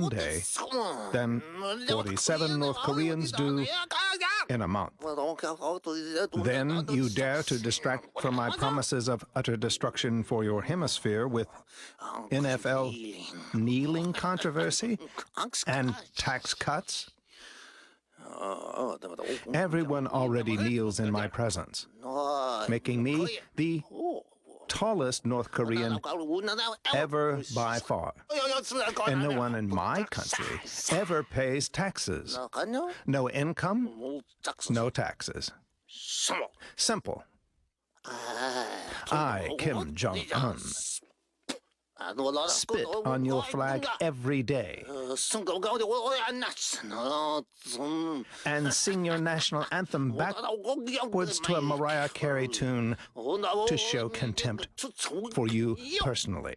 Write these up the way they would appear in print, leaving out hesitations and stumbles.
day than 47 North Koreans do in a month. Then you dare to distract from my promises of utter destruction for your hemisphere with NFL kneeling controversy and tax cuts? Everyone already kneels in my presence, making me the tallest North Korean ever by far. And no one in my country ever pays taxes. No income, no taxes. Simple. I, Kim Jong-un, spit on your flag every day and sing your national anthem backwards to a Mariah Carey tune to show contempt for you personally.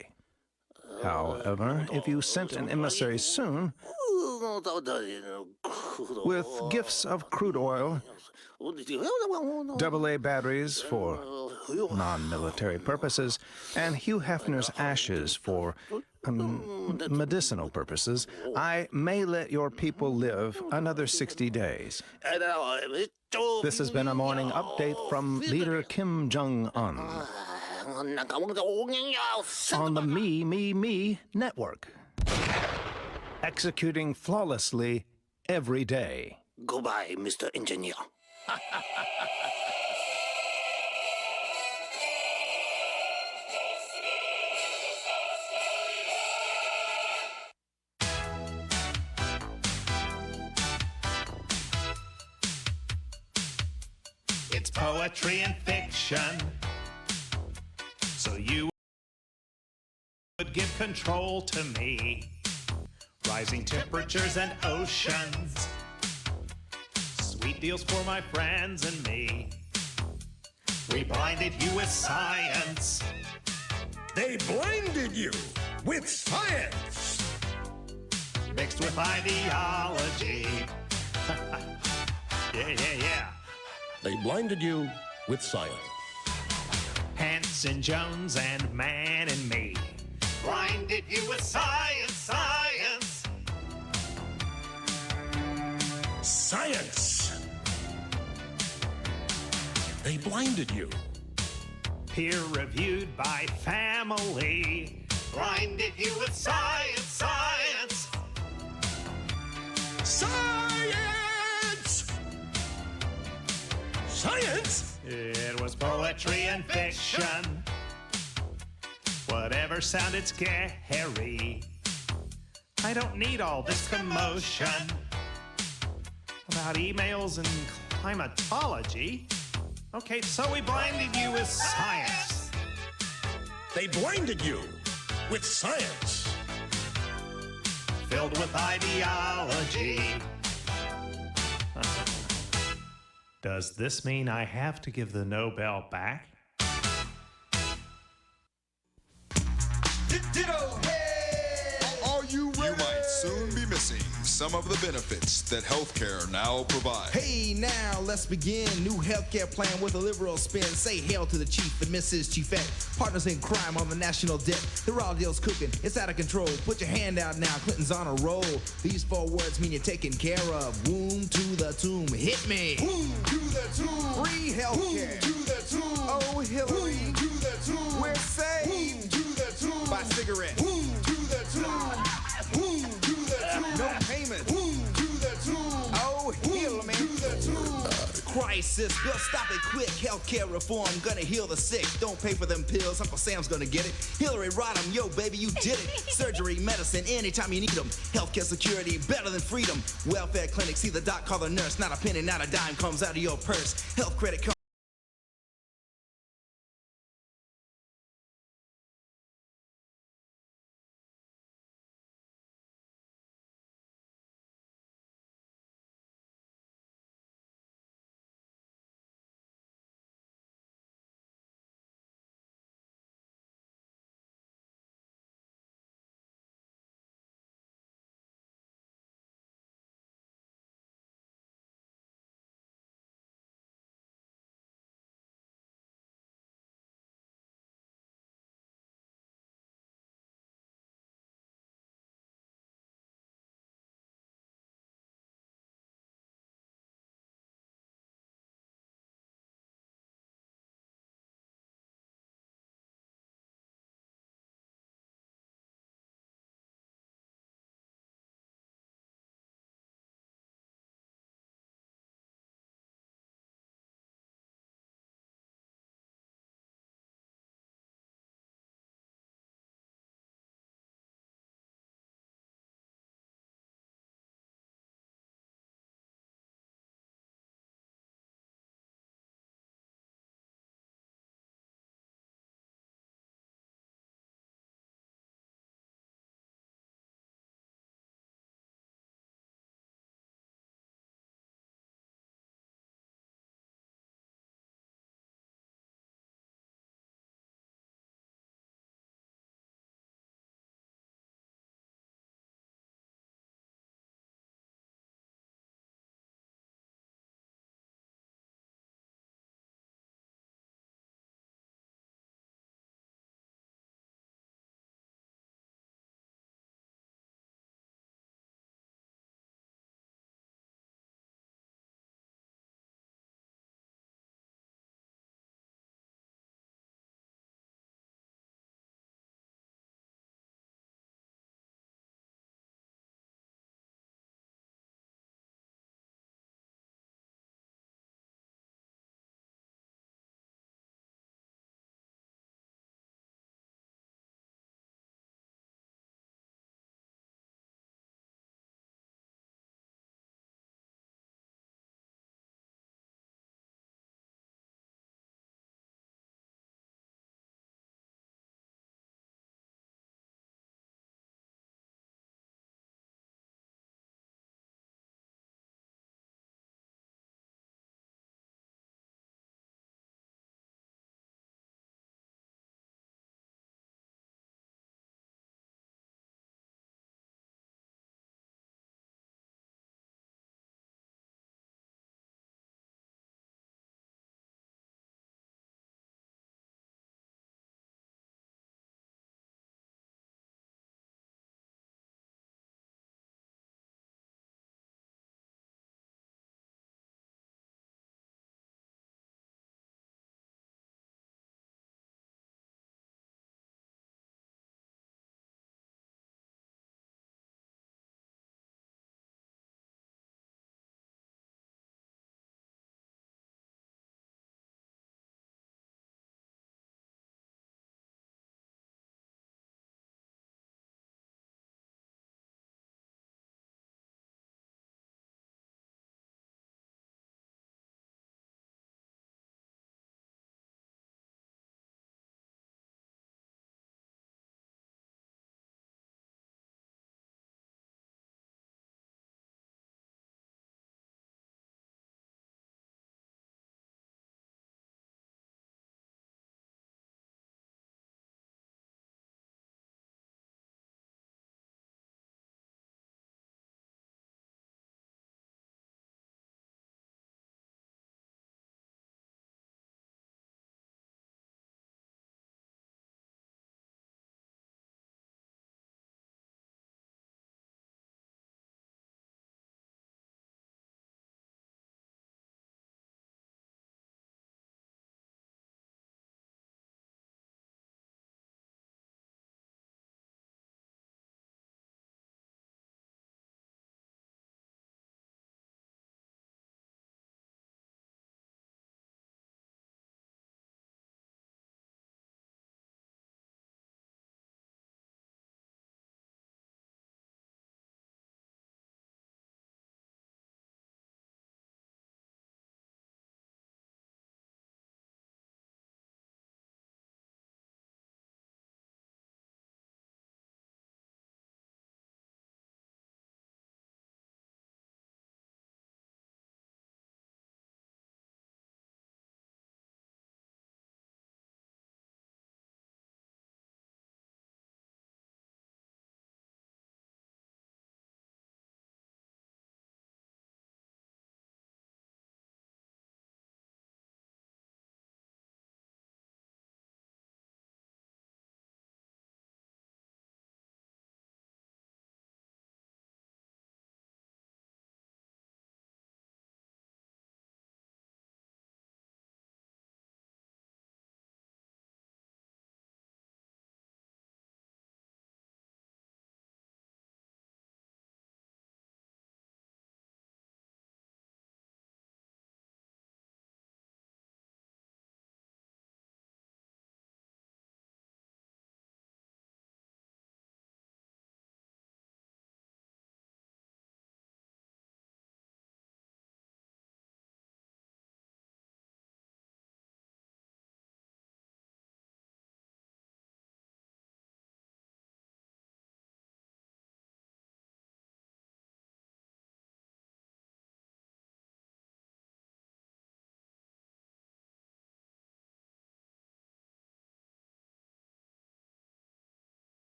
However, if you sent an emissary soon with gifts of crude oil, AA batteries for non-military purposes, and Hugh Hefner's ashes for medicinal purposes, I may let your people live another 60 days. This has been a morning update from leader Kim Jong-un on the Me network, executing flawlessly every day. Goodbye, Mr. Engineer. It's poetry and fiction, so you would give control to me. Rising temperatures and oceans, sweet deals for my friends and me. We blinded you with science. They blinded you with science. Mixed with ideology. Yeah. They blinded you with science. Hanson, Jones, and Man and Me blinded you with science. Science. They blinded you. Peer-reviewed by family blinded you with science. Science! Science? It was poetry and fiction. Whatever sounded scary. I don't need all this commotion about emails and climatology. Okay, so we blinded you with science. They blinded you with science. Filled with ideology. Does this mean I have to give the Nobel back? Are you ready? You might soon be missing some of the benefits that healthcare now provides. Hey, now let's begin. New healthcare plan with a liberal spin. Say hail to the chief and Mrs. Chiefette. Partners in crime on the national debt. The raw deal's cooking. It's out of control. Put your hand out now. Clinton's on a roll. These 4 words mean you're taken care of. Womb to the tomb. Hit me. Womb to the tomb. Free healthcare. Womb to the tomb. Oh, Hillary. Womb to the tomb. We're saved. Womb to the tomb. Buy cigarettes. Womb to the tomb. Womb to the tomb. No payment. Womb to the tomb. Oh, Hillary. To the tomb. Crisis, Bill, stop it quick. Healthcare reform, gonna heal the sick. Don't pay for them pills, Uncle Sam's gonna get it. Hillary Rodham, yo baby, you did it. Surgery, medicine, anytime you need them. Healthcare security, better than freedom. Welfare clinic, see the doc, call the nurse. Not a penny, not a dime comes out of your purse. Health credit card.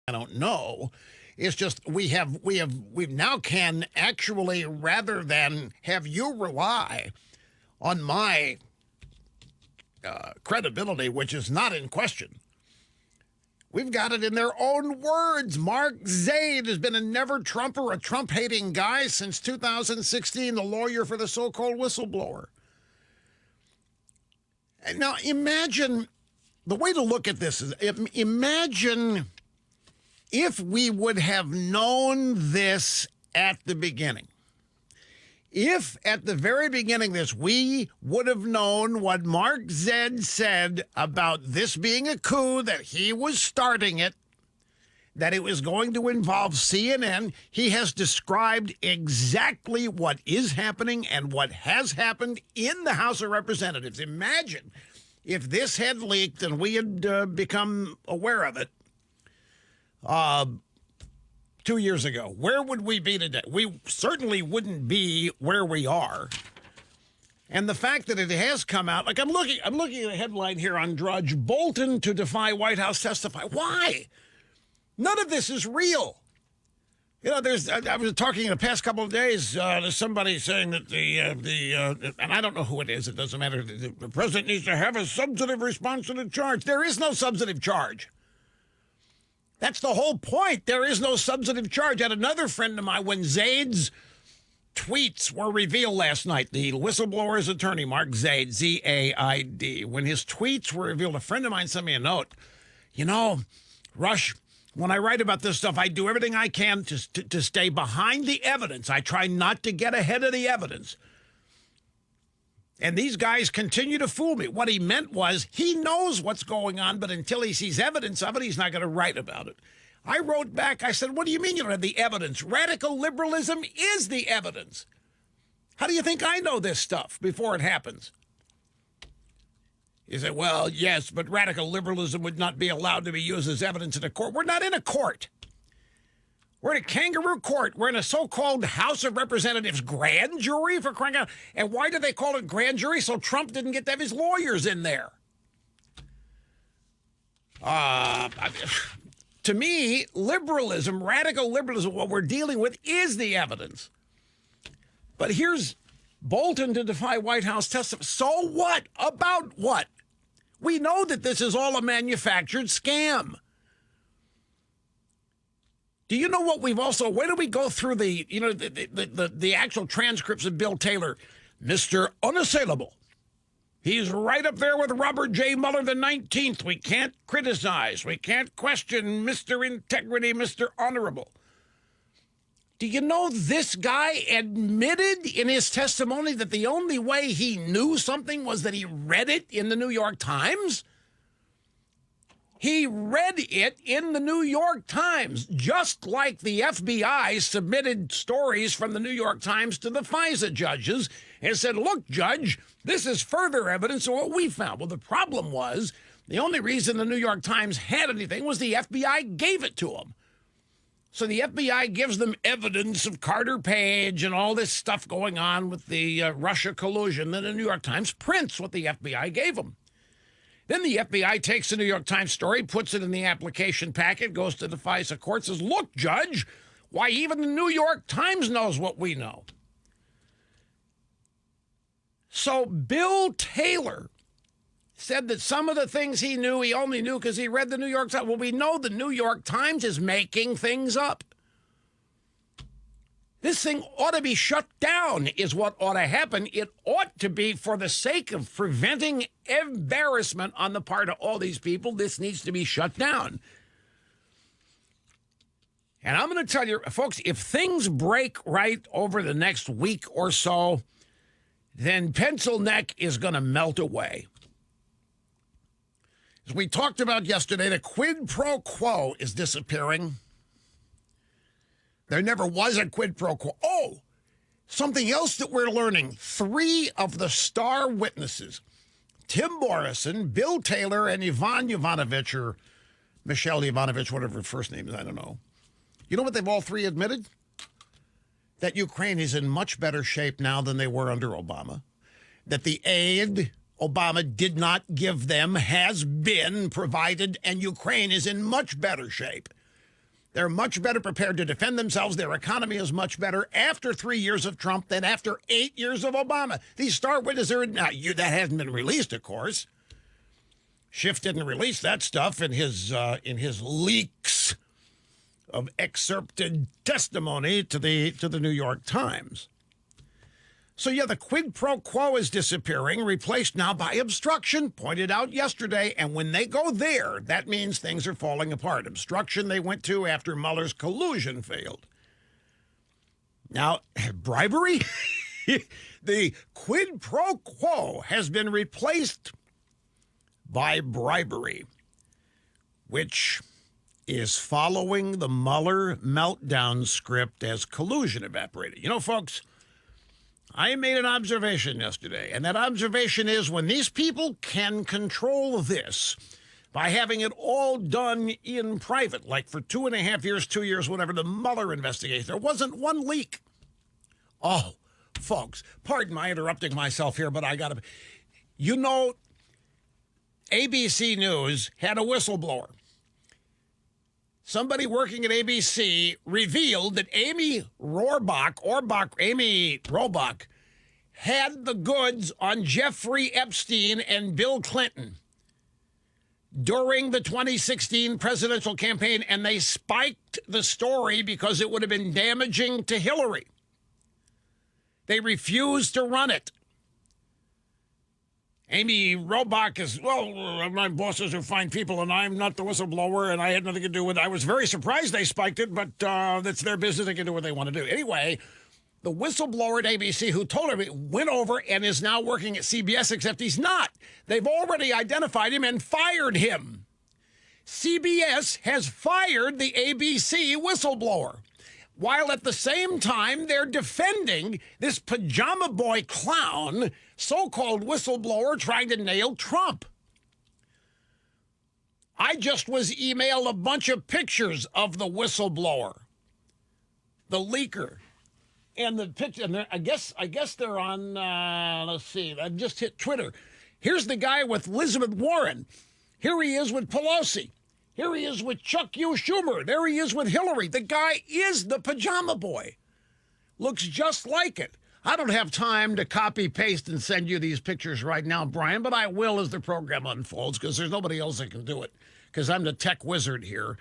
I don't know. It's just we now can actually, rather than have you rely on my credibility, which is not in question. We've got it in their own words. Mark Zaid has been a never-Trumper, a Trump-hating guy since 2016, the lawyer for the so-called whistleblower. And now imagine, the way to look at this is, imagine if we would have known this at the beginning. If at the very beginning of this, we would have known what Mark Zaid said about this being a coup, that he was starting it, that it was going to involve CNN. He has described exactly what is happening and what has happened in the House of Representatives. Imagine if this had leaked and we had become aware of it 2 years ago. Where would we be today? We certainly wouldn't be where we are. And the fact that it has come out, like I'm looking at a headline here on Drudge, Bolton to defy White House testify. Why? None of this is real. You know, I was talking in the past couple of days to somebody saying that and I don't know who it is, it doesn't matter, the president needs to have a substantive response to the charge. There is no substantive charge. That's the whole point. There is no substantive charge. I had another friend of mine, when Zaid's tweets were revealed last night, the whistleblower's attorney, Mark Zaid, Z-A-I-D, when his tweets were revealed, a friend of mine sent me a note. You know, Rush, when I write about this stuff, I do everything I can to stay behind the evidence. I try not to get ahead of the evidence. And these guys continue to fool me. What he meant was he knows what's going on, but until he sees evidence of it, he's not going to write about it. I wrote back, I said, what do you mean you don't have the evidence? Radical liberalism is the evidence. How do you think I know this stuff before it happens? He said, well, yes, but radical liberalism would not be allowed to be used as evidence in a court. We're not in a court. We're in a kangaroo court. We're in a so-called House of Representatives grand jury, for crying out. And why do they call it grand jury? So Trump didn't get to have his lawyers in there. To me, liberalism, radical liberalism, what we're dealing with is the evidence. But here's Bolton to defy White House testimony. So what? About what? We know that this is all a manufactured scam. Do you know what we've also, where do we go through the actual transcripts of Bill Taylor? Mr. Unassailable. He's right up there with Robert J. Mueller the 19th. We can't criticize. We can't question Mr. Integrity, Mr. Honorable. Do you know this guy admitted in his testimony that the only way he knew something was that he read it in the New York Times? He read it in the New York Times, just like the FBI submitted stories from the New York Times to the FISA judges and said, look, Judge, this is further evidence of what we found. Well, the problem was the only reason the New York Times had anything was the FBI gave it to them. So the FBI gives them evidence of Carter Page and all this stuff going on with the Russia collusion. Then the New York Times prints what the FBI gave them. Then the FBI takes the New York Times story, puts it in the application packet, goes to the FISA court, says, look, Judge, why, even the New York Times knows what we know. So Bill Taylor said that some of the things he knew, he only knew because he read the New York Times. Well, we know the New York Times is making things up. This thing ought to be shut down is what ought to happen. It ought to be, for the sake of preventing embarrassment on the part of all these people, this needs to be shut down. And I'm going to tell you, folks, if things break right over the next week or so, then Pencil Neck is going to melt away. As we talked about yesterday, the quid pro quo is disappearing. There never was a quid pro quo. Oh, something else that we're learning. 3 of the star witnesses, Tim Morrison, Bill Taylor, and Ivan Yovanovitch, or Michelle Yovanovitch, whatever her first name is, I don't know. You know what they've all 3 admitted? That Ukraine is in much better shape now than they were under Obama. That the aid Obama did not give them has been provided, and Ukraine is in much better shape. They're much better prepared to defend themselves. Their economy is much better after 3 years of Trump than after 8 years of Obama. These star witnesses are now. That hasn't been released, of course. Schiff didn't release that stuff in his leaks of excerpted testimony to the New York Times. So, yeah, the quid pro quo is disappearing, replaced now by obstruction, pointed out yesterday. And when they go there, that means things are falling apart. Obstruction they went to after Mueller's collusion failed. Now, bribery? The quid pro quo has been replaced by bribery, which is following the Mueller meltdown script as collusion evaporated. You know, folks, I made an observation yesterday, and that observation is when these people can control this by having it all done in private, like for 2.5 years, 2 years, whatever, the Mueller investigation, there wasn't one leak. Oh, folks, pardon my interrupting myself here, but I got to... You know, ABC News had a whistleblower. Somebody working at ABC revealed that Amy Robach had the goods on Jeffrey Epstein and Bill Clinton during the 2016 presidential campaign, and they spiked the story because it would have been damaging to Hillary. They refused to run it. Amy Robach is, well, my bosses are fine people, and I'm not the whistleblower, and I had nothing to do with it. I was very surprised they spiked it, but that's their business. They can do what they want to do. Anyway, the whistleblower at ABC who told her went over and is now working at CBS, except he's not. They've already identified him and fired him. CBS has fired the ABC whistleblower, while at the same time they're defending this pajama boy clown, so-called whistleblower trying to nail Trump. I just was emailed a bunch of pictures of the whistleblower, the leaker, and the picture. And I guess they're on. Let's see. I just hit Twitter. Here's the guy with Elizabeth Warren. Here he is with Pelosi. Here he is with Chuck U. Schumer. There he is with Hillary. The guy is the pajama boy. Looks just like it. I don't have time to copy, paste, and send you these pictures right now, Brian, but I will as the program unfolds because there's nobody else that can do it because I'm the tech wizard here.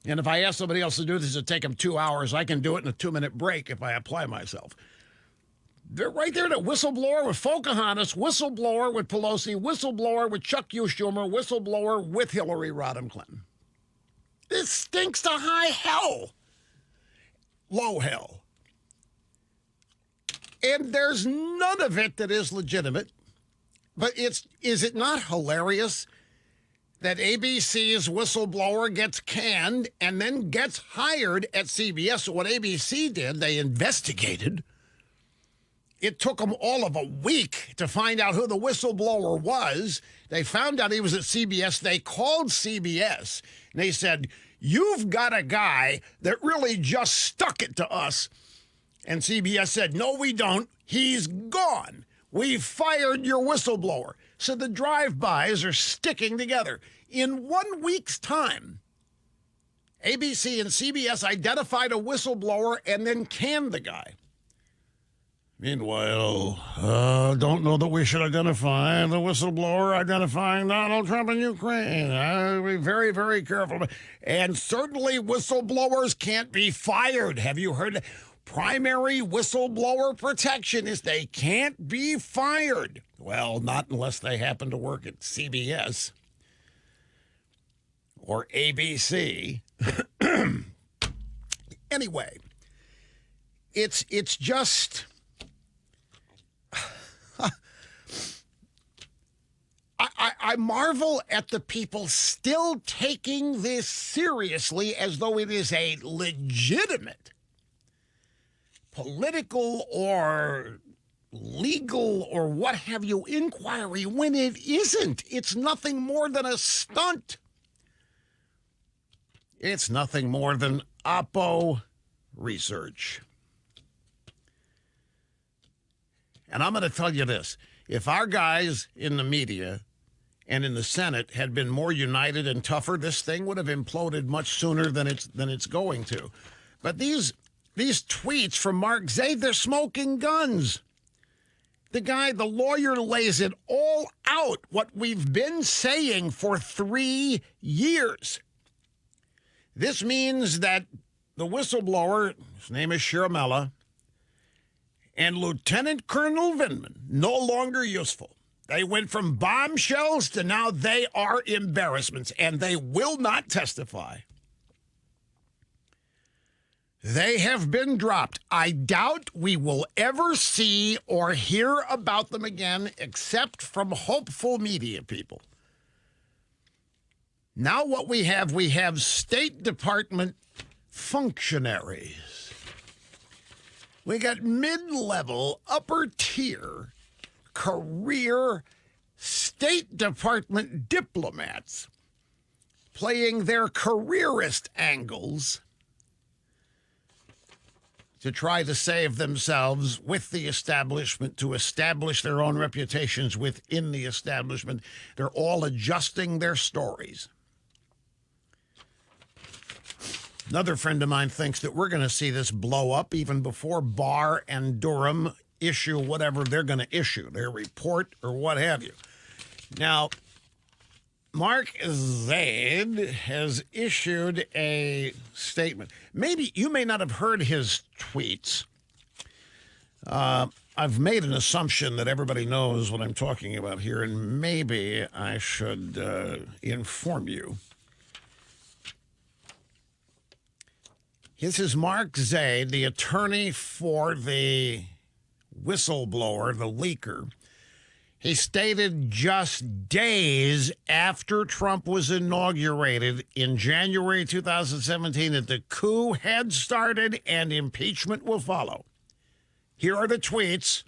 And if I ask somebody else to do this, it'll take them 2 hours. I can do it in a 2-minute break if I apply myself. They're right there, the whistleblower with Pocahontas, whistleblower with Pelosi, whistleblower with Chuck U. Schumer, whistleblower with Hillary Rodham Clinton. This stinks to high hell. Low hell. And there's none of it that is legitimate. But is it not hilarious that ABC's whistleblower gets canned and then gets hired at CBS? So what ABC did, they investigated. It took them all of a week to find out who the whistleblower was. They found out he was at CBS. They called CBS, and they said, you've got a guy that really just stuck it to us. And CBS said, no, we don't. He's gone. We've fired your whistleblower. So the drive-bys are sticking together. In 1 week's time, ABC and CBS identified a whistleblower and then canned the guy. Meanwhile, don't know that we should identify the whistleblower identifying Donald Trump in Ukraine. Be very, very careful. And certainly whistleblowers can't be fired. Have you heard? Primary whistleblower protection is they can't be fired. Well, not unless they happen to work at CBS or ABC. Anyway, it's just... I marvel at the people still taking this seriously as though it is a legitimate political or legal or what have you inquiry when it isn't. It's nothing more than a stunt. It's nothing more than Oppo research. And I'm going to tell you this. If our guys in the media and in the Senate had been more united and tougher, this thing would have imploded much sooner than it's going to. But these tweets from Mark Zaid, they're smoking guns. The lawyer lays it all out, what we've been saying for 3 years. This means that the whistleblower, his name is Shiramella, and Lieutenant Colonel Vindman, no longer useful. They went from bombshells to now they are embarrassments, and they will not testify. They have been dropped. I doubt we will ever see or hear about them again, except from hopeful media people. Now what we have State Department functionaries. We got mid-level, upper-tier, career State Department diplomats playing their careerist angles to try to save themselves with the establishment, to establish their own reputations within the establishment. They're all adjusting their stories. Another friend of mine thinks that we're going to see this blow up even before Barr and Durham issue whatever they're going to issue, their report or what have you. Now, Mark Zaid has issued a statement. Maybe you may not have heard his tweets. I've made an assumption that everybody knows what I'm talking about here, and maybe I should inform you. This is Mark Zaid, the attorney for the whistleblower, the leaker. He stated just days after Trump was inaugurated in January 2017 that the coup had started and impeachment will follow. Here are the tweets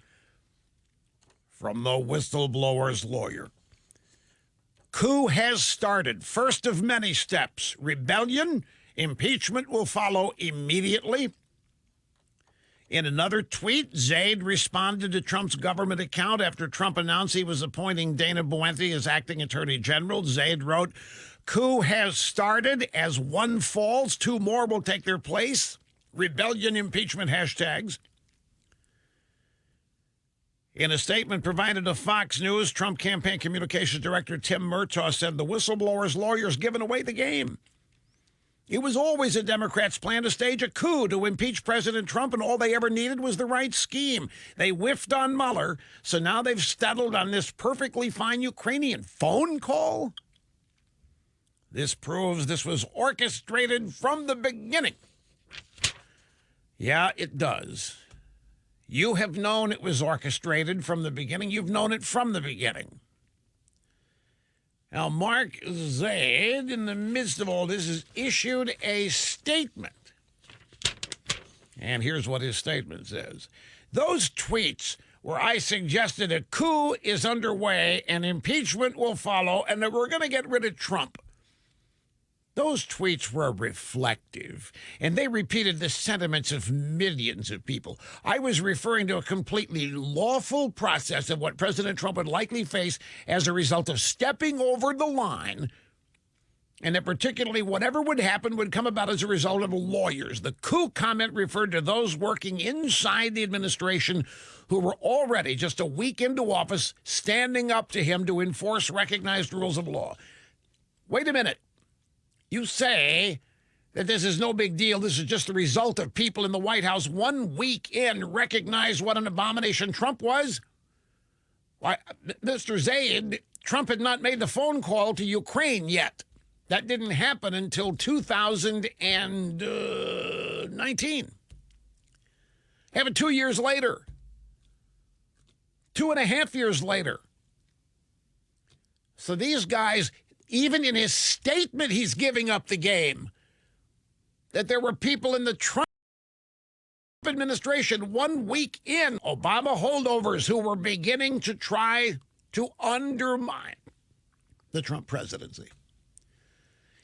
from the whistleblower's lawyer. Coup has started. First of many steps. Rebellion. Impeachment will follow immediately. In another tweet, Zaid responded to Trump's government account after Trump announced he was appointing Dana Boente as acting attorney general. Zaid wrote, coup has started. As one falls, two more will take their place. Rebellion, impeachment hashtags. In a statement provided to Fox News, Trump campaign communications director Tim Murtaugh said the whistleblower's lawyer's given away the game. It was always a Democrats' plan to stage a coup to impeach President Trump, and all they ever needed was the right scheme. They whiffed on Mueller, so now they've settled on this perfectly fine Ukrainian phone call. This proves this was orchestrated from the beginning. Yeah, it does. You have known it was orchestrated from the beginning. You've known it from the beginning. Now, Mark Zaid, in the midst of all this, has issued a statement. And here's what his statement says. Those tweets where I suggested a coup is underway and impeachment will follow and that we're going to get rid of Trump. Those tweets were reflective, and they repeated the sentiments of millions of people. I was referring to a completely lawful process of what President Trump would likely face as a result of stepping over the line, and that particularly whatever would happen would come about as a result of lawyers. The coup comment referred to those working inside the administration who were already, just a week into office, standing up to him to enforce recognized rules of law. Wait a minute. You say that this is no big deal. This is just the result of people in the White House 1 week in recognize what an abomination Trump was? Why, Mr. Zaid, Trump had not made the phone call to Ukraine yet. That didn't happen until 2019. Have it 2 years later. 2.5 years later. So these guys... Even in his statement, he's giving up the game. That there were people in the Trump administration 1 week in, Obama holdovers, who were beginning to try to undermine the Trump presidency.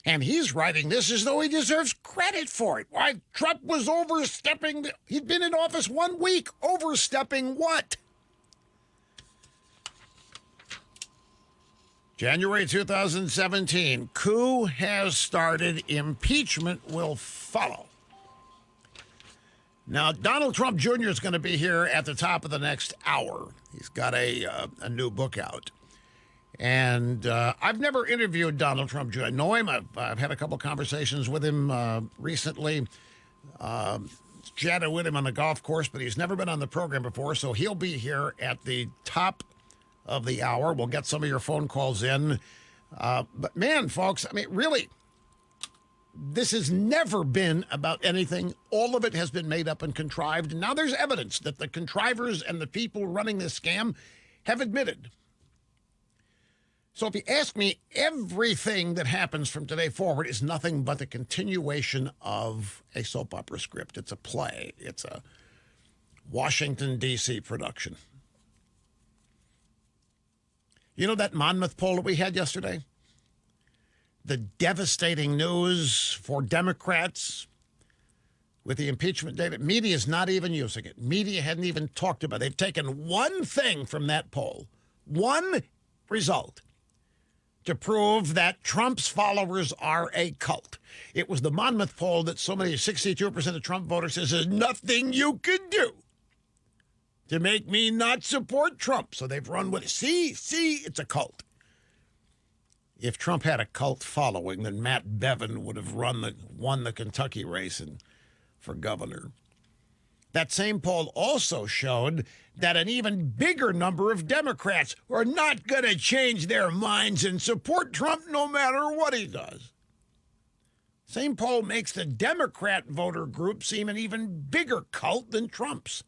And he's writing this as though he deserves credit for it. Why, Trump was overstepping. He'd been in office 1 week. Overstepping what? January 2017, coup has started, impeachment will follow. Now, Donald Trump Jr. is going to be here at the top of the next hour. He's got a new book out. And I've never interviewed Donald Trump Jr. I know him. I've had a couple conversations with him recently. Chatted with him on the golf course, but he's never been on the program before, so he'll be here at the top of the hour. We'll get some of your phone calls in. But man, folks, I mean, really, this has never been about anything. All of it has been made up and contrived. And now there's evidence that the contrivers and the people running this scam have admitted. So if you ask me, everything that happens from today forward is nothing but the continuation of a soap opera script. It's a play. It's a Washington, D.C. production. You know that Monmouth poll that we had yesterday? The devastating news for Democrats with the impeachment data. Media is not even using it. Media hadn't even talked about it. They've taken one thing from that poll, one result, to prove that Trump's followers are a cult. It was the Monmouth poll that so many, 62% of Trump voters says there's nothing you can do to make me not support Trump. So they've run with it. See, it's a cult. If Trump had a cult following, then Matt Bevin would have won the Kentucky race for governor. That same poll also showed that an even bigger number of Democrats are not going to change their minds and support Trump no matter what he does. Same poll makes the Democrat voter group seem an even bigger cult than Trump's.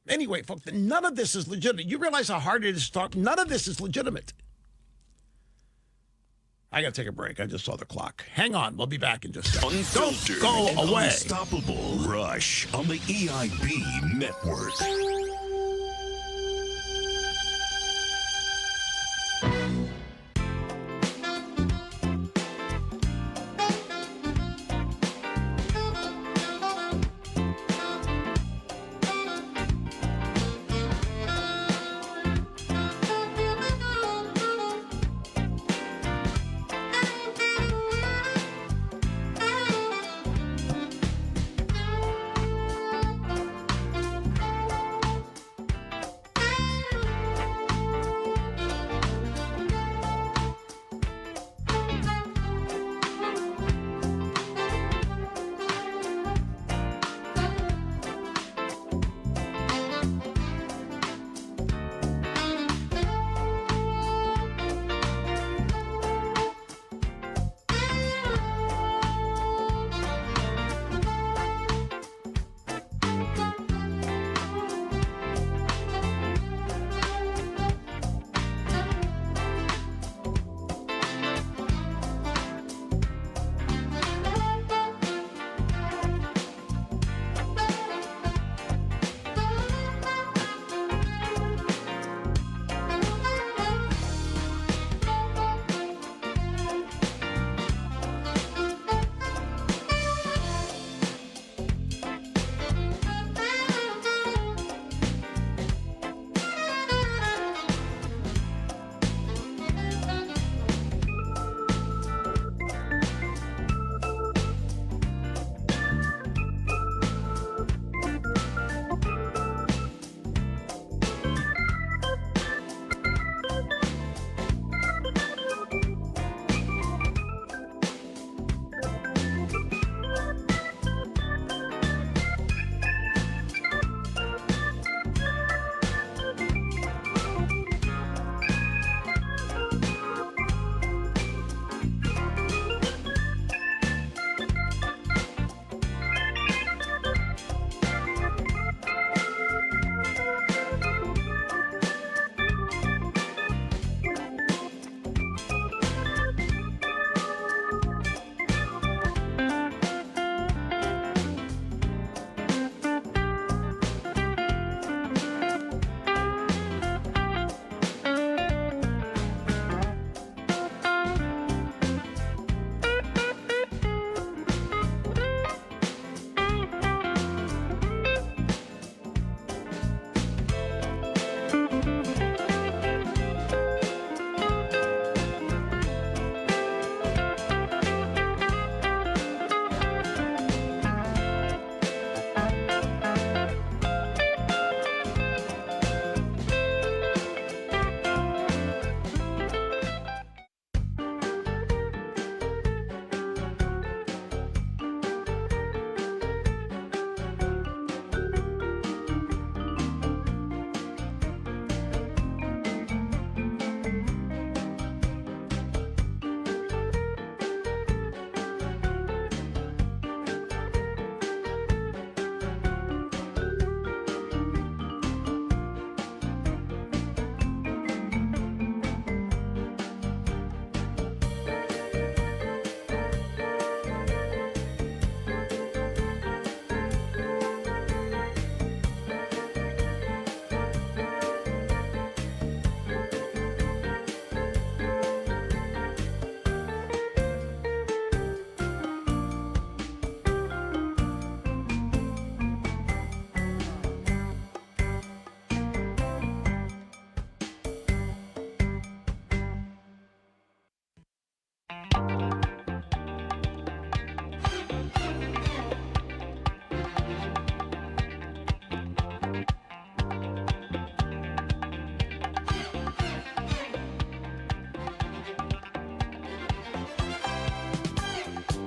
Anyway, folks, none of this is legitimate. You realize how hard it is to talk? None of this is legitimate. I got to take a break. I just saw the clock. Hang on. We'll be back in just a second. Unfiltered Don't go and away. Unstoppable Rush on the EIB Network.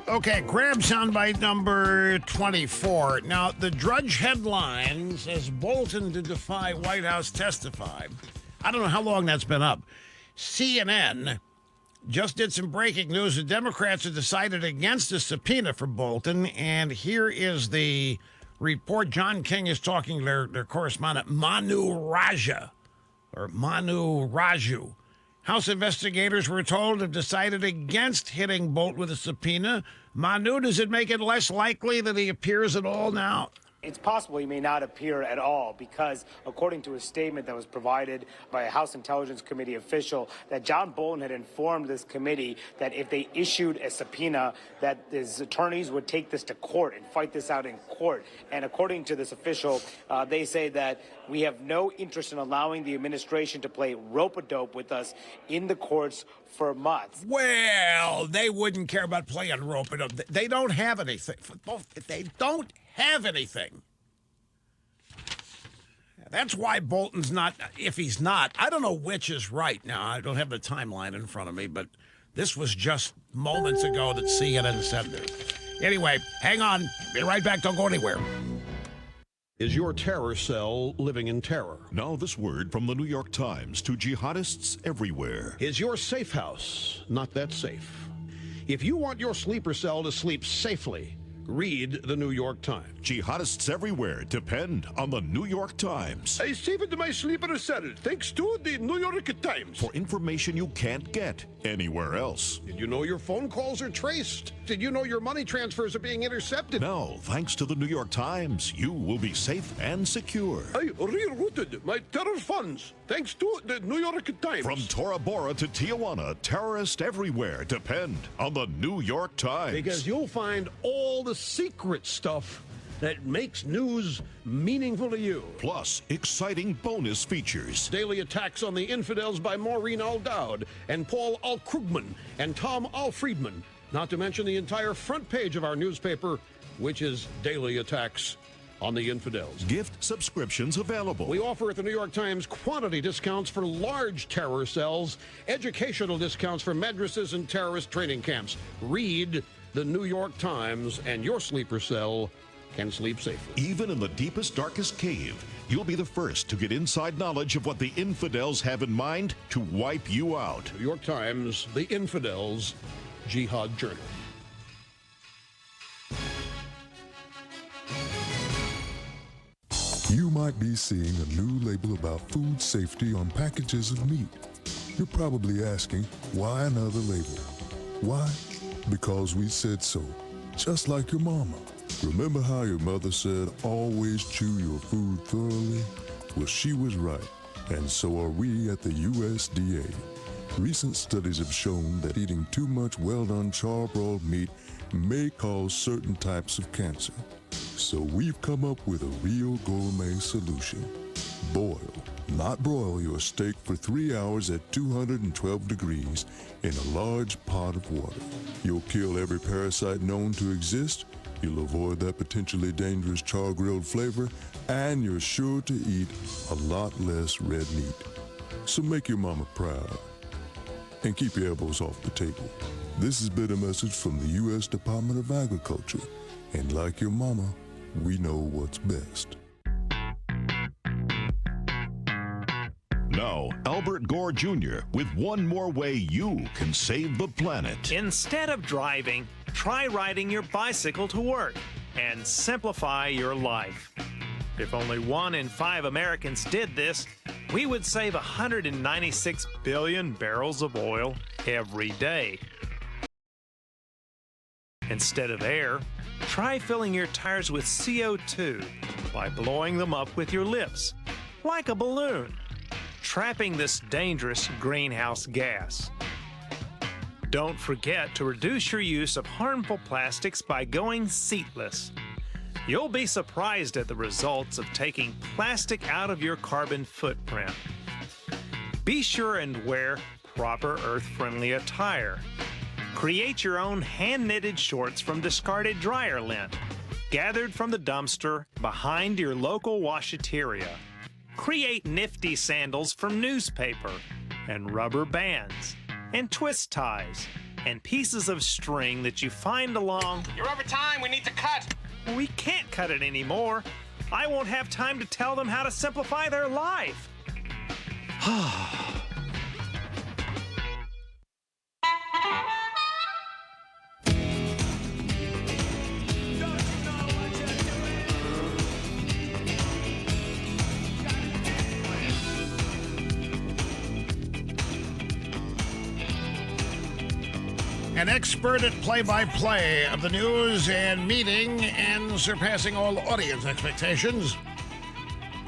Okay, grab soundbite number 24. Now, the Drudge headline says Bolton to defy White House testify. I don't know how long that's been up. CNN just did some breaking news. The Democrats have decided against a subpoena for Bolton, and here is the report. John King is talking to their correspondent, Manu Raju. House investigators, we're told, have decided against hitting Bolt with a subpoena. Manu, does it make it less likely that he appears at all now? It's possible he may not appear at all because, according to a statement that was provided by a House Intelligence Committee official, that John Bolton had informed this committee that if they issued a subpoena, that his attorneys would take this to court and fight this out in court. And according to this official, they say that we have no interest in allowing the administration to play rope-a-dope with us in the courts for months. Well, they wouldn't care about playing rope-a-dope. They don't have anything. They don't have anything. That's why Bolton's not, if he's not, I don't know which is right now. I don't have the timeline in front of me, but this was just moments ago that CNN said this. Anyway, hang on. Be right back. Don't go anywhere. Is your terror cell living in terror? Now this word from the New York Times to jihadists everywhere. Is your safe house not that safe? If you want your sleeper cell to sleep safely, read the New York Times. Jihadists everywhere depend on the New York Times. I saved my sleeper cell thanks to the New York Times. For information you can't get anywhere else. Did you know your phone calls are traced? Did you know your money transfers are being intercepted? Now, thanks to the New York Times, you will be safe and secure. I rerouted my terror funds thanks to the New York Times. From Tora Bora to Tijuana, terrorists everywhere depend on the New York Times. Because you'll find all the secret stuff that makes news meaningful to you. Plus, exciting bonus features. Daily attacks on the infidels by Maureen O'Dowd and Paul Al-Krugman and Tom Al-Friedman. Not to mention the entire front page of our newspaper, which is daily attacks on the infidels. Gift subscriptions available. We offer at the New York Times quantity discounts for large terror cells, educational discounts for madrasas and terrorist training camps. Read the New York Times and your sleeper cell can sleep safely. Even in the deepest, darkest cave, you'll be the first to get inside knowledge of what the infidels have in mind to wipe you out. New York Times, The Infidels Jihad Journal. You might be seeing a new label about food safety on packages of meat. You're probably asking, why another label? Why? Because we said so, just like your mama. Remember how your mother said, always chew your food thoroughly? Well, she was right, and so are we at the USDA. Recent studies have shown that eating too much well-done charbroiled meat may cause certain types of cancer. So we've come up with a real gourmet solution. Boil, not broil, your steak for 3 hours at 212 degrees in a large pot of water. You'll kill every parasite known to exist, you'll avoid that potentially dangerous char-grilled flavor, and you're sure to eat a lot less red meat. So make your mama proud and keep your elbows off the table. This has been a message from the U.S. Department of Agriculture, and like your mama, we know what's best. Now, Albert Gore Jr. with one more way you can save the planet. Instead of driving, try riding your bicycle to work and simplify your life. If only 1 in 5 Americans did this, we would save 196 billion barrels of oil every day. Instead of air, try filling your tires with CO2 by blowing them up with your lips, like a balloon, trapping this dangerous greenhouse gas. Don't forget to reduce your use of harmful plastics by going seatless. You'll be surprised at the results of taking plastic out of your carbon footprint. Be sure and wear proper earth-friendly attire. Create your own hand-knitted shorts from discarded dryer lint, gathered from the dumpster behind your local washateria. Create nifty sandals from newspaper and rubber bands and twist ties and pieces of string that you find along. You're over time. We need to cut. We can't cut it anymore. I won't have time to tell them how to simplify their life. An expert at play-by-play of the news and meeting and surpassing all audience expectations,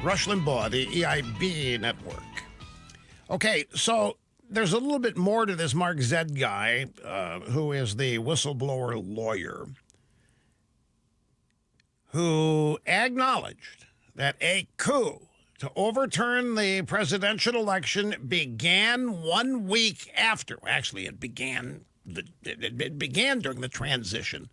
Rush Limbaugh, the EIB network. Okay, so there's a little bit more to this Mark Zed guy, who is the whistleblower lawyer, who acknowledged that a coup to overturn the presidential election began 1 week after. Actually, it began during the transition.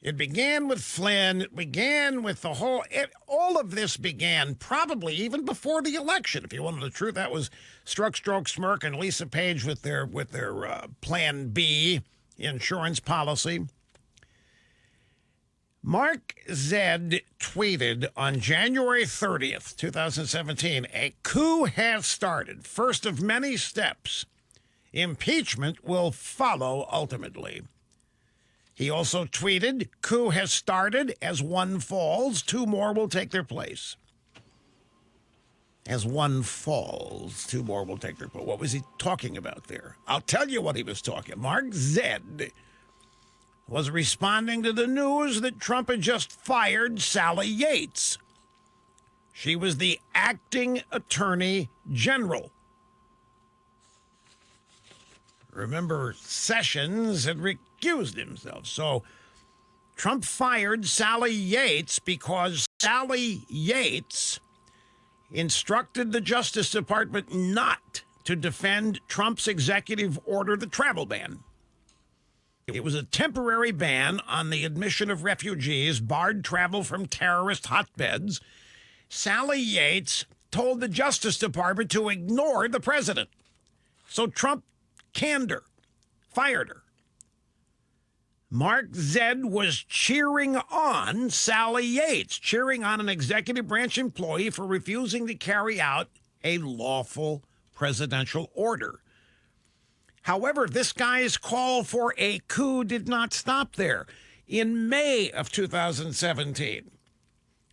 It began with Flynn. It began with all of this began probably even before the election. If you wanted the truth, that was Struck, Stroke, Smirk, and Lisa Page with their Plan B insurance policy. Mark Zed tweeted on January 30th, 2017, a coup has started. First of many steps. Impeachment will follow ultimately. He also tweeted, coup has started. As one falls, two more will take their place. As one falls, two more will take their place. What was he talking about there? I'll tell you what he was talking about. Mark Zed was responding to the news that Trump had just fired Sally Yates. She was the acting attorney general. Remember, Sessions had recused himself. So Trump fired Sally Yates because Sally Yates instructed the Justice Department not to defend Trump's executive order, the travel ban. It was a temporary ban on the admission of refugees, barred travel from terrorist hotbeds. Sally Yates told the Justice Department to ignore the president. So Trump canned her, fired her. Mark Zed was cheering on Sally Yates, cheering on an executive branch employee for refusing to carry out a lawful presidential order. However, this guy's call for a coup did not stop there. In May of 2017,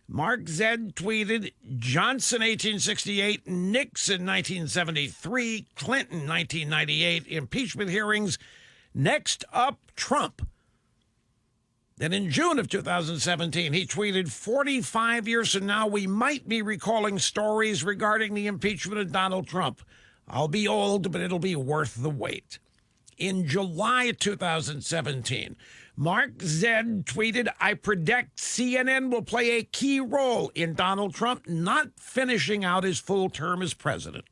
Mark Zed tweeted, Johnson 1868, Nixon 1973, Clinton 1998, impeachment hearings. Next up, Trump. Then in June of 2017, he tweeted, 45 years from now, we might be recalling stories regarding the impeachment of Donald Trump. I'll be old, but it'll be worth the wait. In July 2017, Mark Zed tweeted, I predict CNN will play a key role in Donald Trump not finishing out his full term as president.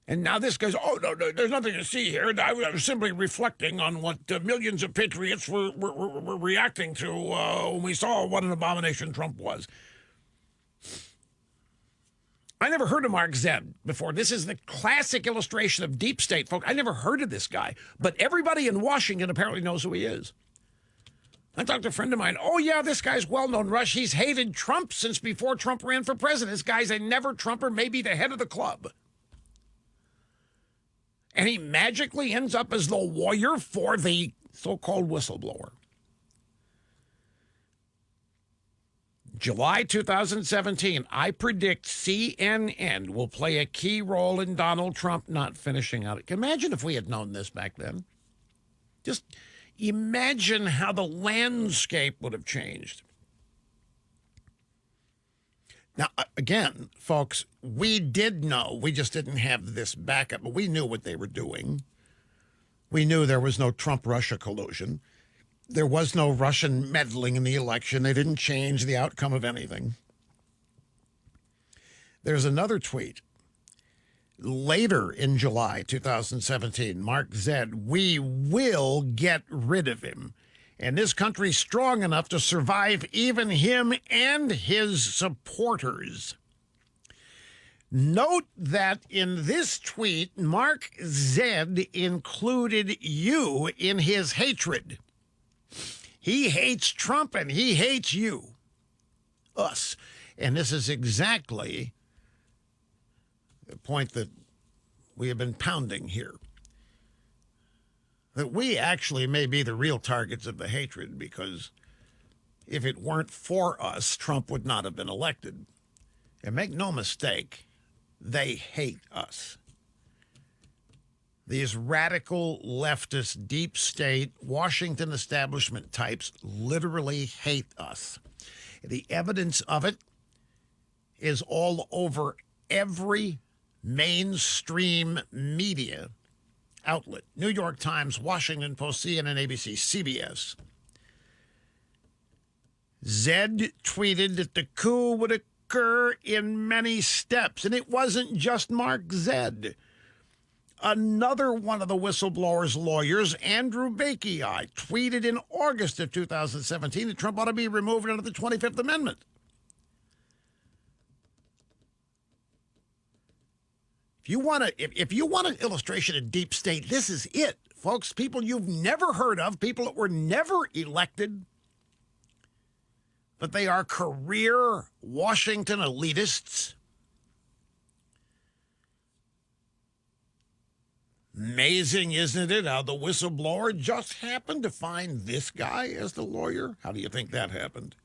And now this guy's, oh, no, there's nothing to see here. I was simply reflecting on what millions of patriots were reacting to when we saw what an abomination Trump was. I never heard of Mark Zed before. This is the classic illustration of deep state, folks. I never heard of this guy, but everybody in Washington apparently knows who he is. I talked to a friend of mine. Oh, yeah, this guy's well-known, Rush. He's hated Trump since before Trump ran for president. This guy's a never-Trumper, maybe the head of the club. And he magically ends up as the lawyer for the so-called whistleblower. July 2017, I predict CNN will play a key role in Donald Trump not finishing out. Imagine if we had known this back then. Just imagine how the landscape would have changed. Now, again, folks, we did know. We just didn't have this backup, but we knew what they were doing. We knew there was no Trump-Russia collusion. There was no Russian meddling in the election. They didn't change the outcome of anything. There's another tweet Later in July 2017, Mark said, "We will get rid of him. And this country's strong enough to survive even him and his supporters." Note that in this tweet, Mark Z included you in his hatred. He hates Trump and he hates you, us. And this is exactly the point that we have been pounding here. That we actually may be the real targets of the hatred, because if it weren't for us, Trump would not have been elected. And make no mistake, they hate us. These radical leftist, deep state, Washington establishment types literally hate us. The evidence of it is all over every mainstream media outlet. New York Times, Washington Post, CNN, ABC, CBS. Zed tweeted that the coup would occur in many steps, and it wasn't just Mark Zed. Another one of the whistleblower's lawyers, Andrew Bakey, tweeted in August of 2017 that Trump ought to be removed under the 25th Amendment. If you want an illustration of deep state, this is it, folks. People you've never heard of, people that were never elected, but they are career Washington elitists. Amazing, isn't it, how the whistleblower just happened to find this guy as the lawyer? How do you think that happened?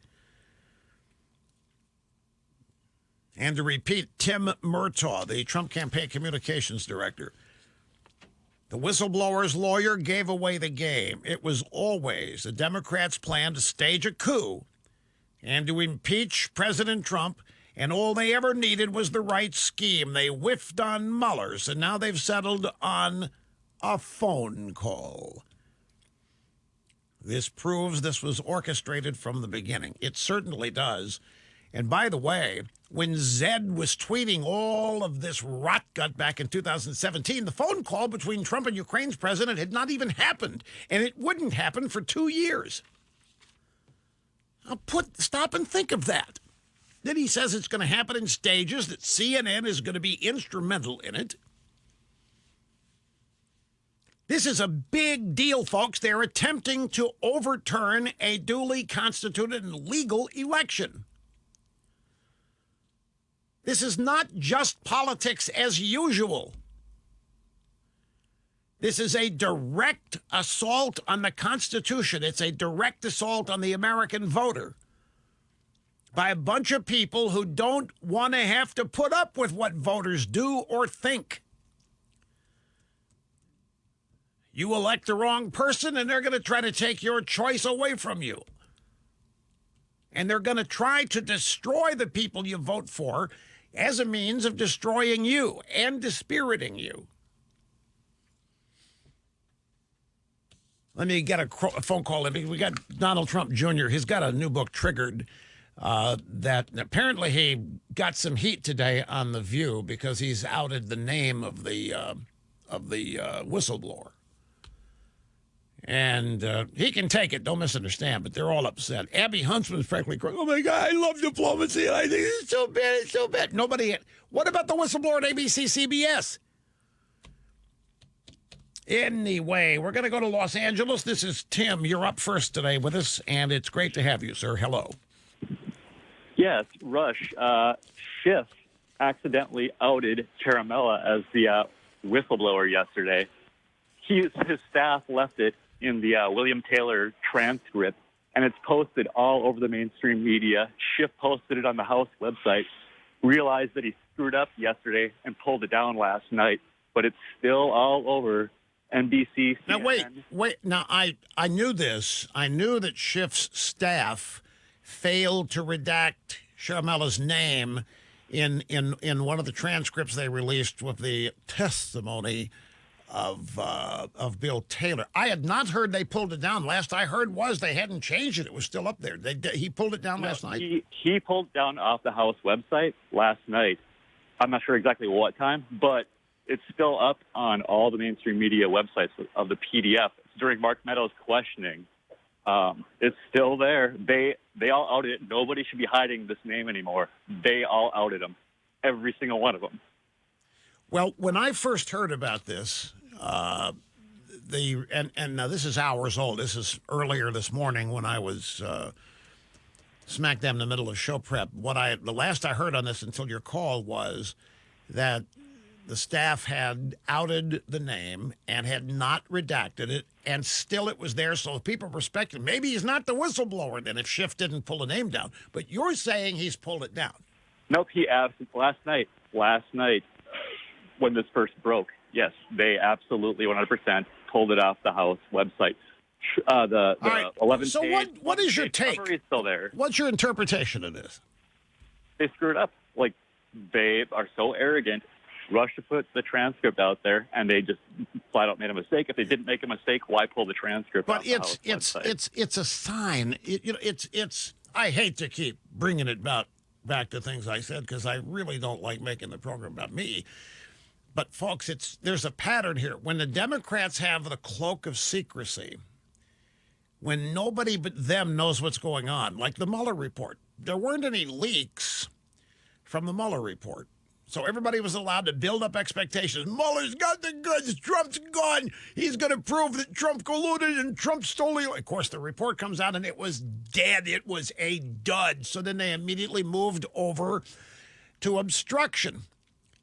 And to repeat, Tim Murtaugh, the Trump campaign communications director. The whistleblower's lawyer gave away the game. It was always the Democrats' plan to stage a coup and to impeach President Trump, and all they ever needed was the right scheme. They whiffed on Mueller, so now they've settled on a phone call. This proves this was orchestrated from the beginning. It certainly does. And by the way, when Zed was tweeting all of this rot gut back in 2017, the phone call between Trump and Ukraine's president had not even happened, and it wouldn't happen for 2 years. Stop and think of that. Then he says it's going to happen in stages, that CNN is going to be instrumental in it. This is a big deal, folks. They're attempting to overturn a duly constituted and legal election. This is not just politics as usual. This is a direct assault on the Constitution. It's a direct assault on the American voter by a bunch of people who don't want to have to put up with what voters do or think. You elect the wrong person, and they're going to try to take your choice away from you. And they're going to try to destroy the people you vote for as a means of destroying you and dispiriting you. Let me get a phone call in. We got Donald Trump Jr. He's got a new book, Triggered, that apparently he got some heat today on The View because he's outed the name of the whistleblower. And he can take it, don't misunderstand, but they're all upset. Abby Huntsman's frankly crying, "Oh my God, I love diplomacy. I think it's so bad, it's so bad." What about the whistleblower at ABC, CBS? Anyway, we're going to go to Los Angeles. This is Tim. You're up first today with us, and it's great to have you, sir. Hello. Yes, Rush. Schiff accidentally outed Caramella as the whistleblower yesterday. His staff left it in the William Taylor transcript, and it's posted all over the mainstream media. Schiff posted it on the House website, realized that he screwed up yesterday and pulled it down last night, but it's still all over NBC, CNN. Now, wait. Now, I knew this. I knew that Schiff's staff failed to redact Caramella's name in one of the transcripts they released with the testimony of Bill Taylor. I had not heard they pulled it down. Last I heard was they hadn't changed it. It was still up there. He pulled it down last night? He pulled it down off the House website last night. I'm not sure exactly what time, but It's still up on all the mainstream media websites of the PDF. During Mark Meadows' questioning, it's still there. They all outed it. Nobody should be hiding this name anymore. They all outed him, every single one of them. Well, when I first heard about this, now this is hours old. This is earlier this morning when I was smack dab in the middle of show prep. The last I heard on this until your call was that the staff had outed the name and had not redacted it, and still it was there, so people were speculating. Maybe he's not the whistleblower then if Schiff didn't pull the name down. But you're saying he's pulled it down. Nope, he absolutely, last night when this first broke, yes, they absolutely 100% pulled it off the House website. The right. 11 So page, what is your take? Is still there. What's your interpretation of this? They screwed up. Like, they are so arrogant. Russia put the transcript out there, and they just flat out made a mistake. If they didn't make a mistake, why pull the transcript? But off the House website? it's a sign. It's. I hate to keep bringing it back to things I said because I really don't like making the program about me. But folks, there's a pattern here. When the Democrats have the cloak of secrecy, when nobody but them knows what's going on, like the Mueller report, there weren't any leaks from the Mueller report. So everybody was allowed to build up expectations. Mueller's got the goods. Trump's gone. He's going to prove that Trump colluded and Trump stole the... Of course, the report comes out and it was dead. It was a dud. So then they immediately moved over to obstruction.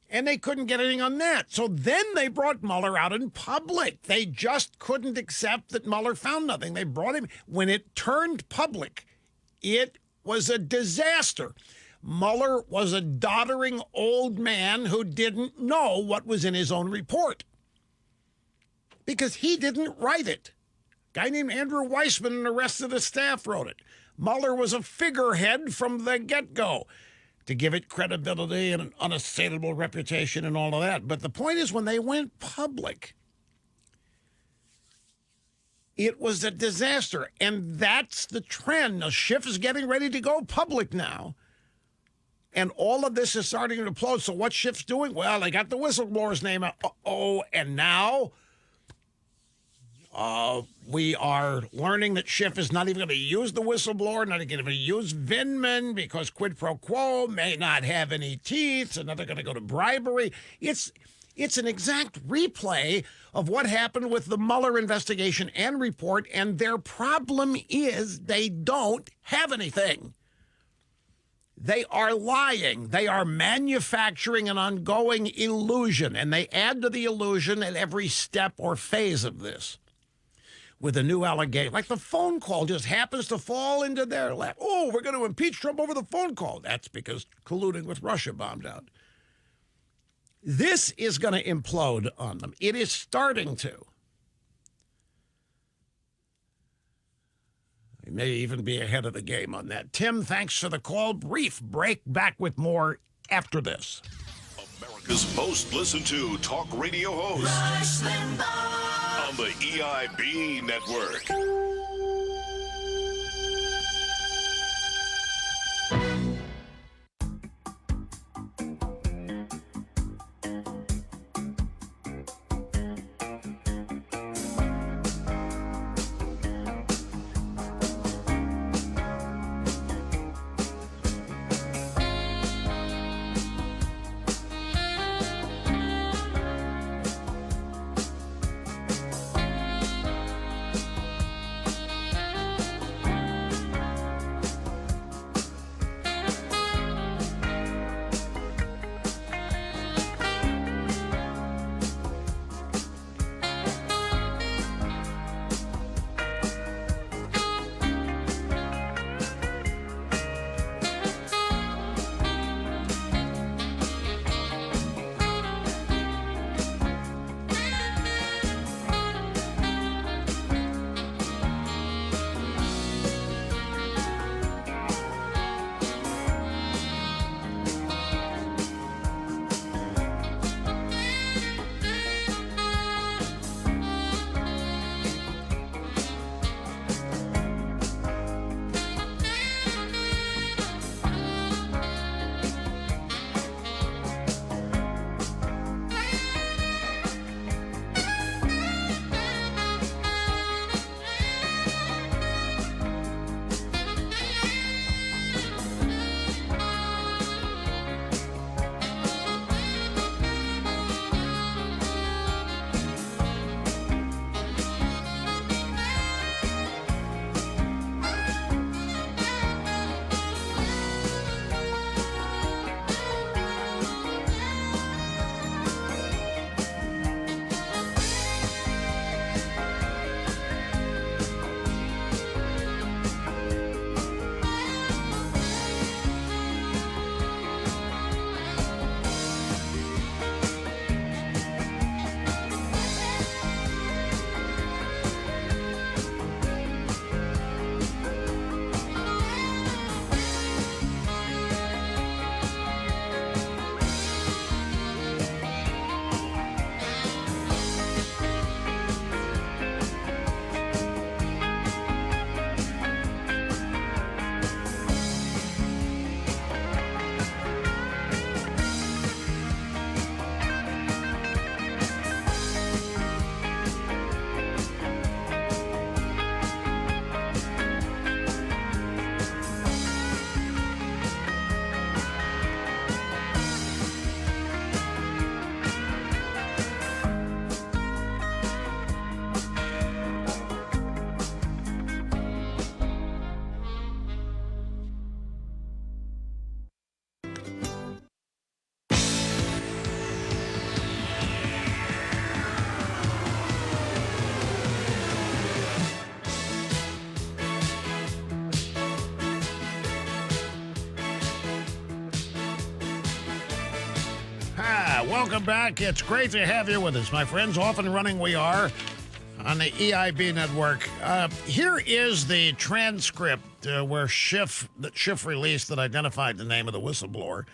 And they couldn't get anything on that. So then they brought Mueller out in public. They just couldn't accept that Mueller found nothing. They brought him... When it turned public, it was a disaster. Mueller was a doddering old man who didn't know what was in his own report because he didn't write it. A guy named Andrew Weissman and the rest of the staff wrote it. Mueller was a figurehead from the get-go to give it credibility and an unassailable reputation and all of that. But the point is, when they went public, it was a disaster. And that's the trend. Now, Schiff is getting ready to go public now. And all of this is starting to implode. So what's Schiff's doing? Well, they got the whistleblower's name out. And now we are learning that Schiff is not even going to use the whistleblower, not even going to use Vindman because quid pro quo may not have any teeth. So now they're going to go to bribery. It's an exact replay of what happened with the Mueller investigation and report. And their problem is they don't have anything. They are lying. They are manufacturing an ongoing illusion, and they add to the illusion at every step or phase of this with a new allegation. Like the phone call just happens to fall into their lap. Oh, we're going to impeach Trump over the phone call. That's because colluding with Russia bombed out. This is going to implode on them. It is starting to. We may even be ahead of the game on that. Tim, thanks for the call. Brief break. Back with more after this. America's most listened to talk radio host. Rush Limbaugh. On the EIB network. welcome back. It's great to have you with us, my friends. Off and running we are on the EIB network. Here is the transcript where Schiff released that identified the name of the whistleblower.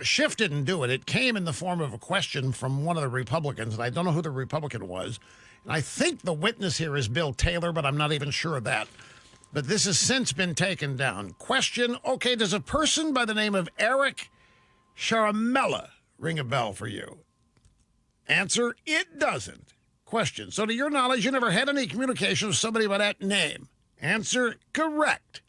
Schiff didn't do it. It came in the form of a question from one of the Republicans, and I don't know who the Republican was. And I think the witness here is Bill Taylor, but I'm not even sure of that. But this has since been taken down. Question, okay, does a person by the name of Eric Sharamella ring a bell for you? Answer, it doesn't. Question, so to your knowledge, you never had any communication with somebody by that name? Answer, correct.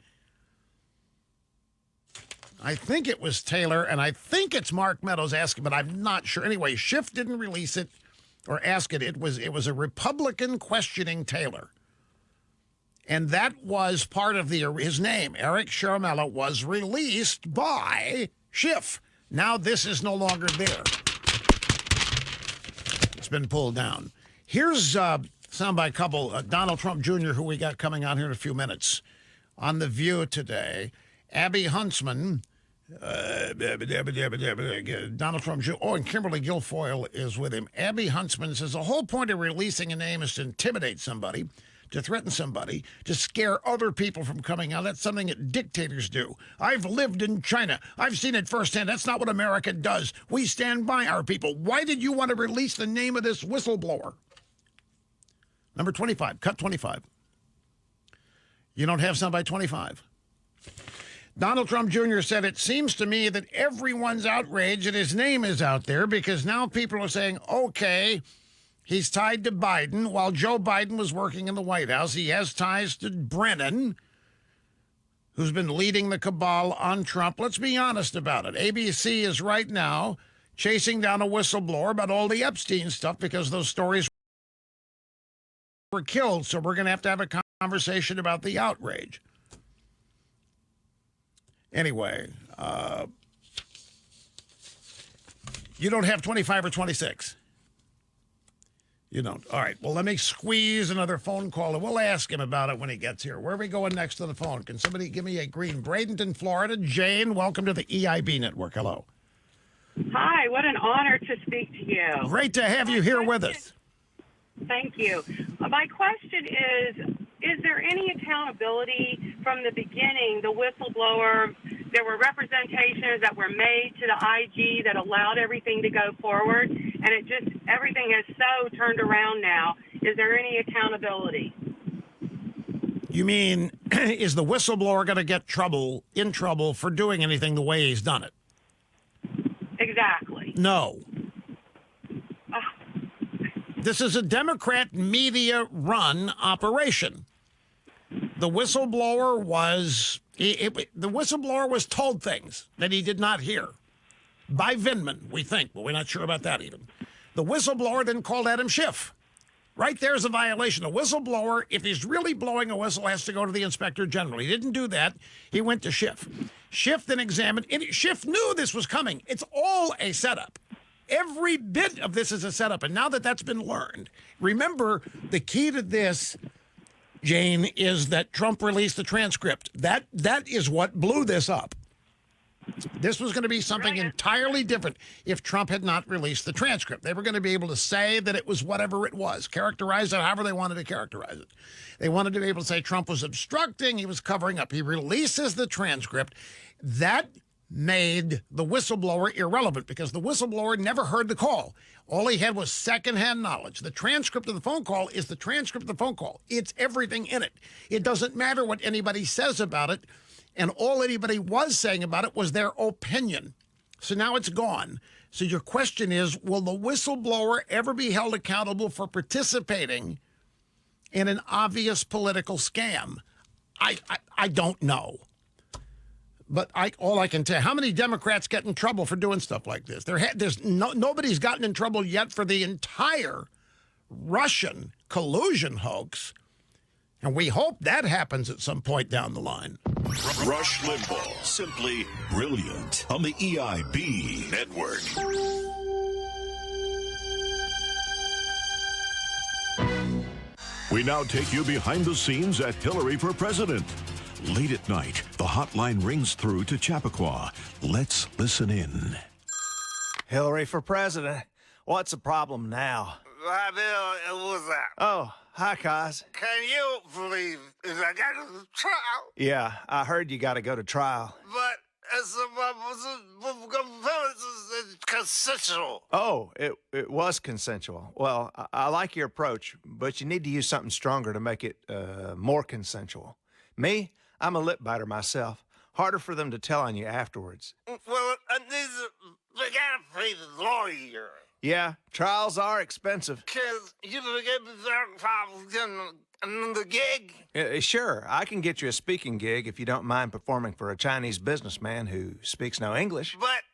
I think it was Taylor, and I think it's Mark Meadows asking, but I'm not sure. Anyway, Schiff didn't release it or ask it. It was a Republican questioning Taylor. And that was part of his name. Eric Sharamella was released by Schiff. Now this is no longer there. It's been pulled down. Here's soundbite couple, Donald Trump Jr., who we got coming on here in a few minutes. On The View today, Abby Huntsman, Donald Trump Jr., and Kimberly Guilfoyle is with him. Abby Huntsman says the whole point of releasing a name is to intimidate somebody, to threaten somebody, to scare other people from coming out. That's something that dictators do. I've lived in China. I've seen it firsthand. That's not what America does. We stand by our people. Why did you want to release the name of this whistleblower? Number 25, cut 25. You don't have somebody 25. Donald Trump Jr. said, it seems to me that everyone's outraged that his name is out there because now people are saying, okay, he's tied to Biden. While Joe Biden was working in the White House, he has ties to Brennan, who's been leading the cabal on Trump. Let's be honest about it. ABC is right now chasing down a whistleblower about all the Epstein stuff because those stories were killed. So we're going to have a conversation about the outrage. Anyway, you don't have 25 or 26. You don't. All right. Well, let me squeeze another phone call, and we'll ask him about it when he gets here. Where are we going next to the phone? Can somebody give me a green? Bradenton, Florida. Jane, welcome to the EIB Network. Hello. Hi. What an honor to speak to you. Great to have you here with us. Thank you. My question is there any accountability from the beginning, the whistleblower? There were representations that were made to the IG that allowed everything to go forward, and everything has so turned around now. Is there any accountability? You mean, is the whistleblower going to get in trouble for doing anything the way he's done it? Exactly. No. This is a Democrat media-run operation. The whistleblower was told things that he did not hear by Vindman, we think, but we're not sure about that even. The whistleblower then called Adam Schiff. Right there's a violation. A whistleblower, if he's really blowing a whistle, has to go to the inspector general. He didn't do that. He went to Schiff. Schiff then examined. Schiff knew this was coming. It's all a setup. Every bit of this is a setup. And now that that's been learned, remember, the key to this, Jane, is that Trump released the transcript. That is what blew this up. This was going to be something entirely different if Trump had not released the transcript. They were going to be able to say that it was whatever it was, characterize it however they wanted to characterize it. They wanted to be able to say Trump was obstructing, he was covering up. He releases the transcript. That made the whistleblower irrelevant because the whistleblower never heard the call. All he had was secondhand knowledge. The transcript of the phone call is the transcript of the phone call. It's everything in it. It doesn't matter what anybody says about it, and all anybody was saying about it was their opinion. So now it's gone. So your question is, will the whistleblower ever be held accountable for participating in an obvious political scam? I don't know. But all I can tell you, how many Democrats get in trouble for doing stuff like this? Nobody's gotten in trouble yet for the entire Russian collusion hoax, and we hope that happens at some point down the line. Rush Limbaugh, simply brilliant, on the EIB network. We now take you behind the scenes at Hillary for President. Late at night, the hotline rings through to Chappaqua. Let's listen in. Hillary for president. What's the problem now? Hi, Bill. What's that? Oh, hi, Kaz. Can you believe I got to trial? Yeah, I heard you got to go to trial. But it's consensual. Oh, it was consensual. Well, I like your approach, but you need to use something stronger to make it more consensual. Me, I'm a lip biter myself. Harder for them to tell on you afterwards. Well, they gotta pay the lawyer. Yeah, trials are expensive. Because you get the gig. Sure, I can get you a speaking gig if you don't mind performing for a Chinese businessman who speaks no English. But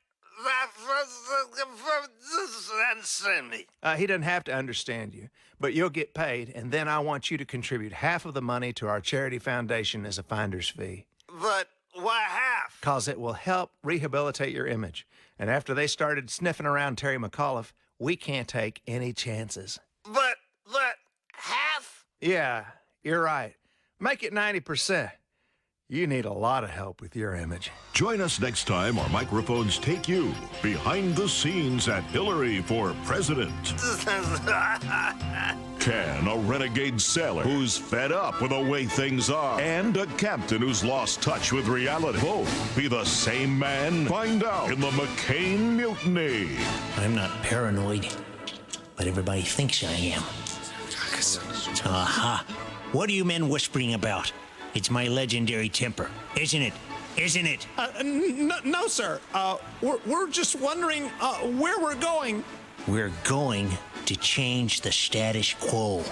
understand me. He doesn't have to understand you, but you'll get paid, and then I want you to contribute half of the money to our charity foundation as a finder's fee. But why half? Because it will help rehabilitate your image. And after they started sniffing around Terry McAuliffe, we can't take any chances. But half? Yeah, you're right. Make it 90%. You need a lot of help with your image. Join us next time our microphones take you behind the scenes at Hillary for President. Can a renegade sailor who's fed up with the way things are and a captain who's lost touch with reality both be the same man? Find out in the McCain Mutiny. I'm not paranoid, but everybody thinks I am. Aha. What are you men whispering about? It's my legendary temper, isn't it? Isn't it? No, sir. We're just wondering where we're going. We're going to change the status quo.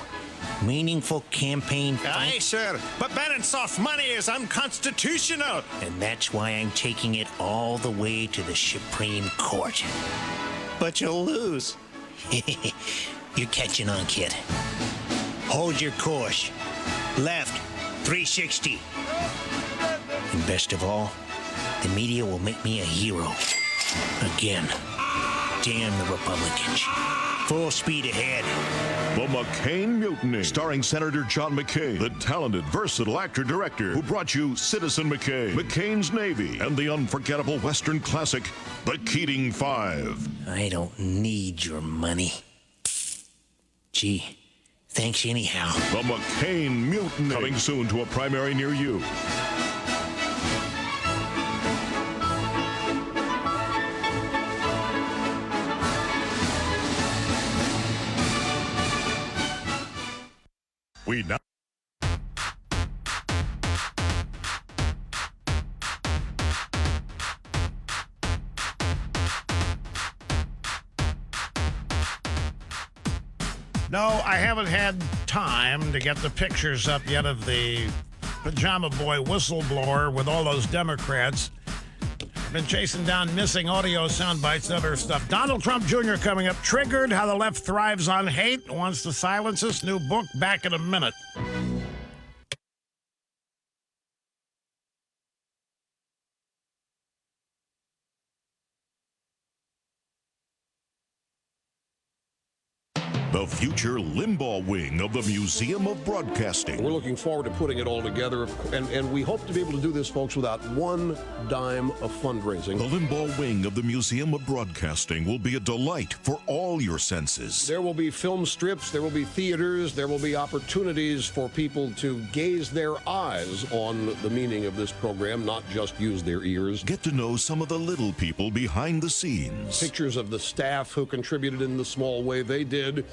Meaningful campaign Aye, sir. But banning soft money is unconstitutional. And that's why I'm taking it all the way to the Supreme Court. But you'll lose. You're catching on, kid. Hold your course. Left, 360. And best of all, the media will make me a hero. Again. Damn the Republicans. Full speed ahead. The McCain Mutiny, starring Senator John McCain, the talented, versatile actor-director who brought you Citizen McCain, McCain's Navy, and the unforgettable Western classic, The Keating Five. I don't need your money. Gee, thanks anyhow. The McCain Mutiny, coming soon to a primary near you. We now. No, I haven't had time to get the pictures up yet of the pajama boy whistleblower with all those Democrats. Been chasing down missing audio sound bites and other stuff. Donald Trump Jr. coming up. Triggered, How the Left Thrives on Hate. Wants to silence us. New book, back in a minute. The future Limbaugh wing of the Museum of Broadcasting. We're looking forward to putting it all together, and we hope to be able to do this, folks, without one dime of fundraising. The Limbaugh wing of the Museum of Broadcasting will be a delight for all your senses. There will be film strips, there will be theaters, there will be opportunities for people to gaze their eyes on the meaning of this program, not just use their ears. Get to know some of the little people behind the scenes. Pictures of the staff who contributed in the small way they did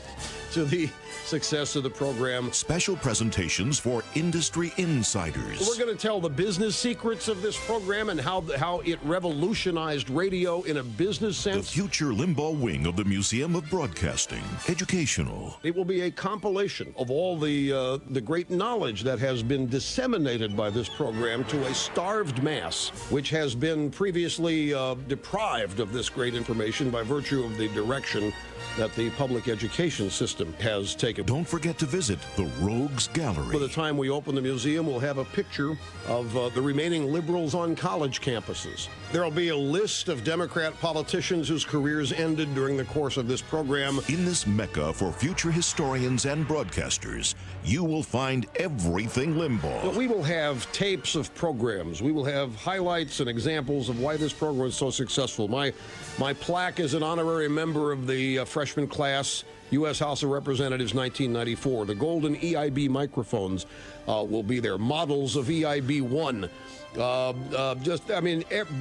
to the success of the program. Special presentations for industry insiders. We're going to tell the business secrets of this program and how it revolutionized radio in a business sense. The future Limbaugh wing of the Museum of Broadcasting. Educational. It will be a compilation of all the great knowledge that has been disseminated by this program to a starved mass, which has been previously deprived of this great information by virtue of the direction that the public education system has taken. Don't forget to visit the Rogues Gallery. By the time we open the museum, we'll have a picture of the remaining liberals on college campuses. There'll be a list of Democrat politicians whose careers ended during the course of this program. In this mecca for future historians and broadcasters, you will find everything Limbaugh. But we will have tapes of programs. We will have highlights and examples of why this program is so successful. My plaque is an honorary member of the freshman class, U.S. House of Representatives 1994. The golden EIB microphones will be there. Models of EIB 1.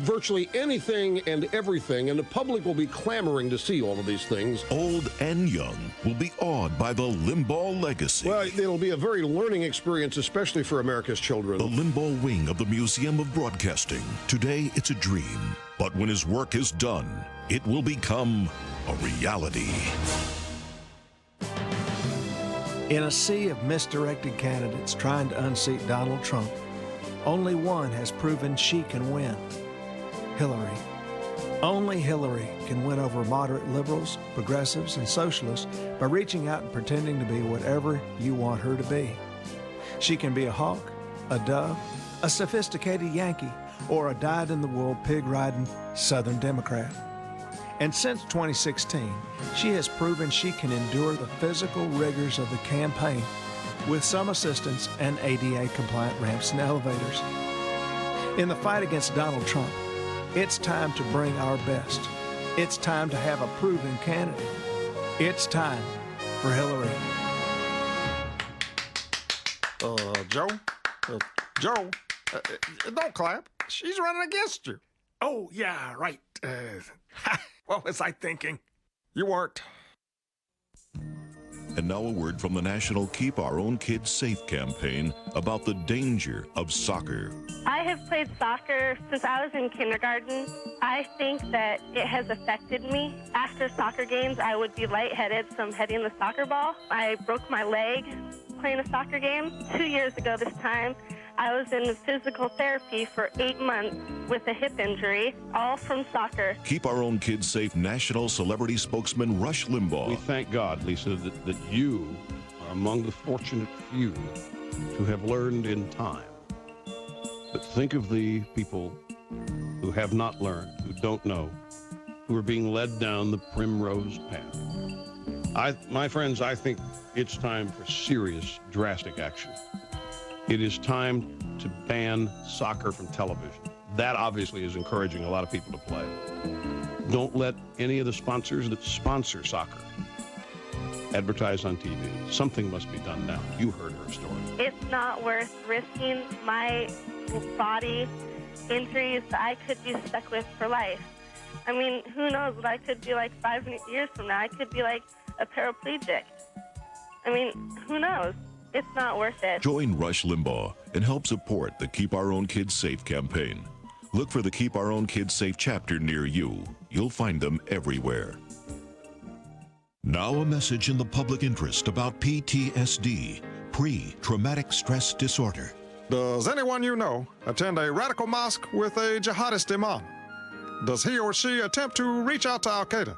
Virtually anything and everything, and the public will be clamoring to see all of these things. Old and young will be awed by the Limbaugh legacy. Well, it'll be a very learning experience, especially for America's children. The Limbaugh wing of the Museum of Broadcasting. Today, it's a dream, but when his work is done, it will become a reality. In a sea of misdirected candidates trying to unseat Donald Trump, only one has proven she can win: Hillary. Only Hillary can win over moderate liberals, progressives, and socialists by reaching out and pretending to be whatever you want her to be. She can be a hawk, a dove, a sophisticated Yankee, or a dyed-in-the-wool, pig-riding Southern Democrat. And since 2016, she has proven she can endure the physical rigors of the campaign with some assistance and ADA-compliant ramps and elevators. In the fight against Donald Trump, it's time to bring our best. It's time to have a proven candidate. It's time for Hillary. Joe, don't clap. She's running against you. Oh, yeah, right. What was I thinking? You weren't. And now a word from the National Keep Our Own Kids Safe campaign about the danger of soccer. I have played soccer since I was in kindergarten. I think that it has affected me. After soccer games, I would be lightheaded from hitting the soccer ball. I broke my leg playing a soccer game. 2 years ago this time, I was in physical therapy for 8 months with a hip injury, all from soccer. Keep Our Own Kids Safe national celebrity spokesman Rush Limbaugh. We thank God, Lisa, that you are among the fortunate few to have learned in time. But think of the people who have not learned, who don't know, who are being led down the primrose path. My friends, I think it's time for serious, drastic action. It is time to ban soccer from television. That obviously is encouraging a lot of people to play. Don't let any of the sponsors that sponsor soccer advertise on TV. Something must be done now. You heard her story. It's not worth risking my body injuries that I could be stuck with for life. I mean, who knows what I could be like 5 years from now? I could be like a paraplegic. I mean, who knows? It's not worth it. Join Rush Limbaugh and help support the Keep Our Own Kids Safe campaign. Look for the Keep Our Own Kids Safe chapter near you. You'll find them everywhere. Now a message in the public interest about PTSD, pre-traumatic stress disorder. Does anyone you know attend a radical mosque with a jihadist imam? Does he or she attempt to reach out to Al-Qaeda,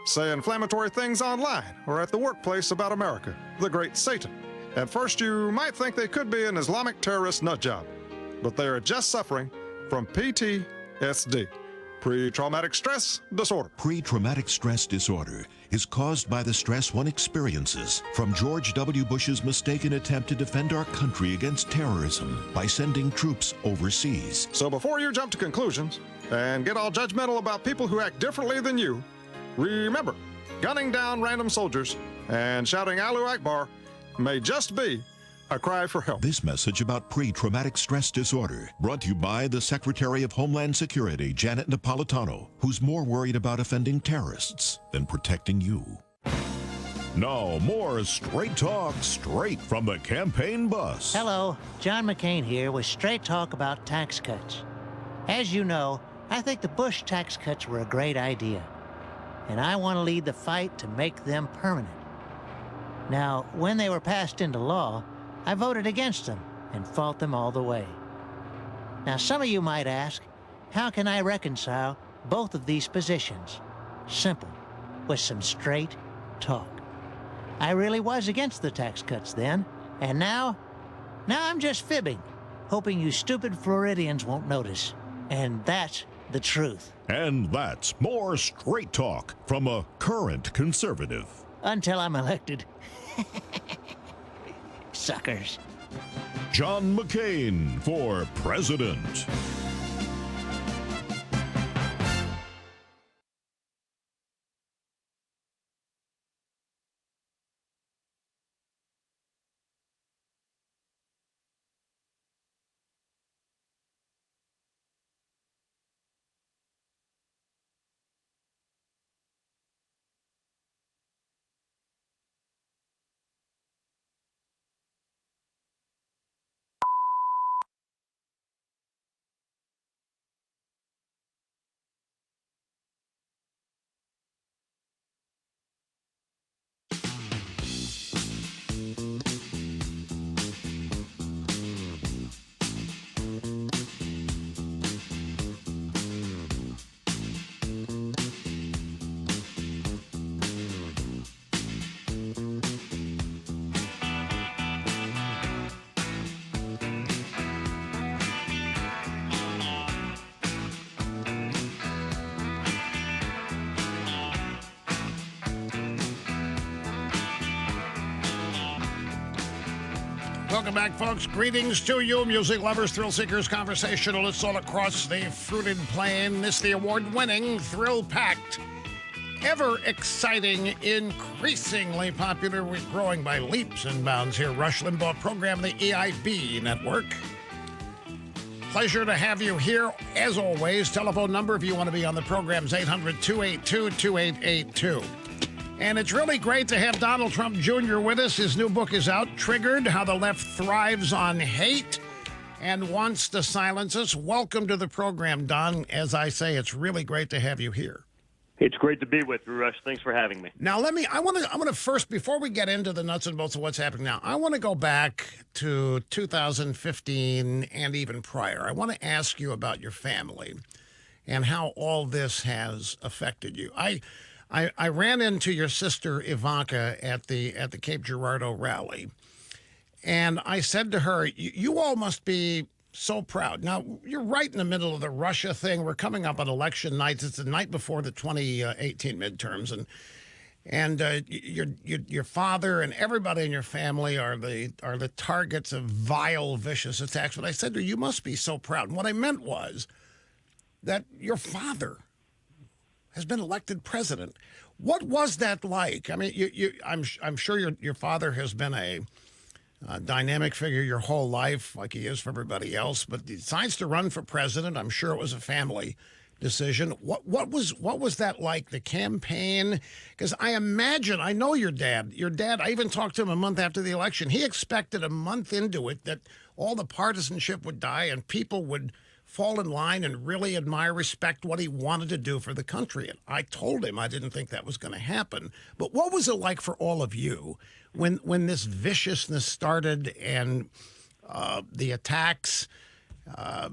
say inflammatory things online or at the workplace about America, the great Satan? At first, you might think they could be an Islamic terrorist nut job, but they are just suffering from PTSD, pre-traumatic stress disorder. Pre-traumatic stress disorder is caused by the stress one experiences from George W. Bush's mistaken attempt to defend our country against terrorism by sending troops overseas. So before you jump to conclusions and get all judgmental about people who act differently than you, remember, gunning down random soldiers and shouting Allahu Akbar may just be a cry for help. This message about pre-traumatic stress disorder brought to you by the Secretary of Homeland Security, Janet Napolitano, who's more worried about offending terrorists than protecting you. Now, more straight talk straight from the campaign bus. Hello, John McCain here with straight talk about tax cuts. As you know, I think the Bush tax cuts were a great idea, and I want to lead the fight to make them permanent. Now, when they were passed into law, I voted against them and fought them all the way. Now, some of you might ask, how can I reconcile both of these positions? Simple, with some straight talk. I really was against the tax cuts then, and now I'm just fibbing, hoping you stupid Floridians won't notice. And that's the truth. And that's more straight talk from a current conservative. Until I'm elected. Suckers. John McCain for president. Welcome back, folks. Greetings to you, music lovers, thrill seekers, conversationalists all across the fruited plain. This the award-winning, thrill-packed, ever-exciting, increasingly popular, we're growing by leaps and bounds here, Rush Limbaugh program, the EIB network. Pleasure to have you here, as always. Telephone number, if you want to be on the program, is 800-282-2882. And it's really great to have Donald Trump Jr. with us. His new book is out, Triggered, How the Left Thrives on Hate and Wants to Silence Us. Welcome to the program, Don. As I say, it's really great to have you here. It's great to be with you, Rush. Thanks for having me. Now, I want to first, before we get into the nuts and bolts of what's happening now, I want to go back to 2015 and even prior. I want to ask you about your family and how all this has affected you. I ran into your sister Ivanka at the Cape Girardeau rally, and I said to her, you all must be so proud. Now, you're right in the middle of the Russia thing. We're coming up on election nights. It's the night before the 2018 midterms, and your father and everybody in your family are the targets of vile, vicious attacks. But I said to her, you must be so proud. And what I meant was that your father has been elected president. What was that like? I mean, I'm sure your father has been a dynamic figure your whole life, like he is for everybody else. But he decides to run for president. I'm sure it was a family decision. What was that like? The campaign? Because I know your dad. Your dad. I even talked to him a month after the election. He expected a month into it that all the partisanship would die and people would fall in line and really admire, respect what he wanted to do for the country. And I told him I didn't think that was going to happen. But what was it like for all of you when this viciousness started and the attacks? I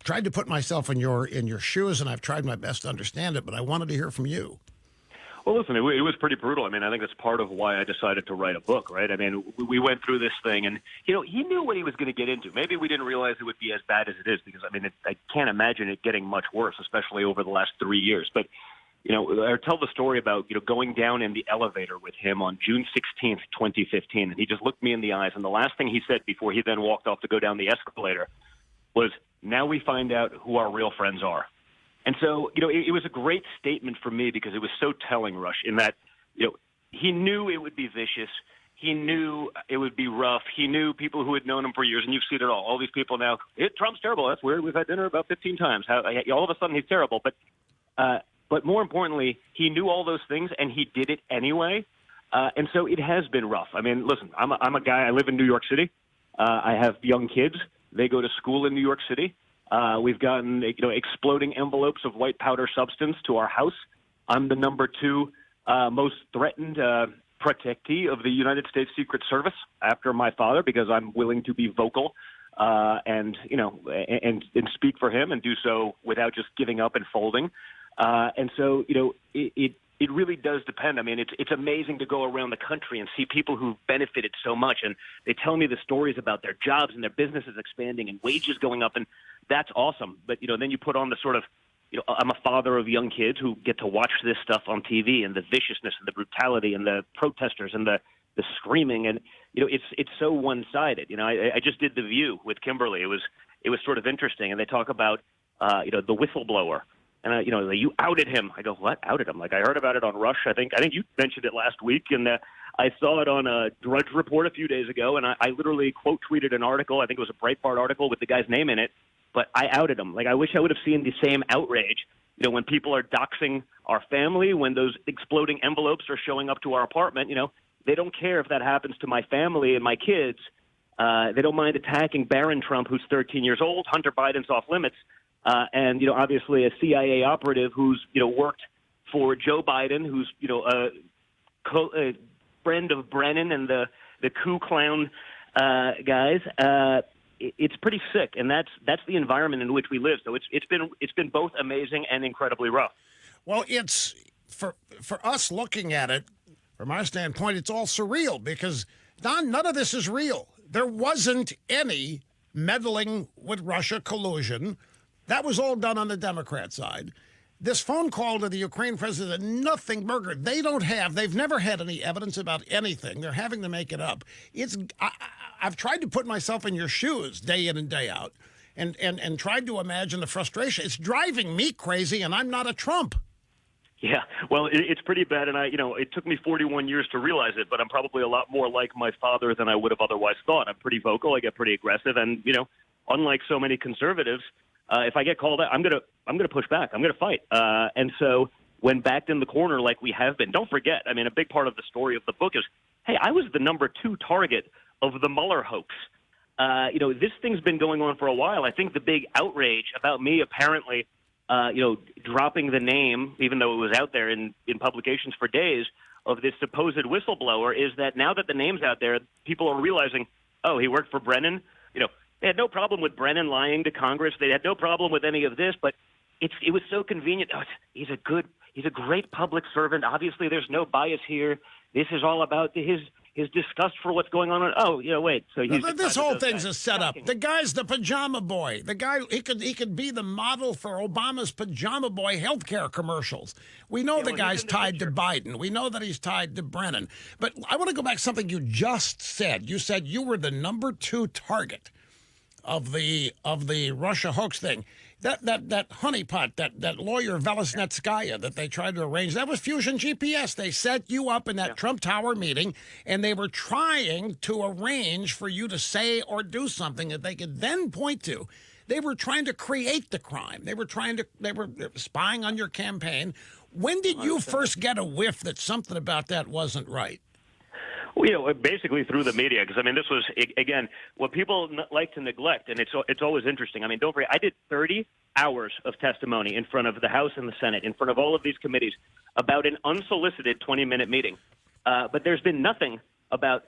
tried to put myself in your shoes, and I've tried my best to understand it, but I wanted to hear from you. Well, listen, it was pretty brutal. I mean, I think that's part of why I decided to write a book, right? I mean, we went through this thing, and, he knew what he was going to get into. Maybe we didn't realize it would be as bad as it is, because, I mean, I can't imagine it getting much worse, especially over the last 3 years. But, I tell the story about, going down in the elevator with him on June 16th, 2015, and he just looked me in the eyes, and the last thing he said before he then walked off to go down the escalator was, "Now we find out who our real friends are." And so, it was a great statement for me because it was so telling, Rush, in that, he knew it would be vicious. He knew it would be rough. He knew people who had known him for years, and you've seen it all. All these people now, Trump's terrible. That's weird. We've had dinner about 15 times. All of a sudden, he's terrible. But more importantly, he knew all those things, and he did it anyway. And so it has been rough. I mean, listen, I'm a guy. I live in New York City. I have young kids. They go to school in New York City. We've gotten, exploding envelopes of white powder substance to our house. I'm the number 2 most threatened protectee of the United States Secret Service after my father, because I'm willing to be vocal and speak for him and do so without just giving up and folding. And so, it it really does depend. I mean, it's amazing to go around the country and see people who've benefited so much, and they tell me the stories about their jobs and their businesses expanding and wages going up, and that's awesome. But, then you put on the sort of, I'm a father of young kids who get to watch this stuff on TV, and the viciousness and the brutality and the protesters and the screaming, and it's so one-sided. I just did The View with Kimberly. It was sort of interesting, and they talk about the whistleblower, and you outed him. I go, what? Outed him? Like, I heard about it on Rush. I think you mentioned it last week, and I saw it on a Drudge Report a few days ago, and I literally quote tweeted an article. I think it was a Breitbart article with the guy's name in it, but I outed him. Like, I wish I would have seen the same outrage. When people are doxing our family, when those exploding envelopes are showing up to our apartment, they don't care if that happens to my family and my kids. They don't mind attacking Barron Trump, who's 13 years old. Hunter Biden's off limits. And, obviously a CIA operative who's, worked for Joe Biden, who's, a friend of Brennan and the coup clown guys. It's pretty sick. And that's the environment in which we live. So it's been both amazing and incredibly rough. Well, it's for us looking at it, from our standpoint, it's all surreal because, Don, none of this is real. There wasn't any meddling with Russia, collusion. That was all done on the Democrat side. This phone call to the Ukraine president, nothing burger. They've never had any evidence about anything. They're having to make it up. I've tried to put myself in your shoes day in and day out and tried to imagine the frustration. It's driving me crazy, and I'm not a Trump. Yeah, well, it's pretty bad, and it took me 41 years to realize it, but I'm probably a lot more like my father than I would have otherwise thought. I'm pretty vocal, I get pretty aggressive, and unlike so many conservatives, if I get called out, I'm gonna push back. I'm gonna fight. And so when backed in the corner like we have been, don't forget. I mean, a big part of the story of the book is, hey, I was the number 2 target of the Mueller hoax. This thing's been going on for a while. I think the big outrage about me apparently, dropping the name, even though it was out there in publications for days, of this supposed whistleblower, is that now that the name's out there, people are realizing, oh, he worked for Brennan. They had no problem with Brennan lying to Congress. They had no problem with any of this, but it was so convenient. Oh, he's a great public servant. Obviously, there's no bias here. This is all about his disgust for what's going on. Oh, wait. So this whole thing's a setup. The guy's the pajama boy. The guy he could be the model for Obama's pajama boy healthcare commercials. We know the guy's tied to Biden. We know that he's tied to Brennan. But I want to go back to something you just said. You said you were the number 2 target of the Russia hoax thing. That honeypot, that lawyer Velisnetskaya that they tried to arrange, that was Fusion GPS. They set you up in that Trump Tower meeting, and they were trying to arrange for you to say or do something that they could then point to. They were trying to create the crime. They were spying on your campaign. When did you first get a whiff that something about that wasn't right? Well, basically through the media, because, this was, again, what people like to neglect, and it's always interesting. Don't forget, I did 30 hours of testimony in front of the House and the Senate, in front of all of these committees, about an unsolicited 20-minute meeting. But there's been nothing about,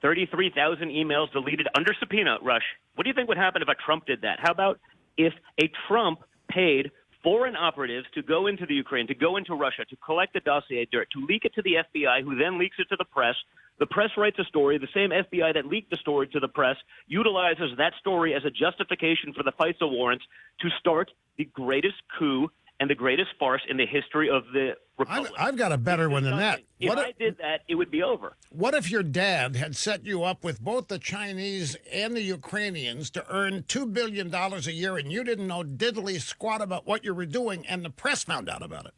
33,000 emails deleted under subpoena, Rush. What do you think would happen if a Trump did that? How about if a Trump paid foreign operatives to go into the Ukraine, to go into Russia, to collect the dossier dirt, to leak it to the FBI, who then leaks it to the press. The press writes a story. The same FBI that leaked the story to the press utilizes that story as a justification for the FISA warrants to start the greatest coup and the greatest farce in the history of the Republic. I've got a better one than that. If I did that, it would be over. What if your dad had set you up with both the Chinese and the Ukrainians to earn $2 billion a year, and you didn't know diddly squat about what you were doing, and the press found out about it?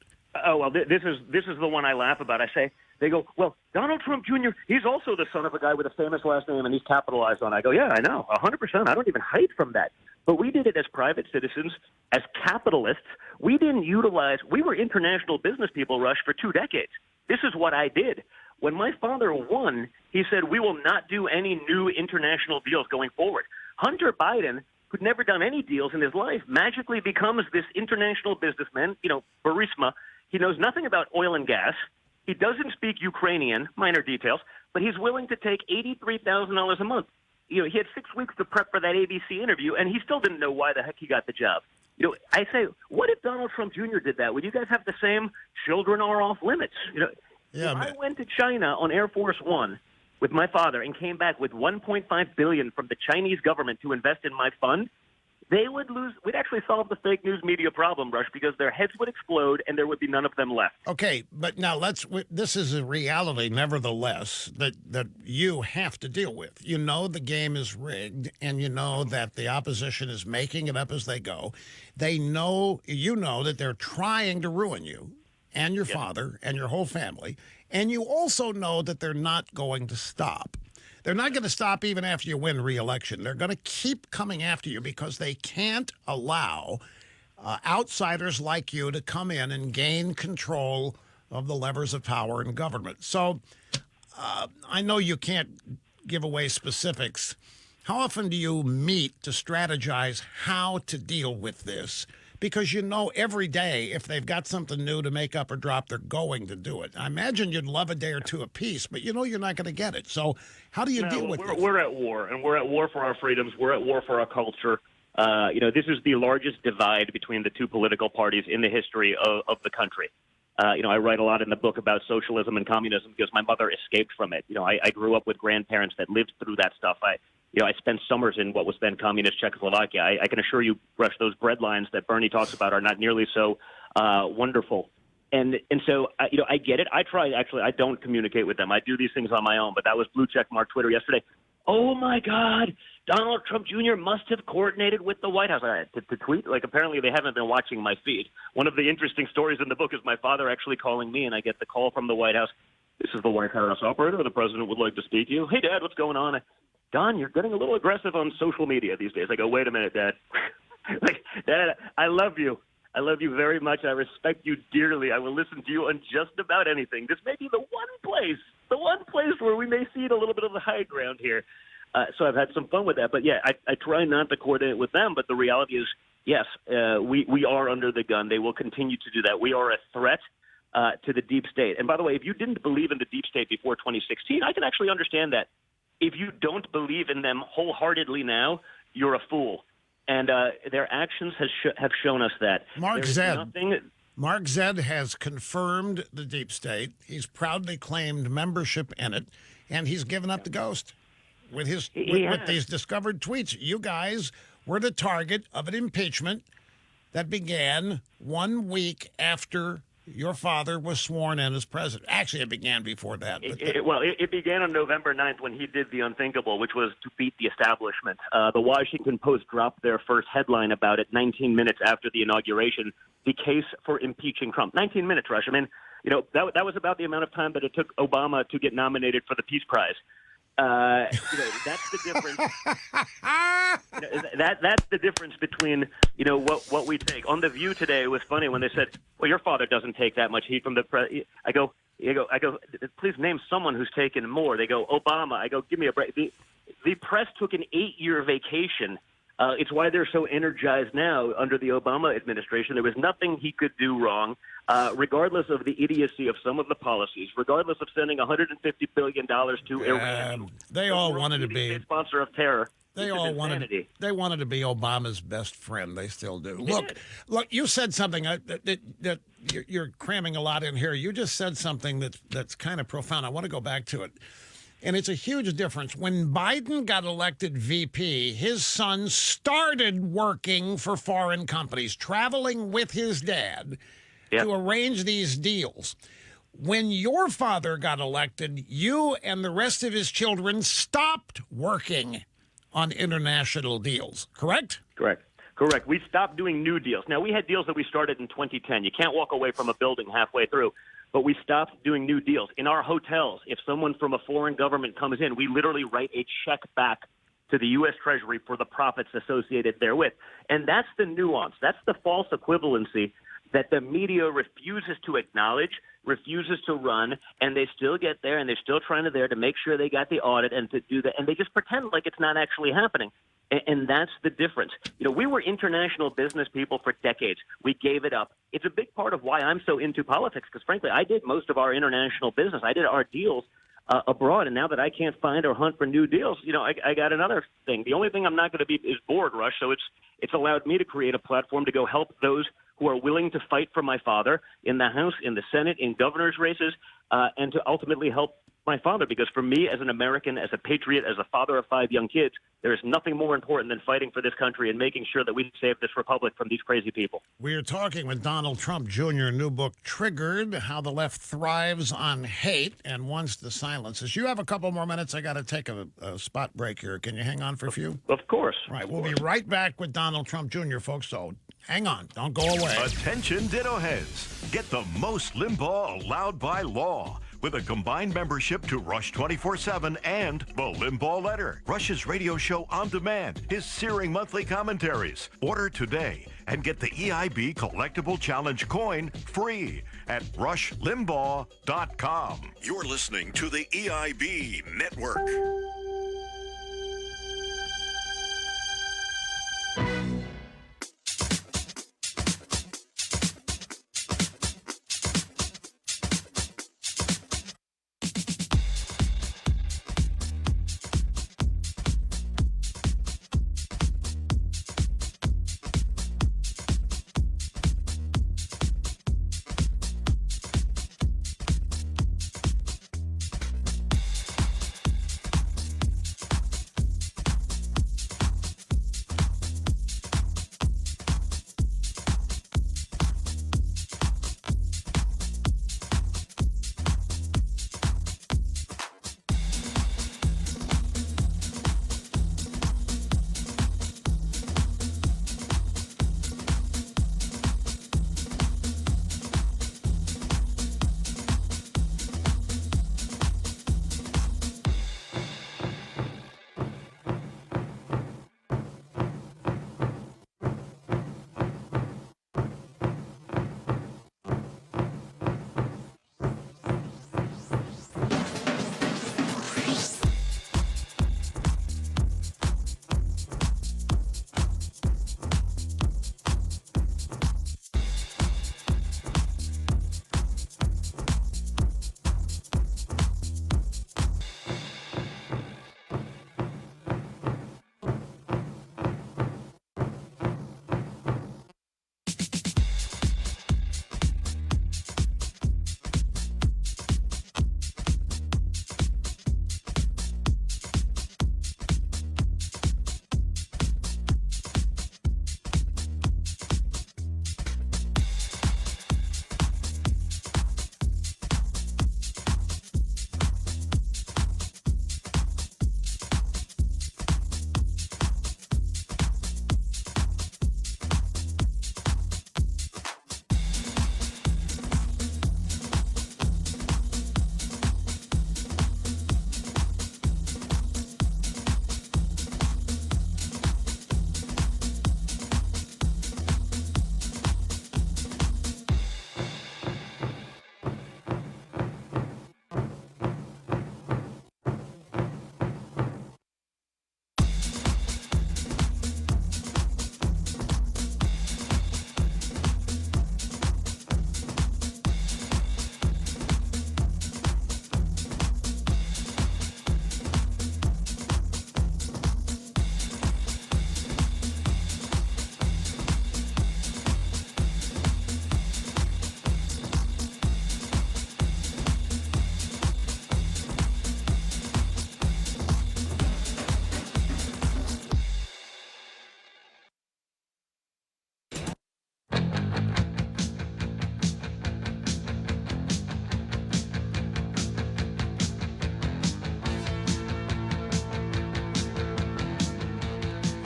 Oh, well, this is the one I laugh about. I say, they go, well, Donald Trump Jr., he's also the son of a guy with a famous last name, and he's capitalized on it. I go, yeah, I know, 100%. I don't even hide from that. But we did it as private citizens, as capitalists. We didn't utilize – we were international business people, Rush, for 2 decades. This is what I did. When my father won, he said, we will not do any new international deals going forward. Hunter Biden, who'd never done any deals in his life, magically becomes this international businessman, Burisma. He knows nothing about oil and gas. He doesn't speak Ukrainian, minor details, but he's willing to take $83,000 a month. He had 6 weeks to prep for that ABC interview, and he still didn't know why the heck he got the job. You know, I say, what if Donald Trump Jr. did that? Would you guys have the same children are off limits? You know, if I went to China on Air Force One with my father and came back with $1.5 billion from the Chinese government to invest in my fund, they would lose. We'd actually solve the fake news media problem, Rush, because their heads would explode and there would be none of them left. Okay, but now this is a reality, nevertheless, that you have to deal with. You know the game is rigged, and you know that the opposition is making it up as they go. They know, you know that they're trying to ruin you and your father and your whole family, and you also know that they're not going to stop. They're not going to stop even after you win re-election. They're going to keep coming after you because they can't allow outsiders like you to come in and gain control of the levers of power in government. So I know you can't give away specifics. How often do you meet to strategize how to deal with this? Because you know every day if they've got something new to make up or drop, they're going to do it. I imagine you'd love a day or two apiece, but you know you're not going to get it. So how do you deal with this? We're at war, and we're at war for our freedoms. We're at war for our culture. You know, this is the largest divide between the two political parties in the history of the country. You know, I write a lot in the book about socialism and communism because my mother escaped from it. You know, I grew up with grandparents that lived through that stuff. I spent summers in what was then communist Czechoslovakia. I can assure you, Rush, those bread lines that Bernie talks about are not nearly so wonderful. And so, you know, I get it. I try, actually, I don't communicate with them. I do these things on my own, but that was blue check mark Twitter yesterday. Oh, my God, Donald Trump Jr. must have coordinated with the White House. To tweet? Like, apparently they haven't been watching my feed. One of the interesting stories in the book is my father actually calling me, and I get the call from the White House. This is the White House operator. The president would like to speak to you. Hey, Dad, what's going on? Don, you're getting a little aggressive on social media these days. I go, wait a minute, Dad. Like, Dad, I love you. I love you very much. I respect you dearly. I will listen to you on just about anything. This may be the one place where we may see a little bit of the high ground here. So I've had some fun with that. But, yeah, I try not to coordinate with them. But the reality is, yes, we are under the gun. They will continue to do that. We are a threat to the deep state. And, by the way, if you didn't believe in the deep state before 2016, I can actually understand that. If you don't believe in them wholeheartedly now, you're a fool. And their actions have shown us that. Mark Zed has confirmed the deep state. He's proudly claimed membership in it, and he's given up the ghost with these discovered tweets. You guys were the target of an impeachment that began 1 week after your father was sworn in as president. Actually, it began before that. It began on November 9th when he did the unthinkable, which was to beat the establishment. The Washington Post dropped their first headline about it 19 minutes after the inauguration, the case for impeaching Trump. 19 minutes, Rush. I mean, you know, that was about the amount of time that it took Obama to get nominated for the Peace Prize. You know, that's the difference. That's the difference between, you know, what we take. On The View today, it was funny when they said, well, your father doesn't take that much heat from the press. I go, please name someone who's taken more. They go, Obama. I go, give me a break. The press took an 8-year vacation. It's why they're so energized now under the Obama administration. There was nothing he could do wrong, regardless of the idiocy of some of the policies, regardless of sending $150 billion to Iran. They all wanted to be sponsor of terror. They wanted to be Obama's best friend. They still do. Look, you said something that you're cramming a lot in here. You just said something that's kind of profound. I want to go back to it. And it's a huge difference. When Biden got elected VP, his son started working for foreign companies, traveling with his dad to arrange these deals. When your father got elected, you and the rest of his children stopped working on international deals, correct? Correct. We stopped doing new deals. Now, we had deals that we started in 2010. You can't walk away from a building halfway through. But we stopped doing new deals. In our hotels, if someone from a foreign government comes in, we literally write a check back to the U.S. Treasury for the profits associated therewith. And that's the nuance. That's the false equivalency that the media refuses to acknowledge, refuses to run, and they still get there, and they're still trying to make sure they got the audit and to do that. And they just pretend like it's not actually happening. And that's the difference. You know, we were international business people for decades. We gave it up. It's a big part of why I'm so into politics because, frankly, I did most of our international business. I did our deals abroad. And now that I can't find or hunt for new deals, I got another thing. The only thing I'm not going to be is bored, Rush. So it's allowed me to create a platform to go help those who are willing to fight for my father in the House, in the Senate, in governor's races, and to ultimately help my father. Because for me, as an American, as a patriot, as a father of 5 young kids, there is nothing more important than fighting for this country and making sure that we save this republic from these crazy people. We are talking with Donald Trump Jr., new book, Triggered, How the Left Thrives on Hate and Wants to Silence Us. You have a couple more minutes. I got to take a spot break here. Can you hang on for a few? Of course. All right, we'll be right back with Donald Trump Jr., folks, so hang on. Don't go away. Attention ditto heads. Get the most Limbaugh allowed by law with a combined membership to Rush 24/7 and the Limbaugh Letter, Rush's radio show on demand, his searing monthly commentaries. Order today and get the EIB Collectible Challenge coin free at rushlimbaugh.com. You're listening to the EIB Network.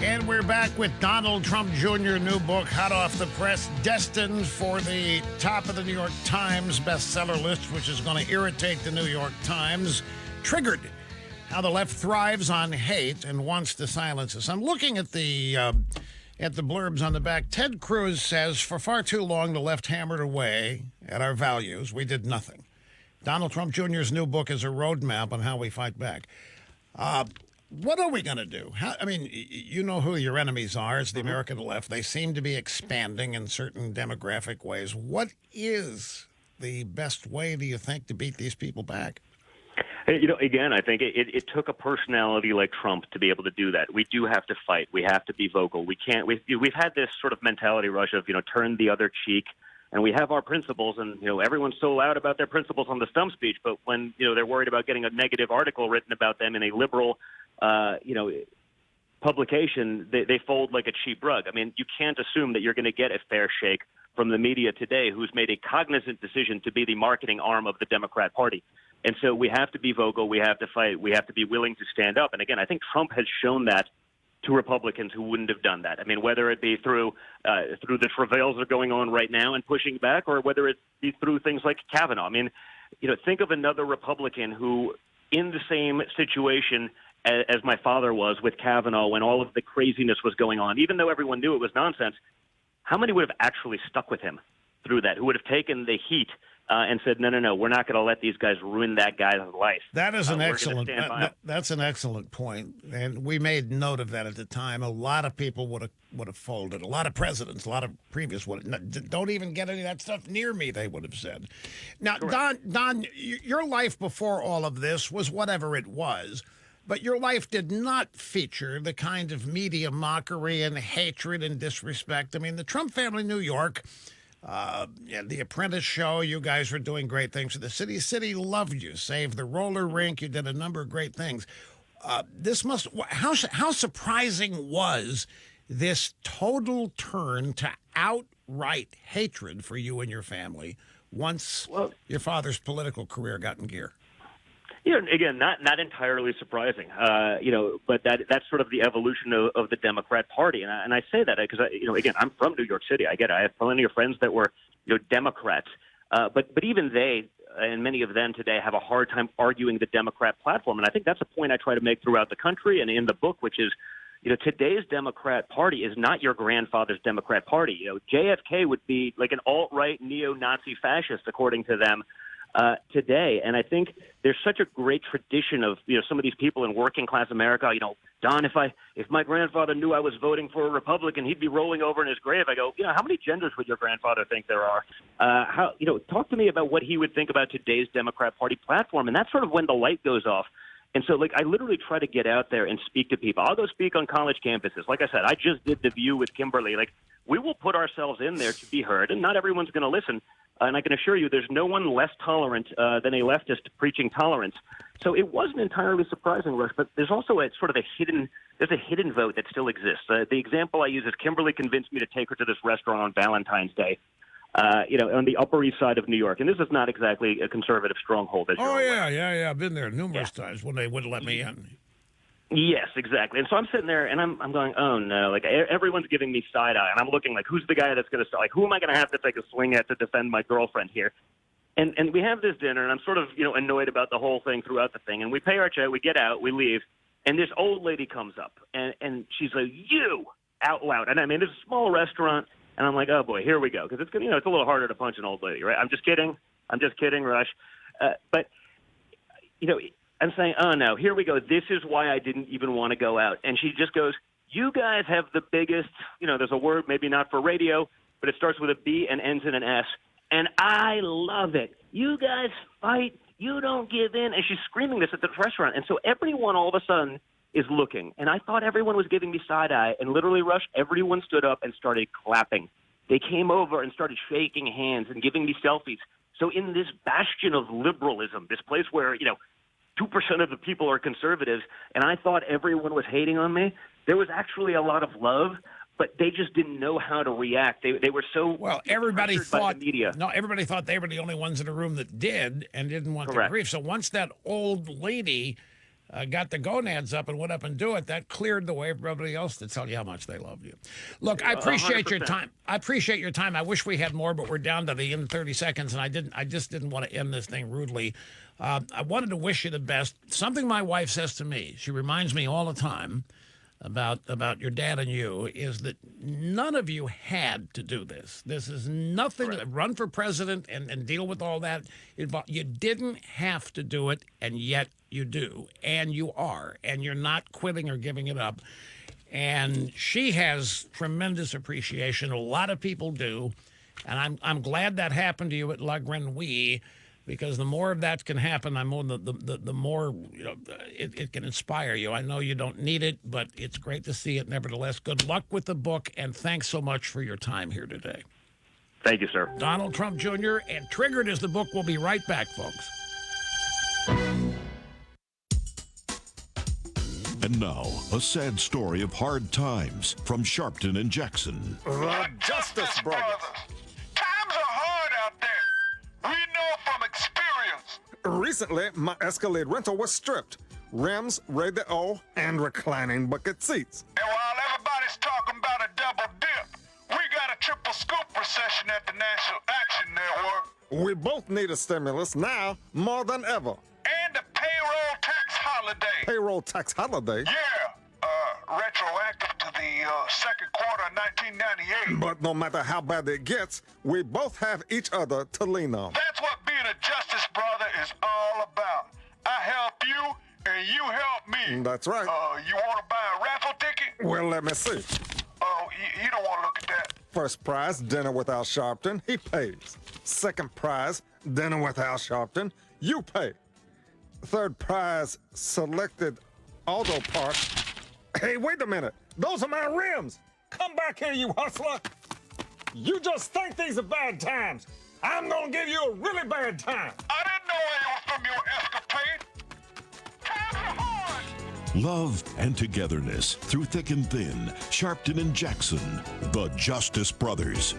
And we're back with Donald Trump Jr., new book, hot off the press, destined for the top of the New York Times bestseller list, which is going to irritate the New York Times. Triggered, How the Left Thrives on Hate and Wants to Silence Us. I'm looking at the blurbs on the back. Ted Cruz says, for far too long, the left hammered away at our values. We did nothing. Donald Trump Jr.'s new book is a roadmap on how we fight back. What are we going to do? You know who your enemies are. It's the American left. They seem to be expanding in certain demographic ways. What is the best way, do you think, to beat these people back? Again, I think it took a personality like Trump to be able to do that. We do have to fight. We have to be vocal. We can't. We've had this sort of mentality, Rush, of turn the other cheek, and we have our principles, and everyone's so loud about their principles on the stump speech, but when they're worried about getting a negative article written about them in a liberal, publication, they fold like a cheap rug. I mean, you can't assume that you're going to get a fair shake from the media today, who's made a cognizant decision to be the marketing arm of the Democrat Party. And so we have to be vocal. We have to fight. We have to be willing to stand up. And again, I think Trump has shown that to Republicans who wouldn't have done that. I mean, whether it be through the travails that are going on right now and pushing back, or whether it be through things like Kavanaugh. I mean, think of another Republican who, in the same situation as my father was with Kavanaugh when all of the craziness was going on, even though everyone knew it was nonsense, how many would have actually stuck with him through that, who would have taken the heat and said, no, we're not going to let these guys ruin that guy's life. That is an excellent. That's an excellent point, and we made note of that at the time. A lot of people would have folded. A lot of presidents, a lot of previous would don't even get any of that stuff near me. They would have said. Now, Don, your life before all of this was whatever it was. But your life did not feature the kind of media mockery and hatred and disrespect. I mean, the Trump family, New York, and the Apprentice show, you guys were doing great things. The city loved you. Saved the roller rink. You did a number of great things. How surprising was this total turn to outright hatred for you and your family once your father's political career got in gear? Again, not entirely surprising, but that's sort of the evolution of the Democrat Party, and I say that because again, I'm from New York City. I have plenty of friends that were Democrats, but even they and many of them today have a hard time arguing the Democrat platform, and I think that's a point I try to make throughout the country and in the book, which is today's Democrat Party is not your grandfather's Democrat Party. JFK would be like an alt-right neo-Nazi fascist according to them. Today. And I think there's such a great tradition of, some of these people in working class America, Don, if my grandfather knew I was voting for a Republican, he'd be rolling over in his grave. I go, how many genders would your grandfather think there are? Talk to me about what he would think about today's Democrat Party platform. And that's sort of when the light goes off. And so, I literally try to get out there and speak to people. I'll go speak on college campuses. Like I said, I just did The View with Kimberly. We will put ourselves in there to be heard, and not everyone's going to listen. And I can assure you there's no one less tolerant than a leftist preaching tolerance. So it wasn't entirely surprising, Rush, but there's also a hidden vote that still exists. The example I use is Kimberly convinced me to take her to this restaurant on Valentine's Day, on the Upper East Side of New York. And this is not exactly a conservative stronghold. Yeah. I've been there numerous times when they wouldn't let me in. Yes, exactly. And so I'm sitting there and I'm going, oh no, everyone's giving me side eye, and I'm looking who's the guy that's going to who am I going to have to take a swing at to defend my girlfriend here? And we have this dinner, and I'm sort of annoyed about the whole thing throughout the thing. And we pay our check, we get out, we leave, and this old lady comes up and she's like, "You!" out loud. And I mean, it's a small restaurant, and I'm like, oh boy, here we go, because it's it's a little harder to punch an old lady, right? I'm just kidding, Rush. But I'm saying, oh, no, here we go. This is why I didn't even want to go out. And she just goes, you guys have the biggest, there's a word maybe not for radio, but it starts with a B and ends in an S. And I love it. You guys fight. You don't give in. And she's screaming this at the restaurant. And so everyone all of a sudden is looking. And I thought everyone was giving me side eye. And literally, Rush, everyone stood up and started clapping. They came over and started shaking hands and giving me selfies. So in this bastion of liberalism, this place where, 2% of the people are conservatives, and I thought everyone was hating on me, there was actually a lot of love, but they just didn't know how to react. They were so everybody thought by the media. No, everybody thought they were the only ones in the room that did and didn't want the grief. So once that old lady got the gonads up and went up and do it, that cleared the way for everybody else to tell you how much they love you. Look, I appreciate 100%. your time. I appreciate your time. I wish we had more, but we're down to the end of 30 seconds, and I just didn't want to end this thing rudely. I wanted to wish you the best. Something my wife says to me, she reminds me all the time about your dad and you, is that none of you had to do this. This is nothing. Run for president and deal with all that. You didn't have to do it, and yet you do, and you are, and you're not quitting or giving it up. And she has tremendous appreciation. A lot of people do, and I'm glad that happened to you at La Grenouille. because the more of that can happen, the more it can inspire you. I know you don't need it, but it's great to see it nevertheless. Good luck with the book, and thanks so much for your time here today. Thank you, sir. Donald Trump Jr. and Triggered is the book. We'll be right back, folks. And now, a sad story of hard times from Sharpton and Jackson. The Justice Brothers. Times are hard out there. We know from experience. Recently, my Escalade rental was stripped. Rims, radio, and reclining bucket seats. And while everybody's talking about a double dip, we got a triple scoop recession at the National Action Network. We both need a stimulus now more than ever. And a payroll tax holiday. Payroll tax holiday? Yeah, retroactive to the second quarter of 1998. But no matter how bad it gets, we both have each other to lean on. That's what being a Justice Brother is all about. I help you, and you help me. That's right. You want to buy a raffle ticket? Well, let me see. Oh, you don't want to look at that. First prize, dinner with Al Sharpton, he pays. Second prize, dinner with Al Sharpton, you pay. Third prize, selected auto parts. Hey, wait a minute. Those are my rims. Come back here, you hustler. You just think these are bad times. I'm gonna give you a really bad time. I didn't know it was from your escapade. Times are hard. Love and togetherness through thick and thin. Sharpton and Jackson, the Justice Brothers.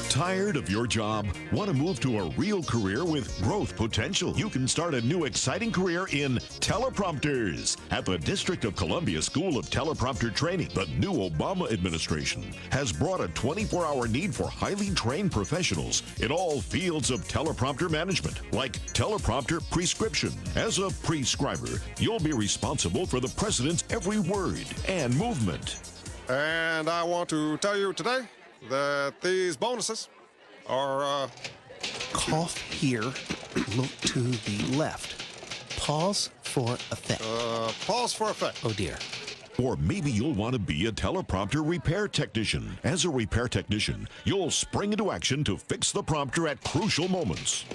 Tired of your job? Want to move to a real career with growth potential? You can start a new exciting career in teleprompters at the District of Columbia School of Teleprompter Training. The new Obama administration has brought a 24-hour need for highly trained professionals in all fields of teleprompter management, like teleprompter prescription. As a prescriber, you'll be responsible for the president's every word and movement. And I want to tell you today that these bonuses are, Cough here. Look to the left. Pause for effect. Pause for effect. Oh, dear. Or maybe you'll want to be a teleprompter repair technician. As a repair technician, you'll spring into action to fix the prompter at crucial moments.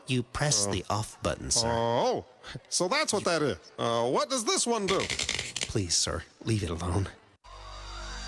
You press the off button, sir. Oh, so that's what that is. What does this one do? Please, sir, leave it alone.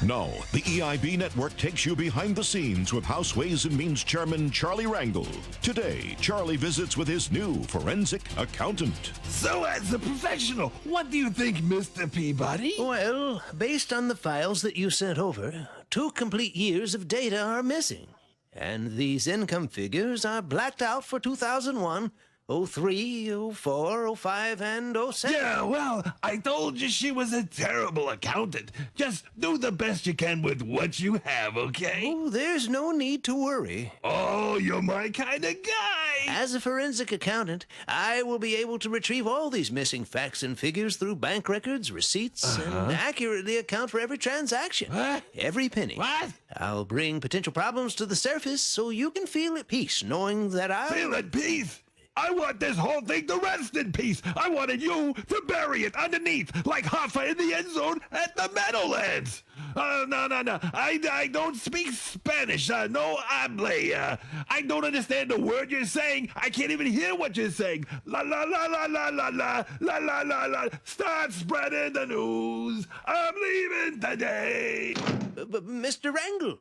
Now, the EIB network takes you behind the scenes with House Ways and Means Chairman Charlie Rangel. Today, Charlie visits with his new forensic accountant. So, as a professional, what do you think, Mr. Peabody? Well, based on the files that you sent over, 2 complete years of data are missing. And these income figures are blacked out for 2001, 03, 04, 05, and 07. Yeah, well, I told you she was a terrible accountant. Just do the best you can with what you have, okay? Oh, there's no need to worry. Oh, you're my kind of guy. As a forensic accountant, I will be able to retrieve all these missing facts and figures through bank records, receipts, and accurately account for every transaction. What? Every penny. What? I'll bring potential problems to the surface so you can feel at peace knowing that Feel at peace? I want this whole thing to rest in peace. I wanted you to bury it underneath, like Hoffa in the end zone at the Meadowlands. No. I don't speak Spanish. No hable. I don't understand the word you're saying. I can't even hear what you're saying. La la la la la la la la la la la. Start spreading the news. I'm leaving today. But Mr. Rangel,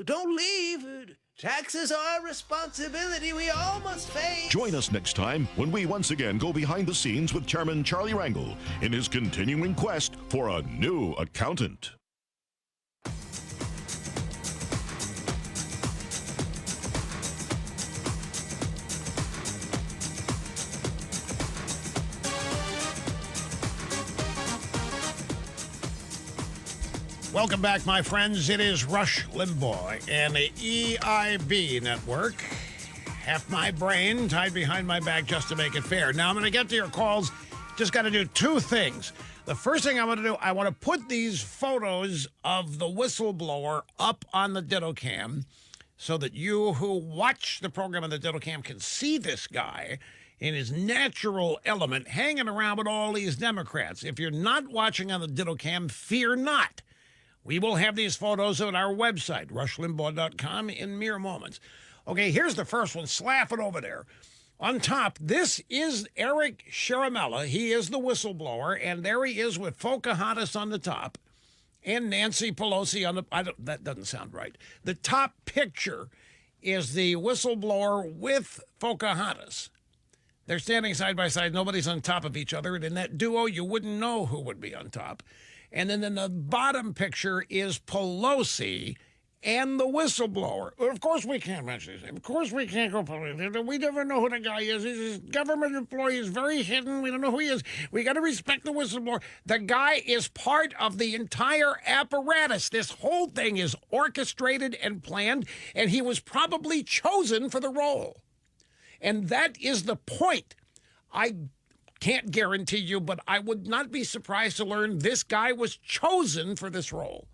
don't leave. Taxes are a responsibility we all must face. Join us next time when we once again go behind the scenes with Chairman Charlie Rangel in his continuing quest for a new accountant. Welcome back, my friends. It is Rush Limbaugh and the EIB network. Half my brain tied behind my back just to make it fair. Now I'm going to get to your calls. Just got to do 2 things. The first thing I want to do, I want to put these photos of the whistleblower up on the Ditto Cam so that you who watch the program on the Ditto Cam can see this guy in his natural element, hanging around with all these Democrats. If you're not watching on the Ditto Cam, fear not. We will have these photos on our website, rushlimbaugh.com, in mere moments. Okay, here's the first one. Slap it over there. On top, this is Eric Sharamella. He is the whistleblower, and there he is with Pocahontas on the top and Nancy Pelosi on the... that doesn't sound right. The top picture is the whistleblower with Pocahontas. They're standing side by side. Nobody's on top of each other. And in that duo, you wouldn't know who would be on top. And then in the bottom picture is Pelosi and the whistleblower. Of course we can't mention his name. Of course we can't go public. We never know who the guy is. He's a government employee. He's very hidden. We don't know who he is. We got to respect the whistleblower. The guy is part of the entire apparatus. This whole thing is orchestrated and planned, and he was probably chosen for the role. And that is the point. I can't guarantee you, but I would not be surprised to learn this guy was chosen for this role.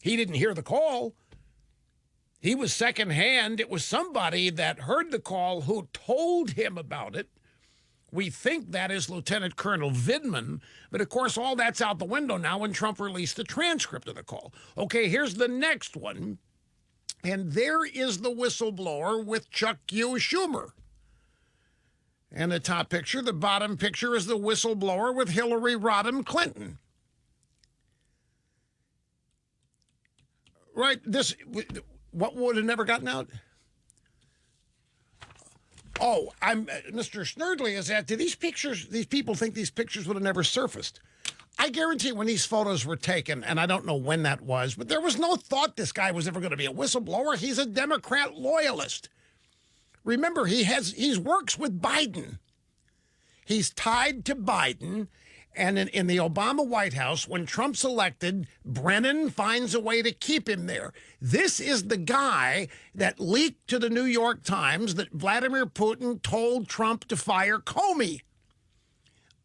He didn't hear the call. He was secondhand. It was somebody that heard the call who told him about it. We think that is Lieutenant Colonel Vidman, but of course all that's out the window now when Trump released the transcript of the call. Okay, here's the next one. And there is the whistleblower with Chuck U. Schumer. And the top picture, the bottom picture is the whistleblower with Hillary Rodham Clinton. Right, this, what would have never gotten out? Oh, Mr. Snerdley is at, do these people think these pictures would have never surfaced? I guarantee when these photos were taken, and I don't know when that was, but there was no thought this guy was ever going to be a whistleblower. He's a Democrat loyalist. Remember, he works with Biden. He's tied to Biden. And in the Obama White House, when Trump's elected, Brennan finds a way to keep him there. This is the guy that leaked to the New York Times that Vladimir Putin told Trump to fire Comey.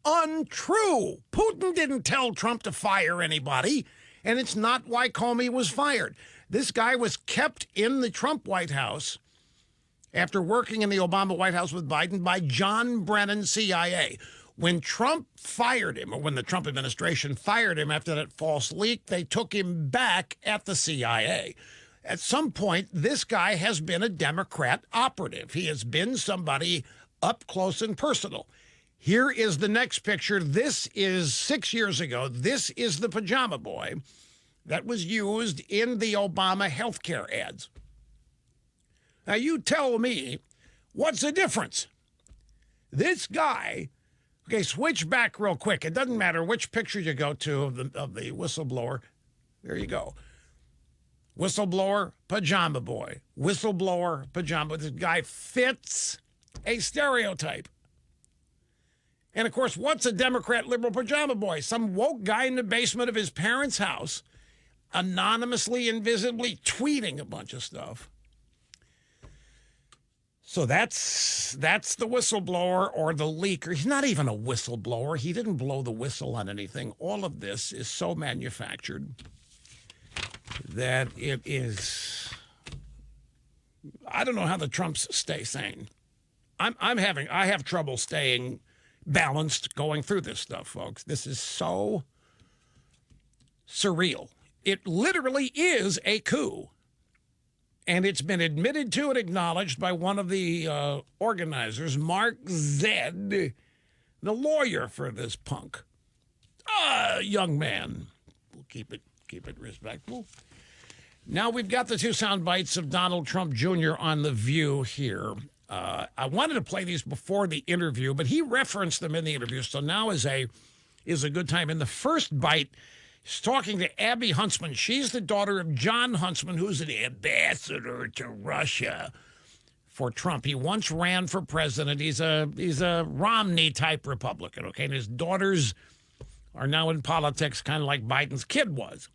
Untrue. Putin didn't tell Trump to fire anybody, and it's not why Comey was fired. This guy was kept in the Trump White House after working in the Obama White House with Biden by John Brennan, CIA. When Trump fired him, or when the Trump administration fired him after that false leak, they took him back at the CIA. At some point, this guy has been a Democrat operative. He has been somebody up close and personal. Here is the next picture. This is 6 years ago. This is the pajama boy that was used in the Obama healthcare ads. Now, you tell me, what's the difference? This guy... Okay, switch back real quick. It doesn't matter which picture you go to of the whistleblower. There you go. Whistleblower, pajama boy. Whistleblower, pajama. This guy fits a stereotype. And, of course, what's a Democrat liberal pajama boy? Some woke guy in the basement of his parents' house, anonymously, invisibly tweeting a bunch of stuff. So that's the whistleblower or the leaker. He's not even a whistleblower. He didn't blow the whistle on anything. All of this is so manufactured that it is... I don't know how the Trumps stay sane. I have trouble staying balanced going through this stuff, folks. This is so surreal. It literally is a coup. And it's been admitted to and acknowledged by one of the organizers, Mark Zed, the lawyer for this punk. Young man. We'll keep it respectful. Now we've got the two sound bites of Donald Trump Jr. on The View here. I wanted to play these before the interview, but he referenced them in the interview, so now is a good time. In the first bite, he's talking to Abby Huntsman. She's the daughter of John Huntsman, who's an ambassador to Russia for Trump. He once ran for president. He's a Romney-type Republican, okay? And his daughters are now in politics, kind of like Biden's kid was.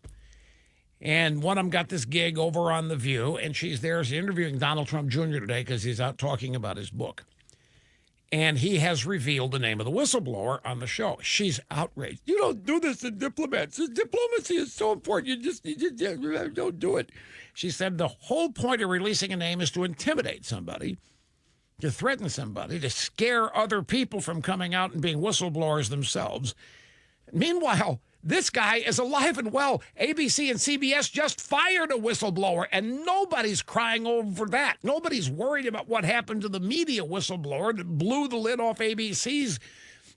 And one of them got this gig over on The View, and she's there. She's interviewing Donald Trump Jr. today because he's out talking about his book. And he has revealed the name of the whistleblower on the show. She's outraged. You don't do this in diplomats. Diplomacy is so important. You just don't do it. She said the whole point of releasing a name is to intimidate somebody, to threaten somebody, to scare other people from coming out and being whistleblowers themselves. Meanwhile, this guy is alive and well. ABC and CBS just fired a whistleblower, and nobody's crying over that. Nobody's worried about what happened to the media whistleblower that blew the lid off ABC's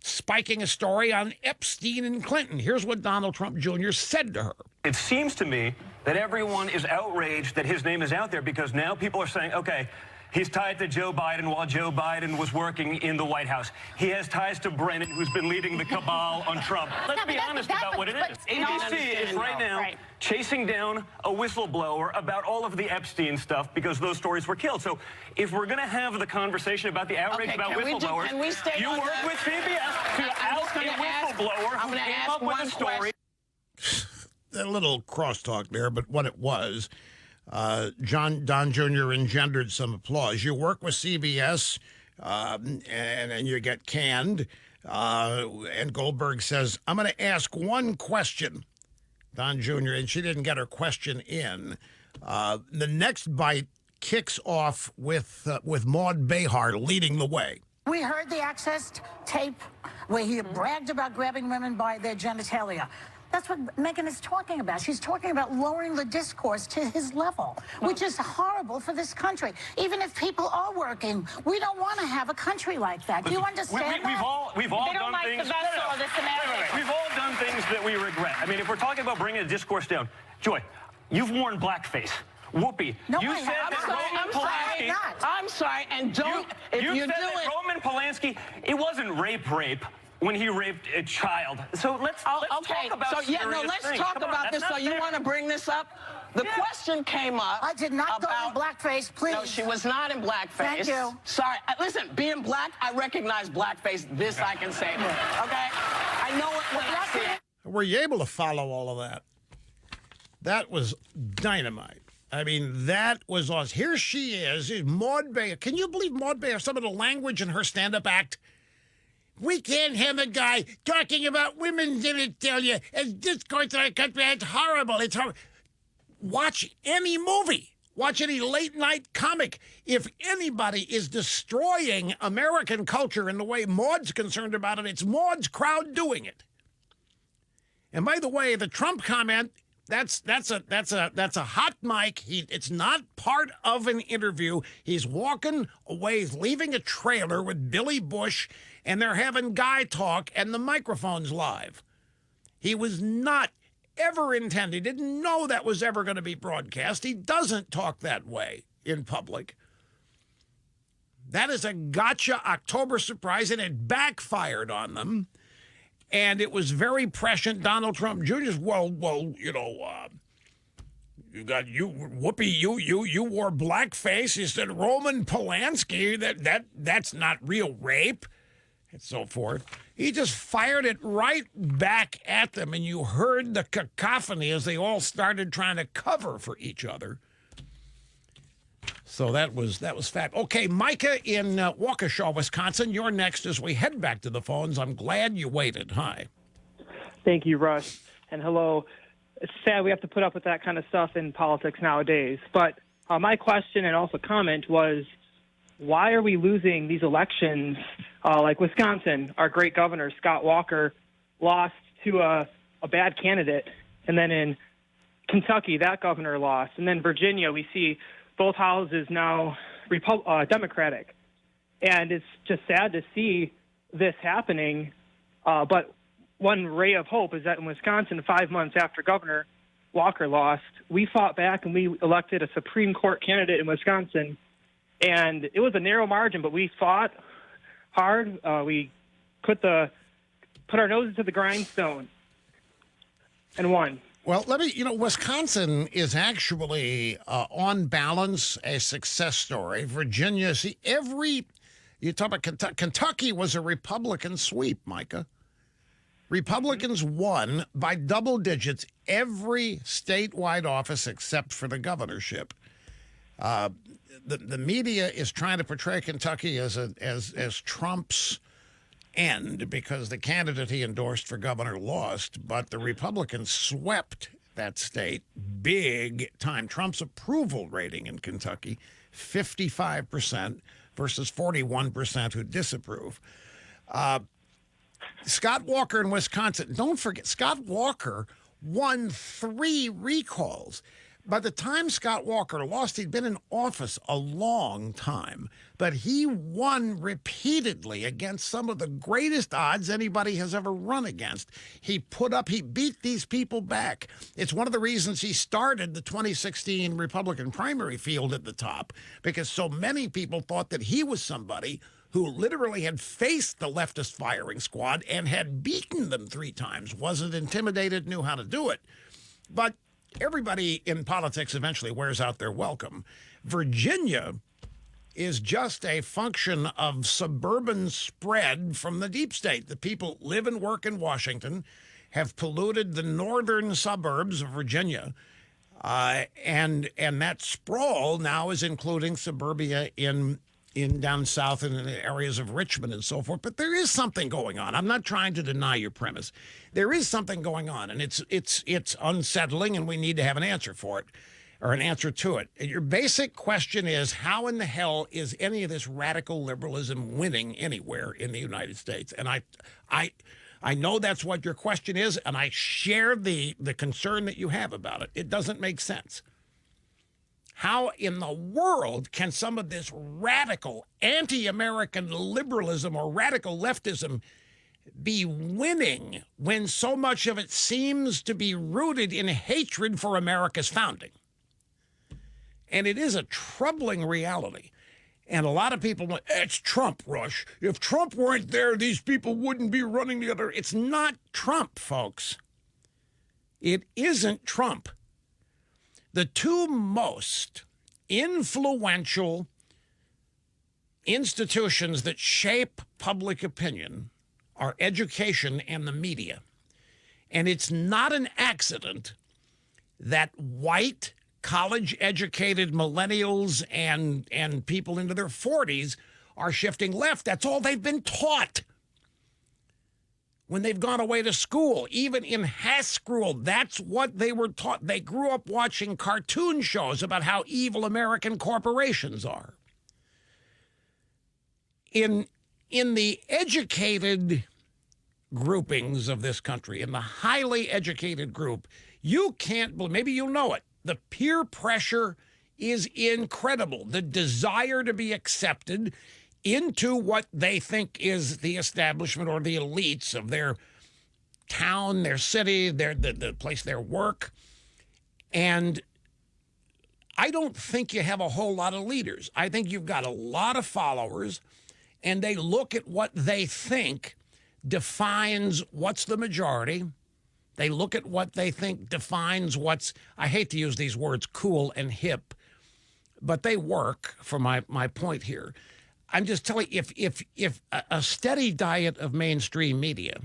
spiking a story on Epstein and Clinton. Here's what Donald Trump Jr. said to her. It seems to me that everyone is outraged that his name is out there because now people are saying, okay, he's tied to Joe Biden while Joe Biden was working in the White House. He has ties to Brennan, who's been leading the cabal on Trump. Let's be honest about what it is. ABC is right now chasing down a whistleblower about all of the Epstein stuff because those stories were killed. So if we're going to have the conversation about the outrage about whistleblowers, you work with CBS to out a whistleblower who came up with a story. A little crosstalk there, but what it was, Don Jr. engendered some applause. You work with CBS, and you get canned. And Goldberg says, I'm going to ask one question, Don Jr., and she didn't get her question in. The next bite kicks off with Maud Behar leading the way. We heard the Access tape where he bragged about grabbing women by their genitalia. That's what Megyn is talking about. She's talking about lowering the discourse to his level, which is horrible for this country. Even if people are working, we don't want to have a country like that. Do you understand that? We've all done things. We've all done things that we regret. I mean, if we're talking about bringing the discourse down, Joy, you've worn blackface. Whoopi, no, you said that Roman Polanski. I'm sorry, and don't. You said that Roman Polanski. It wasn't rape. When he raped a child. So let's talk about let's talk about this. So you want to bring this up? The question came up. I did not go in blackface, please. No, she was not in blackface. Thank you. Sorry. Listen, being black, I recognize blackface. This I can say. Okay? I know it when I see it. Were you able to follow all of that? That was dynamite. I mean, that was awesome. Here she is, Maud Behar. Can you believe Maud Behar, some of the language in her stand-up act? We can't have a guy talking about women's genitalia as discourse in our country. It's horrible. It's horrible. Watch any movie. Watch any late-night comic. If anybody is destroying American culture in the way Maud's concerned about it, it's Maud's crowd doing it. And by the way, the Trump comment, that's a hot mic. It's not part of an interview. He's walking away. He's leaving a trailer with Billy Bush, and they're having guy talk, and the microphone's live. He was not ever intended. He didn't know that was ever going to be broadcast. He doesn't talk that way in public. That is a gotcha October surprise, and it backfired on them. And it was very prescient. Donald Trump Jr. Whoopi, you wore blackface. You said Roman Polanski. That's not real rape, and so forth. He just fired it right back at them, and you heard the cacophony as they all started trying to cover for each other. So that was fact. Okay, Micah in Waukesha, Wisconsin, you're next as we head back to the phones. I'm glad you waited. Hi. Thank you, Rush, and hello. It's sad we have to put up with that kind of stuff in politics nowadays. But my question and also comment was, why are we losing these elections? Like Wisconsin, our great governor, Scott Walker, lost to a bad candidate. And then in Kentucky, that governor lost. And then Virginia, we see both houses now Democratic. And it's just sad to see this happening. But one ray of hope is that in Wisconsin, 5 months after Governor Walker lost, we fought back and we elected a Supreme Court candidate in Wisconsin. And it was a narrow margin, but we fought hard. We put our noses to the grindstone and won. Well, Wisconsin is actually, on balance, a success story. Virginia, you talk about Kentucky was a Republican sweep, Micah. Republicans won by double digits every statewide office except for the governorship. The media is trying to portray Kentucky as Trump's end because the candidate he endorsed for governor lost, but the Republicans swept that state big time. Trump's approval rating in Kentucky, 55%. versus 41% who disapprove. Scott Walker in Wisconsin. Don't forget, Scott Walker won 3 recalls. By the time Scott Walker lost, he'd been in office a long time, but he won repeatedly against some of the greatest odds anybody has ever run against. He beat these people back. It's one of the reasons he started the 2016 Republican primary field at the top, because so many people thought that he was somebody who literally had faced the leftist firing squad and had beaten them 3 times, wasn't intimidated, knew how to do it. But everybody in politics eventually wears out their welcome. Virginia is just a function of suburban spread from the deep state. The people live and work in Washington, have polluted the northern suburbs of Virginia, and that sprawl now is including suburbia in down south and in the areas of Richmond and so forth. But there is something going on. I'm not trying to deny your premise. There is something going on, and it's unsettling, and we need to have an answer for it, or an answer to it. And your basic question is, how in the hell is any of this radical liberalism winning anywhere in the United States? And I know that's what your question is, and I share the concern that you have about it. It doesn't make sense. How in the world can some of this radical anti-American liberalism or radical leftism be winning when so much of it seems to be rooted in hatred for America's founding? And it is a troubling reality. And a lot of people, it's Trump, Rush. If Trump weren't there, these people wouldn't be running together. It's not Trump, folks. It isn't Trump. The 2 most influential institutions that shape public opinion are education and the media. And it's not an accident that white, college-educated millennials and people into their 40s are shifting left. That's all they've been taught when they've gone away to school. Even in high school, that's what they were taught. They grew up watching cartoon shows about how evil American corporations are. In the educated groupings of this country, in the highly educated group, you can't believe, maybe you know it, the peer pressure is incredible. The desire to be accepted into what they think is the establishment or the elites of their town, their city, the place they work. And I don't think you have a whole lot of leaders. I think you've got a lot of followers, and they look at what they think defines what's the majority. They look at what they think defines what's, I hate to use these words, cool and hip, but they work for my point here. I'm just telling you, if a steady diet of mainstream media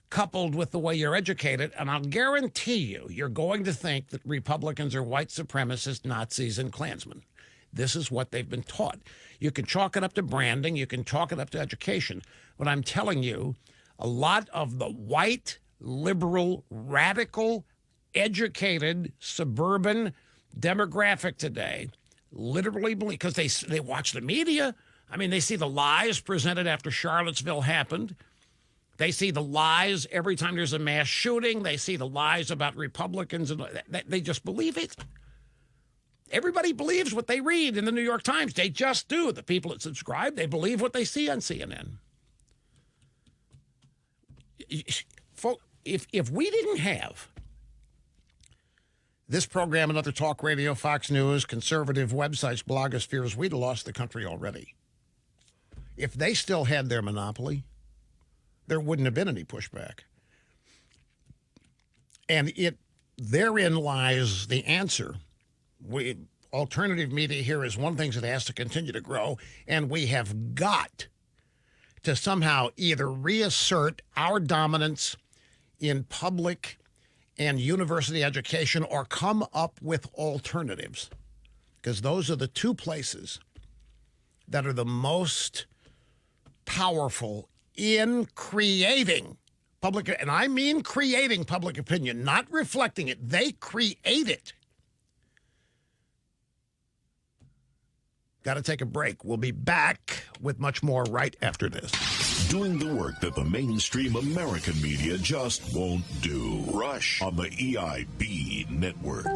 coupled with the way you're educated, and I'll guarantee you're going to think that Republicans are white supremacists, Nazis, and Klansmen. This is what they've been taught. You can chalk it up to branding. You can chalk it up to education. But I'm telling you, a lot of the white, liberal, radical, educated, suburban demographic today literally believe, because they watch the media. I mean, they see the lies presented after Charlottesville happened. They see the lies every time there's a mass shooting. They see the lies about Republicans, and they just believe it. Everybody believes what they read in the New York Times. They just do. The people that subscribe, they believe what they see on CNN. If we didn't have this program and other talk radio, Fox News, conservative websites, blogospheres, we'd have lost the country already. If they still had their monopoly, there wouldn't have been any pushback. And therein lies the answer. Alternative media here is one of the things that has to continue to grow, and we have got to somehow either reassert our dominance in public and university education or come up with alternatives, because those are the 2 places that are the most powerful in creating public, and I mean creating public opinion, not reflecting it. They create it. Got to take a break. We'll be back with much more right after this. Doing the work that the mainstream American media just won't do. Rush on the EIB network.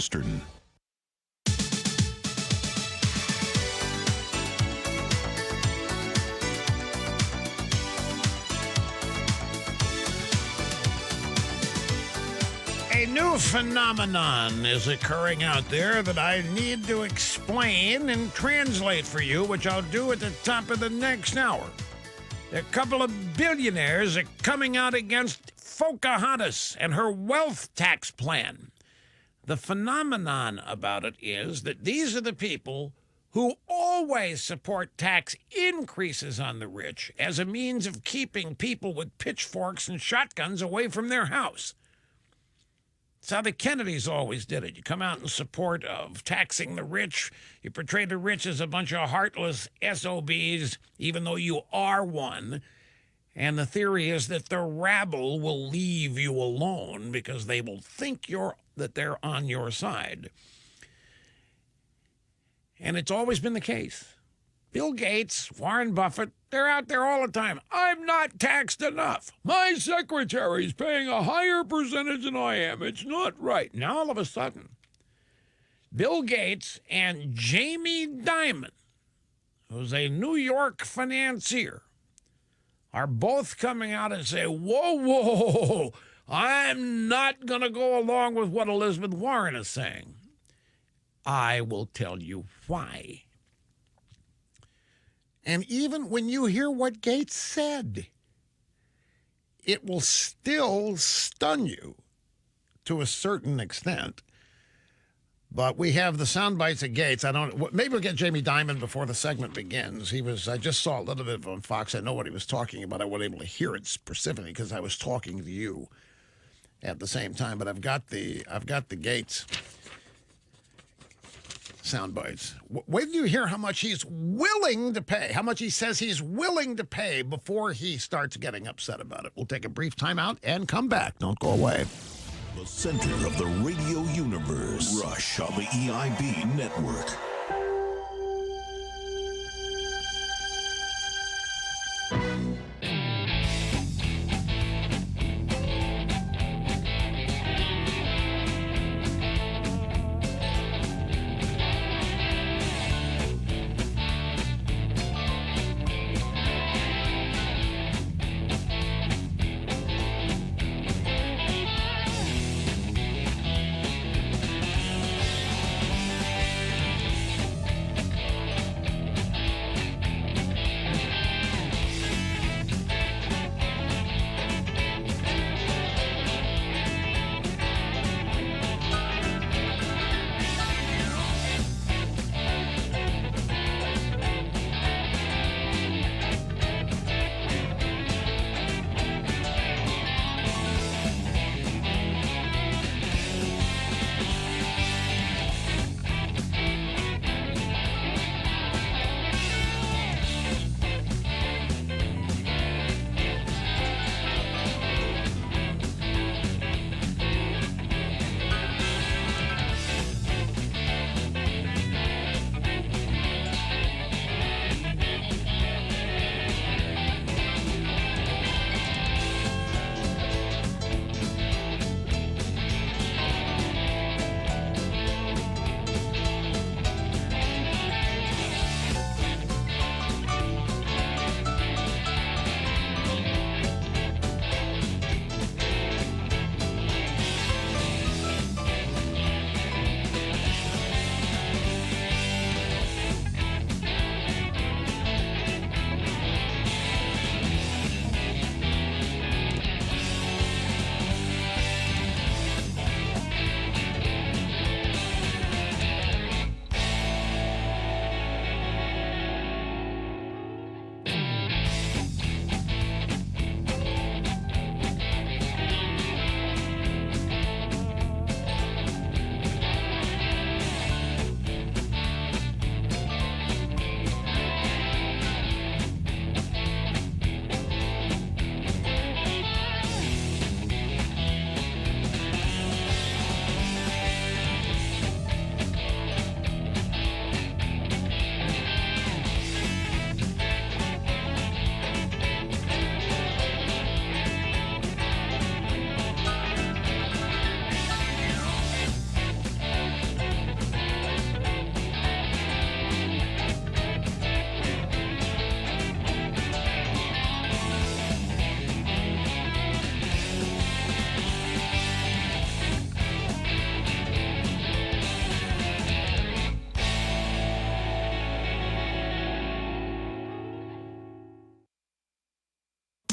Western. A new phenomenon is occurring out there that I need to explain and translate for you, which I'll do at the top of the next hour. A couple of billionaires are coming out against Pocahontas and her wealth tax plan. The phenomenon about it is that these are the people who always support tax increases on the rich as a means of keeping people with pitchforks and shotguns away from their house. It's how the Kennedys always did it. You come out in support of taxing the rich. You portray the rich as a bunch of heartless SOBs, even though you are one. And the theory is that the rabble will leave you alone because they will think that they're on your side. And it's always been the case. Bill Gates, Warren Buffett, they're out there all the time. I'm not taxed enough. My secretary's paying a higher percentage than I am. It's not right. Now, all of a sudden, Bill Gates and Jamie Dimon, who's a New York financier, are both coming out and say, whoa, I'm not going to go along with what Elizabeth Warren is saying. I will tell you why. And even when you hear what Gates said, it will still stun you to a certain extent. But we have the sound bites of Gates. Maybe we'll get Jamie Dimon before the segment begins. I just saw a little bit of on Fox. I know what he was talking about. I wasn't able to hear it specifically because I was talking to you at the same time. But I've got the Gates sound bites. Wait till you hear how much he's willing to pay, how much he says he's willing to pay before he starts getting upset about it. We'll take a brief time out and come back. Don't go away. The center of the radio universe. Rush on the EIB network.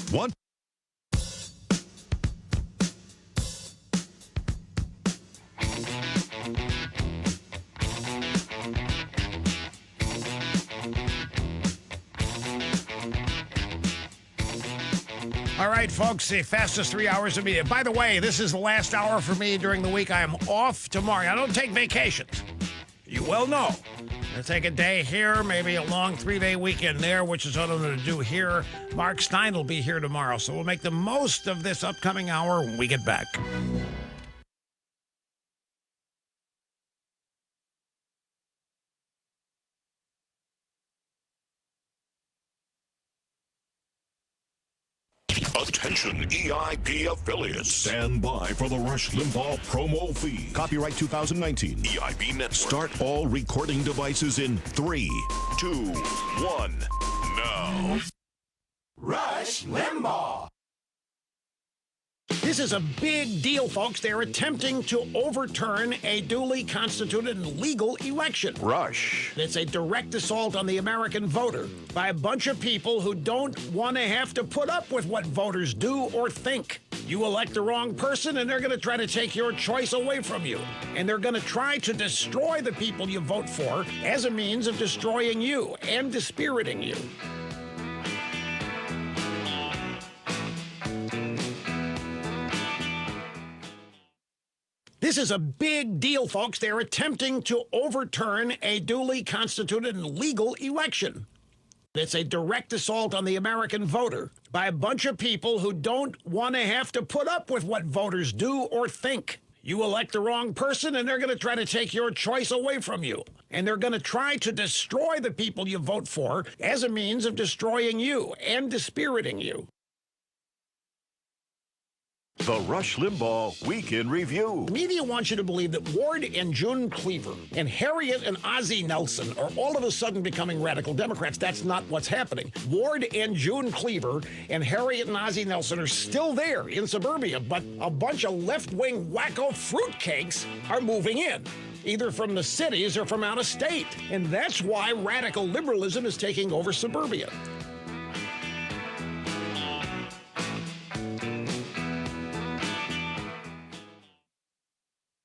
What? All right, folks, the fastest 3 hours of media. By the way, this is the last hour for me during the week. I am off tomorrow. I don't take vacations. You well know. I take a day here, maybe a long 3-day weekend there, which is what I'm going to do here. Mark Stein will be here tomorrow, so we'll make the most of this upcoming hour when we get back. Attention EIP affiliates. Stand by for the Rush Limbaugh promo feed. Copyright 2019. EIP Network. Start all recording devices in 3, 2, 1. Now. Rush Limbaugh. This is a big deal, folks. They're attempting to overturn a duly constituted and legal election. Rush. It's a direct assault on the American voter by a bunch of people who don't want to have to put up with what voters do or think. You elect the wrong person, and they're going to try to take your choice away from you. And they're going to try to destroy the people you vote for as a means of destroying you and dispiriting you. This is a big deal, folks. They're attempting to overturn a duly constituted and legal election. It's a direct assault on the American voter by a bunch of people who don't want to have to put up with what voters do or think. You elect the wrong person, and they're going to try to take your choice away from you. And they're going to try to destroy the people you vote for as a means of destroying you and dispiriting you. The Rush Limbaugh Week in Review. Media wants you to believe that Ward and June Cleaver and Harriet and Ozzie Nelson are all of a sudden becoming radical Democrats. That's not what's happening. Ward and June Cleaver and Harriet and Ozzie Nelson are still there in suburbia, but a bunch of left-wing wacko fruitcakes are moving in, either from the cities or from out of state. And that's why radical liberalism is taking over suburbia.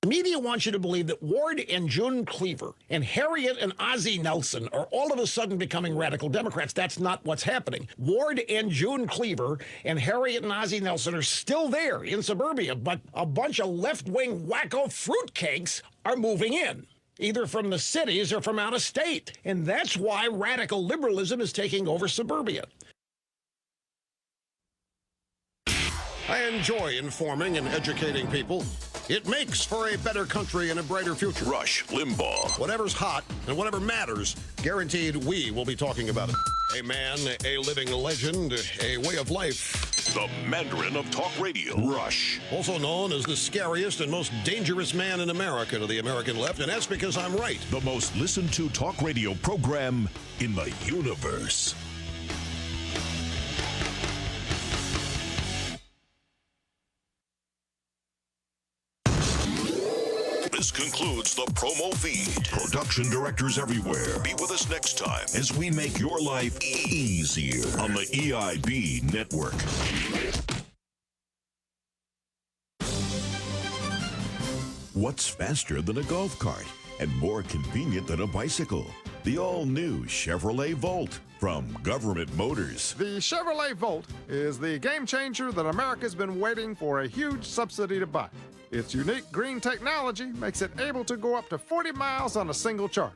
The media wants you to believe that Ward and June Cleaver and Harriet and Ozzie Nelson are all of a sudden becoming radical Democrats. That's not what's happening. Ward and June Cleaver and Harriet and Ozzie Nelson are still there in suburbia, but a bunch of left-wing wacko fruitcakes are moving in, either from the cities or from out of state. And that's why radical liberalism is taking over suburbia. I enjoy informing and educating people. It makes for a better country and a brighter future. Rush Limbaugh. Whatever's hot and whatever matters, guaranteed we will be talking about it. A man, a living legend, a way of life. The Mandarin of Talk Radio. Rush. Also known as the scariest and most dangerous man in America to the American left, and that's because I'm right. The most listened to talk radio program in the universe. This concludes the promo feed. Production directors everywhere. Be with us next time as we make your life easier on the EIB network. What's faster than a golf cart and more convenient than a bicycle? The all-new Chevrolet Volt from Government Motors. The Chevrolet Volt is the game changer that America's been waiting for a huge subsidy to buy. Its unique green technology makes it able to go up to 40 miles on a single charge.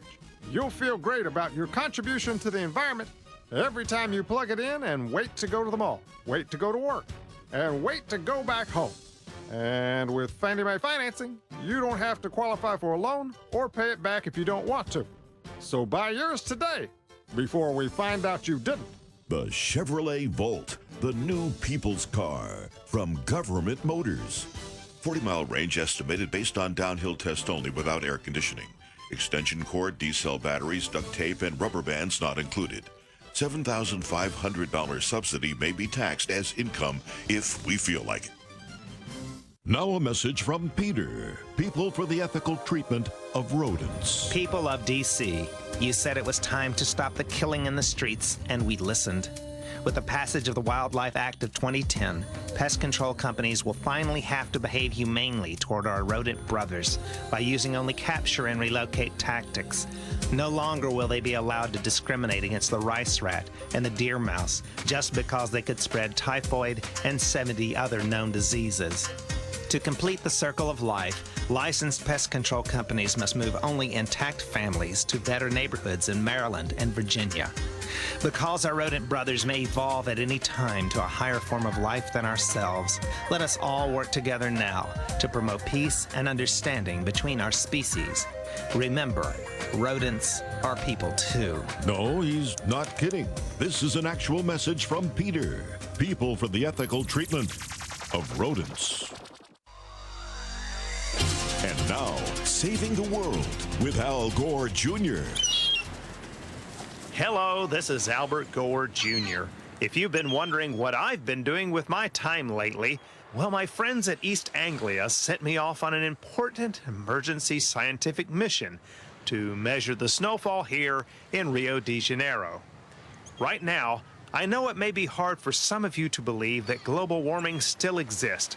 You'll feel great about your contribution to the environment every time you plug it in and wait to go to the mall, wait to go to work, and wait to go back home. And with Fannie Mae financing, you don't have to qualify for a loan or pay it back if you don't want to. So buy yours today before we find out you didn't. The Chevrolet Volt, the new people's car from Government Motors. 40-mile range estimated based on downhill test only without air conditioning. Extension cord, D-cell batteries, duct tape, and rubber bands not included. $7,500 subsidy may be taxed as income if we feel like it. Now a message from Peter. People for the ethical treatment of rodents. People of D.C., you said it was time to stop the killing in the streets, and we listened. With the passage of the Wildlife Act of 2010, pest control companies will finally have to behave humanely toward our rodent brothers by using only capture and relocate tactics. No longer will they be allowed to discriminate against the rice rat and the deer mouse just because they could spread typhoid and 70 other known diseases. To complete the circle of life, licensed pest control companies must move only intact families to better neighborhoods in Maryland and Virginia. Because our rodent brothers may evolve at any time to a higher form of life than ourselves, let us all work together now to promote peace and understanding between our species. Remember, rodents are people too. No, he's not kidding. This is an actual message from Peter. People for the ethical treatment of rodents. And now, Saving the World with Al Gore Jr. Hello, this is Albert Gore Jr. If you've been wondering what I've been doing with my time lately, Well, my friends at East Anglia sent me off on an important emergency scientific mission to measure the snowfall here in Rio de Janeiro. Right now, I know it may be hard for some of you to believe that global warming still exists,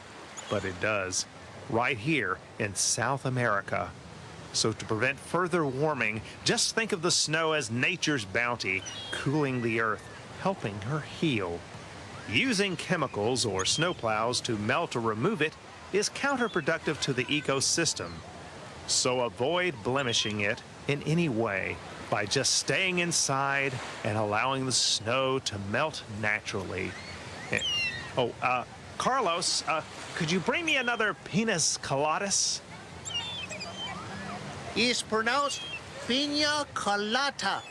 but it does, right here in South America. So to prevent further warming, just think of the snow as nature's bounty, cooling the earth, helping her heal. Using chemicals or snowplows to melt or remove it is counterproductive to the ecosystem. So avoid blemishing it in any way by just staying inside and allowing the snow to melt naturally. Carlos, could you bring me another pinas coladas? It's pronounced pina colada.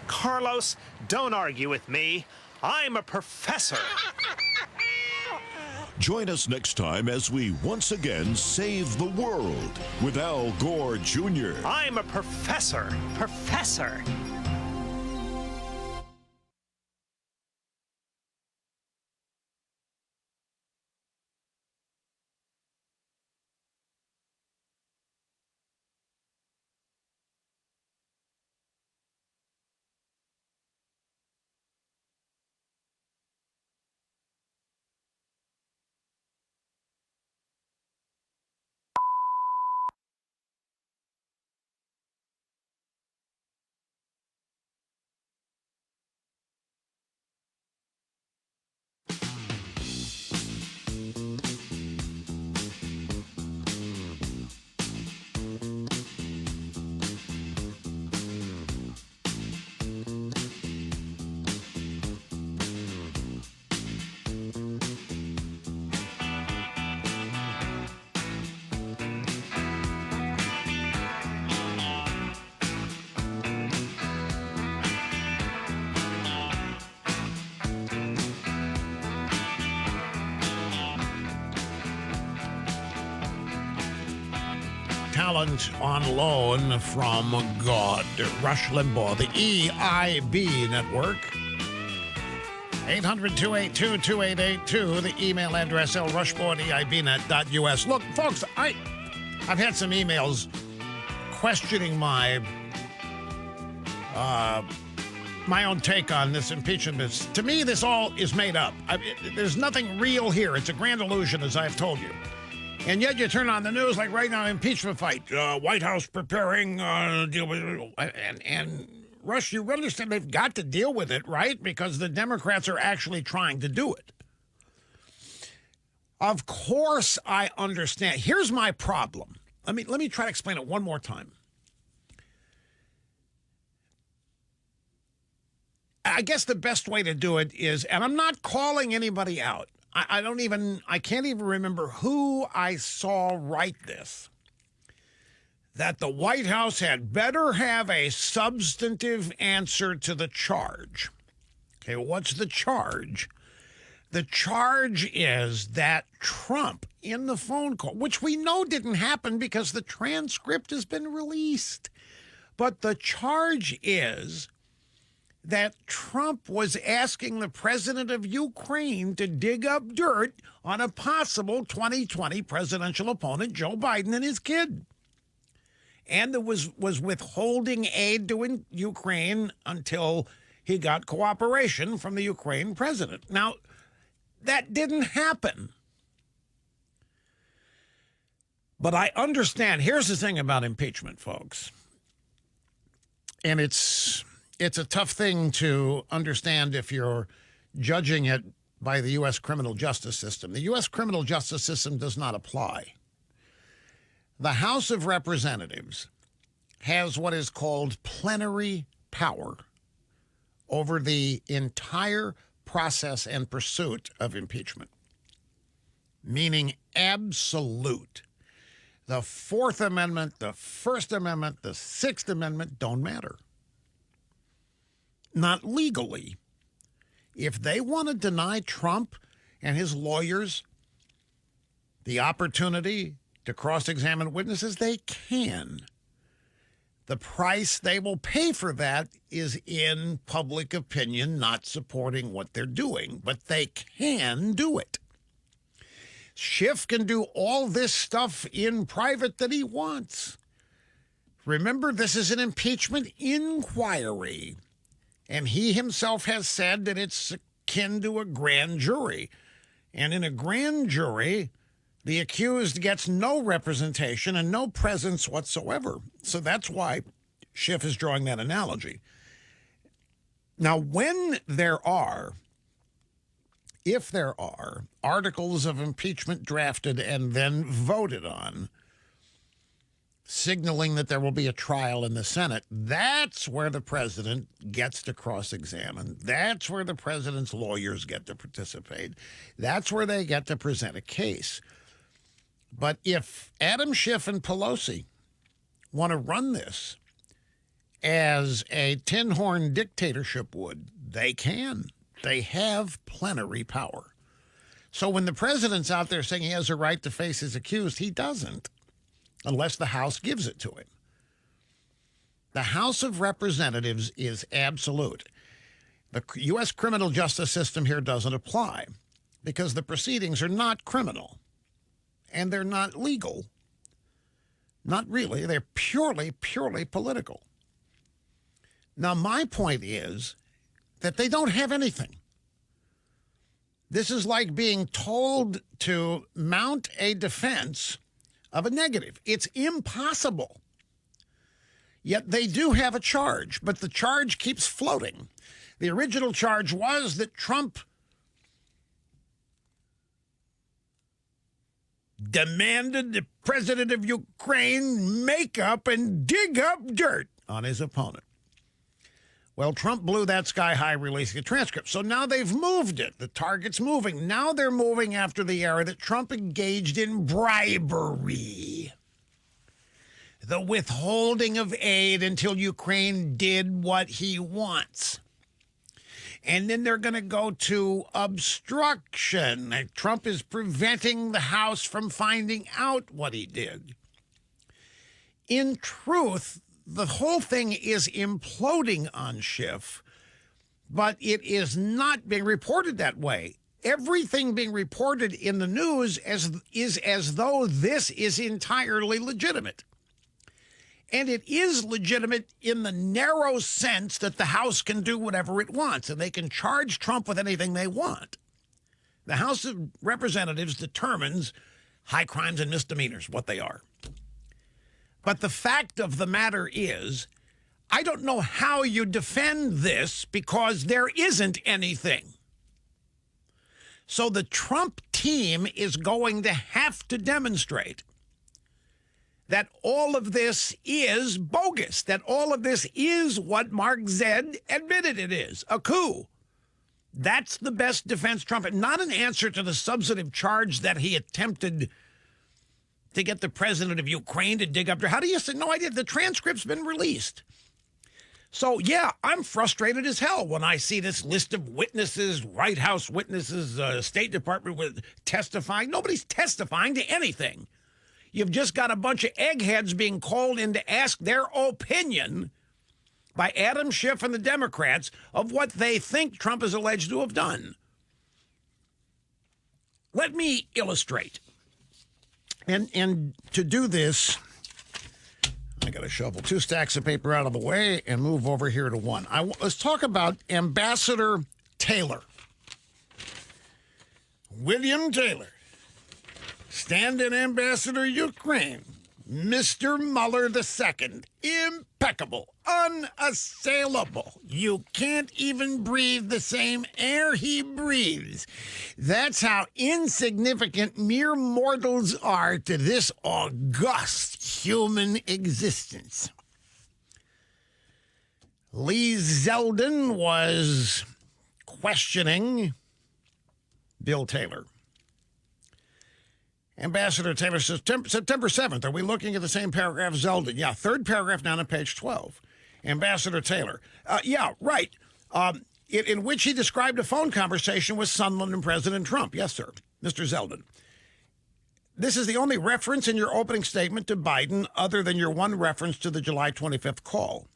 Carlos, don't argue with me. I'm a professor. Join us next time as we once again save the world with Al Gore Jr. I'm a professor. Professor. Talent on loan from God. Rush Limbaugh, the EIB network. 800-282-2882. The email address, lrushmore@eibnet.us. Look, folks, I've had some emails questioning my own take on this impeachment. To me, this all is made up. There's nothing real here. It's a grand illusion, as I've told you. And yet you turn on the news, like right now, impeachment fight. White House preparing deal with and Rush, you understand they've got to deal with it, right? Because the Democrats are actually trying to do it. Of course I understand. Here's my problem. Let me try to explain it one more time. I guess the best way to do it is, and I'm not calling anybody out. I can't even remember who I saw write this, that the White House had better have a substantive answer to the charge. Okay, what's the charge? The charge is that Trump, in the phone call, which we know didn't happen because the transcript has been released, but the charge is that Trump was asking the president of Ukraine to dig up dirt on a possible 2020 presidential opponent, Joe Biden, and his kid. And it was withholding aid to Ukraine until he got cooperation from the Ukraine president. Now, that didn't happen. But I understand. Here's the thing about impeachment, folks. And it's a tough thing to understand if you're judging it by the U.S. criminal justice system. The U.S. criminal justice system does not apply. The House of Representatives has what is called plenary power over the entire process and pursuit of impeachment, meaning absolute. The Fourth Amendment, the First Amendment, the Sixth Amendment don't matter. Not legally. If they want to deny Trump and his lawyers the opportunity to cross-examine witnesses, they can. The price they will pay for that is in public opinion not supporting what they're doing, but they can do it. Schiff can do all this stuff in private that he wants. Remember, this is an impeachment inquiry. And he himself has said that it's akin to a grand jury. And in a grand jury, the accused gets no representation and no presence whatsoever. So that's why Schiff is drawing that analogy. Now, if there are articles of impeachment drafted and then voted on, signaling that there will be a trial in the Senate, that's where the president gets to cross-examine. That's where the president's lawyers get to participate. That's where they get to present a case. But if Adam Schiff and Pelosi want to run this as a tin-horn dictatorship would, they can. They have plenary power. So when the president's out there saying he has a right to face his accused, he doesn't, unless the House gives it to him. The House of Representatives is absolute. The U.S. criminal justice system here doesn't apply because the proceedings are not criminal and they're not legal. Not really. They're purely political. Now, my point is that they don't have anything. This is like being told to mount a defense of a negative. It's impossible. Yet they do have a charge, but the charge keeps floating. The original charge was that Trump demanded the president of Ukraine make up and dig up dirt on his opponent. Well, Trump blew that sky high, releasing a transcript. So now they've moved it. The target's moving. Now they're moving after the era that Trump engaged in bribery. The withholding of aid until Ukraine did what he wants. And then they're going to go to obstruction. Trump is preventing the House from finding out what he did. In truth, the whole thing is imploding on Schiff, but it is not being reported that way. Everything being reported in the news is as though this is entirely legitimate. And it is legitimate in the narrow sense that the House can do whatever it wants, and they can charge Trump with anything they want. The House of Representatives determines high crimes and misdemeanors, what they are. But the fact of the matter is, I don't know how you defend this because there isn't anything. So the Trump team is going to have to demonstrate that all of this is bogus, that all of this is what Mark Zed admitted it is, a coup. That's the best defense Trump, not an answer to the substantive charge that he attempted to get the president of Ukraine to dig up there. How do you say, no idea, the transcript's been released. So, yeah, I'm frustrated as hell when I see this list of witnesses, White House witnesses, State Department with testifying. Nobody's testifying to anything. You've just got a bunch of eggheads being called in to ask their opinion by Adam Schiff and the Democrats of what they think Trump is alleged to have done. Let me illustrate. And to do this, I got to shovel 2 stacks of paper out of the way and move over here to 1. Let's talk about Ambassador Taylor. William Taylor, stand-in ambassador Ukraine, Mr. Mueller II, impeccable, unassailable. You can't even breathe the same air he breathes. That's how insignificant mere mortals are to this august human existence. Lee Zeldin was questioning Bill Taylor. Ambassador Taylor says, September 7th, are we looking at the same paragraph, Zeldin? Yeah, 3rd paragraph down on page 12. Ambassador Taylor. Yeah, right. In which he described a phone conversation with Sondland and President Trump. Yes, sir, Mr. Zeldin. This is the only reference in your opening statement to Biden other than your one reference to the July 25th call.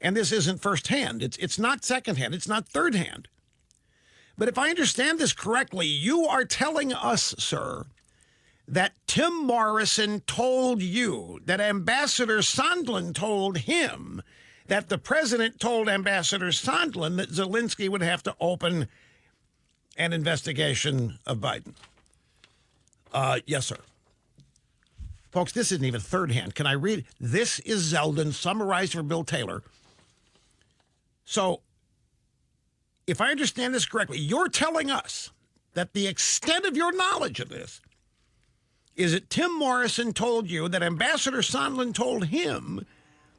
And this isn't firsthand. It's not secondhand. It's not thirdhand. But if I understand this correctly, you are telling us, sir, that Tim Morrison told you, that Ambassador Sondland told him, that the president told Ambassador Sondland that Zelensky would have to open an investigation of Biden? Yes, sir. Folks, this isn't even third hand. Can I read? This is Zeldin summarized for Bill Taylor. So, if I understand this correctly, you're telling us that the extent of your knowledge of this is that Tim Morrison told you that Ambassador Sondland told him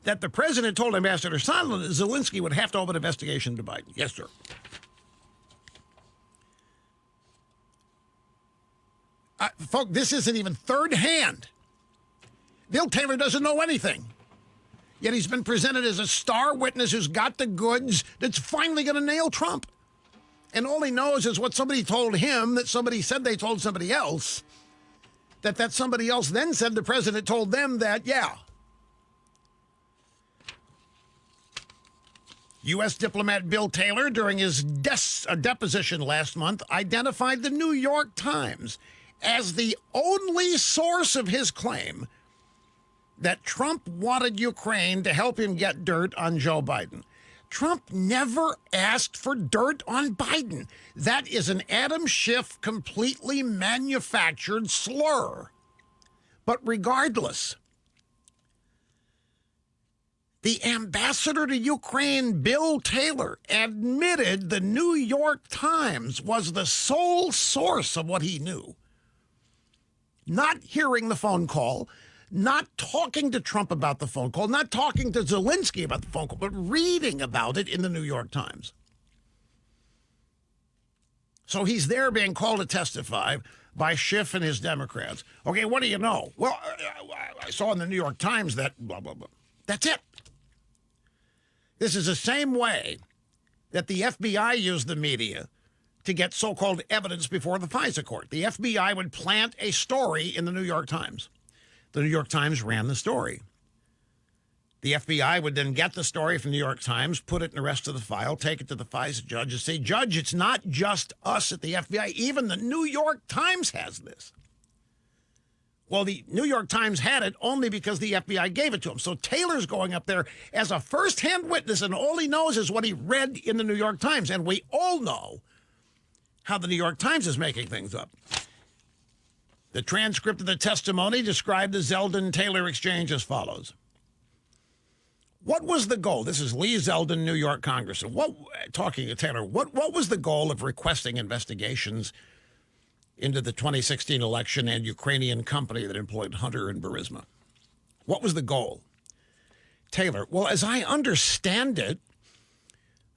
that the president told Ambassador Sondland that Zelensky would have to open an investigation into Biden. Yes, sir. Folks, this isn't even third hand. Bill Taylor doesn't know anything. Yet he's been presented as a star witness who's got the goods that's finally going to nail Trump. And all he knows is what somebody told him that somebody said they told somebody else. That somebody else then said the president told them that, yeah. U.S. diplomat Bill Taylor, during his deposition last month, identified the New York Times as the only source of his claim that Trump wanted Ukraine to help him get dirt on Joe Biden. Trump never asked for dirt on Biden. That is an Adam Schiff completely manufactured slur. But regardless, the ambassador to Ukraine, Bill Taylor, admitted the New York Times was the sole source of what he knew. Not hearing the phone call, not talking to Trump about the phone call, not talking to Zelensky about the phone call, but reading about it in the New York Times. So he's there being called to testify by Schiff and his Democrats. Okay, what do you know? Well, I saw in the New York Times that blah, blah, blah. That's it. This is the same way that the FBI used the media to get so-called evidence before the FISA court. The FBI would plant a story in the New York Times. The New York Times ran the story. The FBI would then get the story from the New York Times, put it in the rest of the file, take it to the FISA judge and say, Judge, it's not just us at the FBI. Even the New York Times has this. Well, the New York Times had it only because the FBI gave it to him. So Taylor's going up there as a first-hand witness, and all he knows is what he read in the New York Times. And we all know how the New York Times is making things up. The transcript of the testimony described the Zeldin-Taylor exchange as follows. What was the goal? This is Lee Zeldin, New York congressman. Talking to Taylor, what was the goal of requesting investigations into the 2016 election and Ukrainian company that employed Hunter and Burisma? What was the goal? Taylor, well, as I understand it,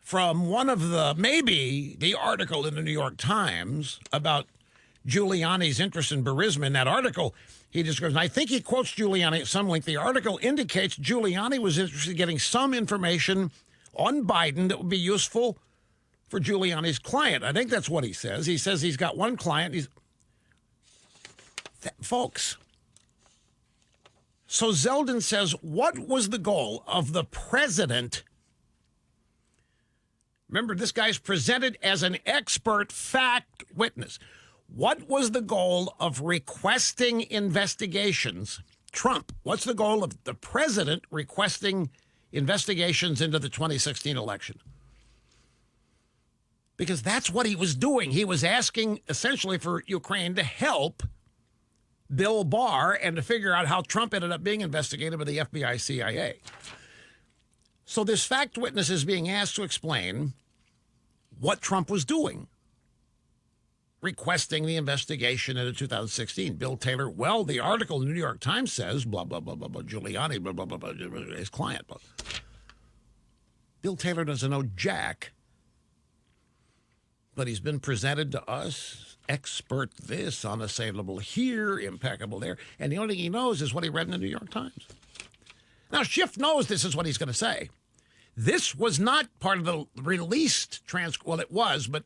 from one of maybe the article in the New York Times about Giuliani's interest in Burisma, in that article, he describes, and I think he quotes Giuliani at some length. The article indicates Giuliani was interested in getting some information on Biden that would be useful for Giuliani's client. I think that's what he says. He says he's got one client. Folks, so Zeldin says, what was the goal of the president? Remember, this guy's presented as an expert fact witness. What was the goal of requesting investigations? Trump, what's the goal of the president requesting investigations into the 2016 election? Because that's what he was doing. He was asking essentially for Ukraine to help Bill Barr and to figure out how Trump ended up being investigated by the FBI, CIA. So this fact witness is being asked to explain what Trump was doing, requesting the investigation into 2016. Bill Taylor, well, the article in the New York Times says, blah, blah, blah, blah, blah, Giuliani, blah, blah, blah, blah, his client. Blah. Bill Taylor doesn't know jack, but he's been presented to us, expert this, unassailable here, impeccable there, and the only thing he knows is what he read in the New York Times. Now, Schiff knows this is what he's going to say. This was not part of the released transcript. Well, it was, but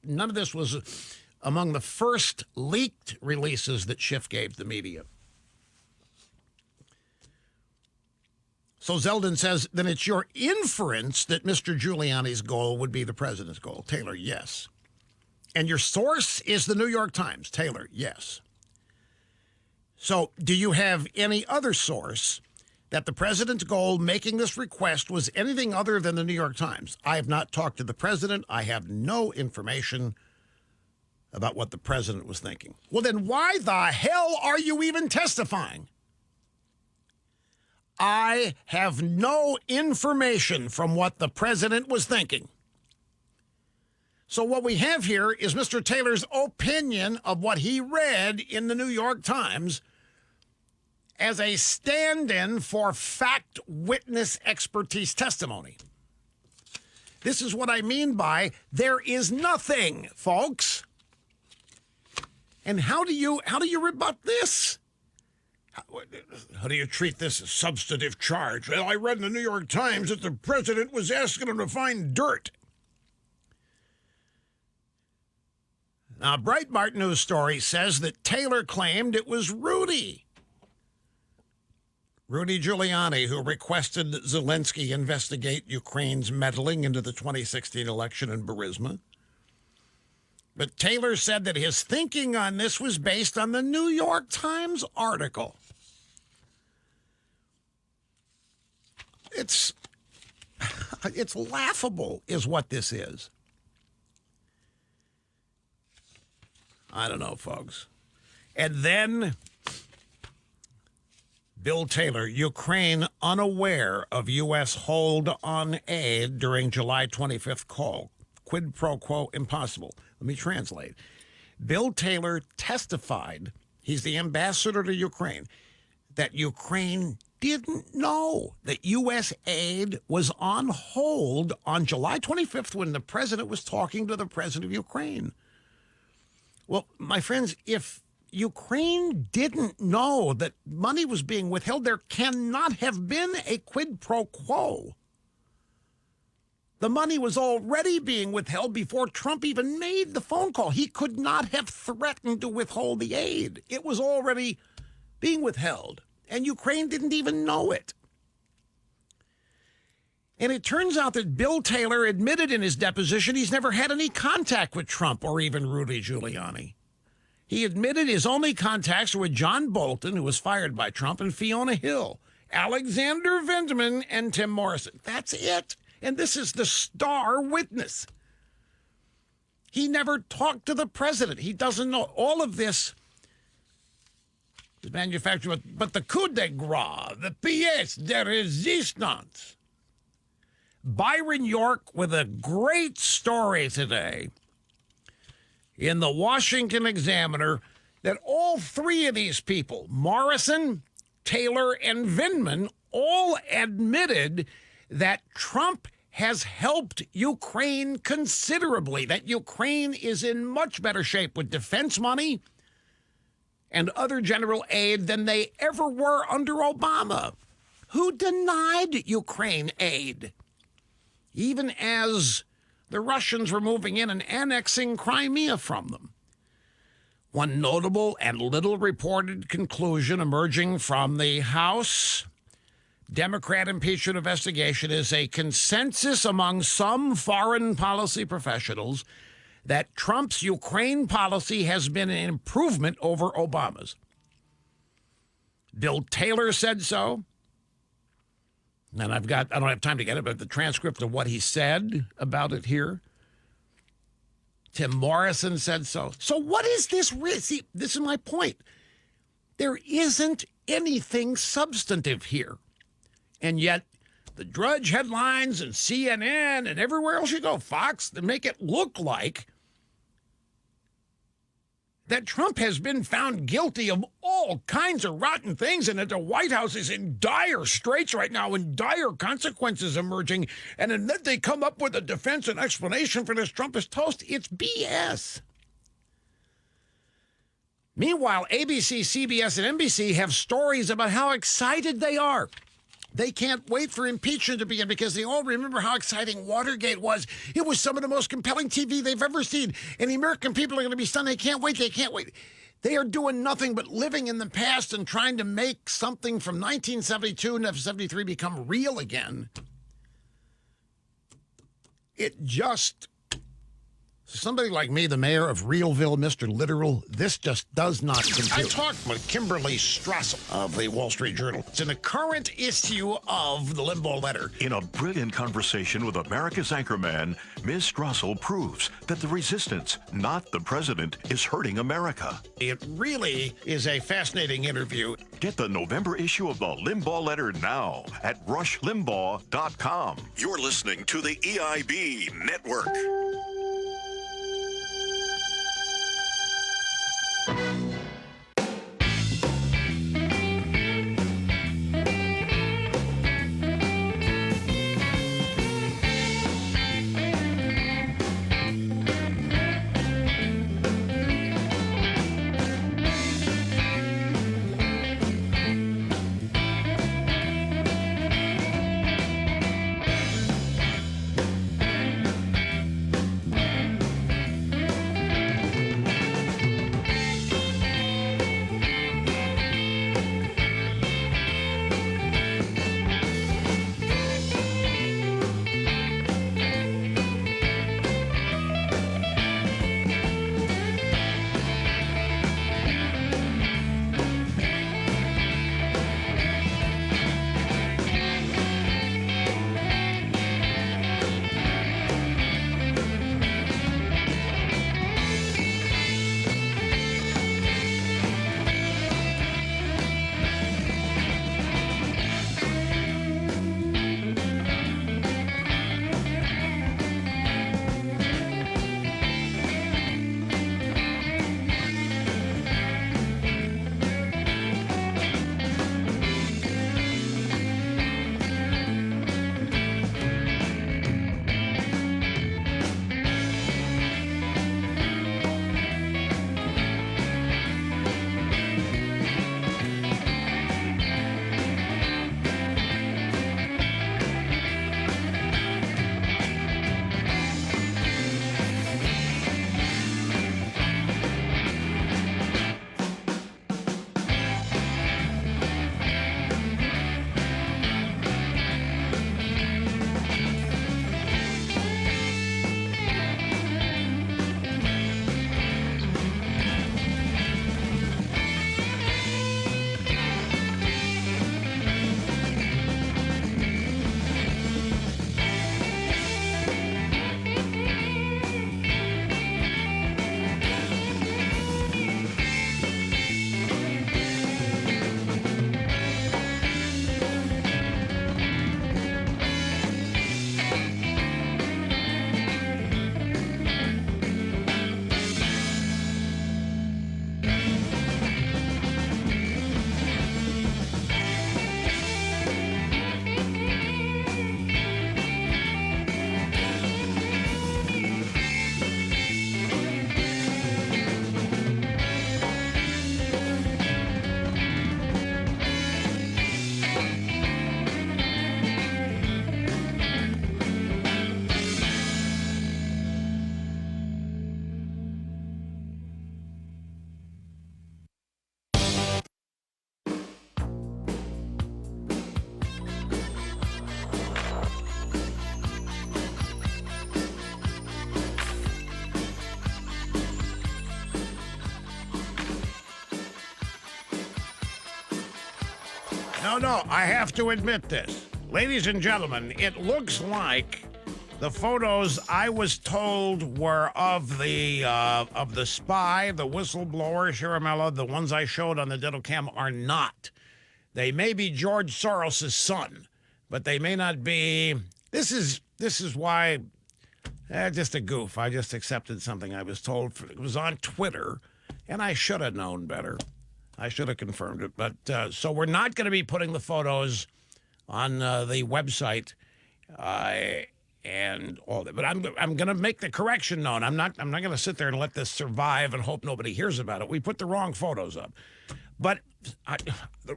none of this was among the first leaked releases that Schiff gave the media. So Zeldin says, then it's your inference that Mr. Giuliani's goal would be the president's goal. Taylor, yes. And your source is the New York Times. Taylor, yes. So do you have any other source that the president's goal making this request was anything other than the New York Times? I have not talked to the president. I have no information about what the president was thinking. Well, then why the hell are you even testifying? I have no information from what the president was thinking. So what we have here is Mr. Taylor's opinion of what he read in the New York Times as a stand-in for fact witness expertise testimony. This is what I mean by there is nothing, folks. And how do you rebut this? How do you treat this as substantive charge? Well, I read in the New York Times that the president was asking him to find dirt. Now, Breitbart News story says that Taylor claimed it was Rudy Giuliani, who requested that Zelensky investigate Ukraine's meddling into the 2016 election in Burisma. But Taylor said that his thinking on this was based on the New York Times article. It's laughable, is what this is. I don't know, folks. And then Bill Taylor, Ukraine unaware of U.S. hold on aid during July 25th call. Quid pro quo impossible. Let me translate. Bill Taylor testified, he's the ambassador to Ukraine, that Ukraine didn't know that U.S. aid was on hold on July 25th when the president was talking to the president of Ukraine. Well, my friends, if Ukraine didn't know that money was being withheld, there cannot have been a quid pro quo. The money was already being withheld before Trump even made the phone call. He could not have threatened to withhold the aid. It was already being withheld, and Ukraine didn't even know it. And it turns out that Bill Taylor admitted in his deposition he's never had any contact with Trump or even Rudy Giuliani. He admitted his only contacts were with John Bolton, who was fired by Trump, and Fiona Hill, Alexander Vindman, and Tim Morrison. That's it. And this is the star witness. He never talked to the president. He doesn't know. All of this is manufactured. But the coup de grace, the pièce de résistance. Byron York with a great story today in the Washington Examiner that all three of these people, Morrison, Taylor, and Vindman, all admitted that Trump has helped Ukraine considerably, that Ukraine is in much better shape with defense money and other general aid than they ever were under Obama, who denied Ukraine aid, even as the Russians were moving in and annexing Crimea from them. One notable and little reported conclusion emerging from the House Democrat impeachment investigation is a consensus among some foreign policy professionals that Trump's Ukraine policy has been an improvement over Obama's. Bill Taylor said so. And I don't have time to get it, but the transcript of what he said about it here. Tim Morrison said so. So what is this? See, this is my point. There isn't anything substantive here. And yet the Drudge headlines and CNN and everywhere else you go, Fox, they make it look like that Trump has been found guilty of all kinds of rotten things and that the White House is in dire straits right now and dire consequences emerging. And then they come up with a defense and explanation for this Trump is toast. It's BS. Meanwhile, ABC, CBS, and NBC have stories about how excited they are. They can't wait for impeachment to begin because they all remember how exciting Watergate was. It was some of the most compelling TV they've ever seen. And the American people are going to be stunned. They can't wait. They can't wait. They are doing nothing but living in the past and trying to make something from 1972 and 73 become real again. It just Somebody like me, the mayor of Realville, Mr. Literal, this just does not compute. I talked with Kimberly Strassel of the Wall Street Journal. It's in the current issue of the Limbaugh Letter. In a brilliant conversation with America's anchorman, Ms. Strassel proves that the resistance, not the president, is hurting America. It really is a fascinating interview. Get the November issue of the Limbaugh Letter now at rushlimbaugh.com. You're listening to the EIB Network. No, I have to admit this. Ladies and gentlemen, it looks like the photos I was told were of the spy, the whistleblower, Sharamella. The ones I showed on the dental cam are not. They may be George Soros' son, but they may not be. This is why, just a goof. I just accepted something I was told. It was on Twitter, and I should have known better. I should have confirmed it. But so we're not going to be putting the photos on the website and all that. But I'm going to make the correction known. I'm not going to sit there and let this survive and hope nobody hears about it. We put the wrong photos up. But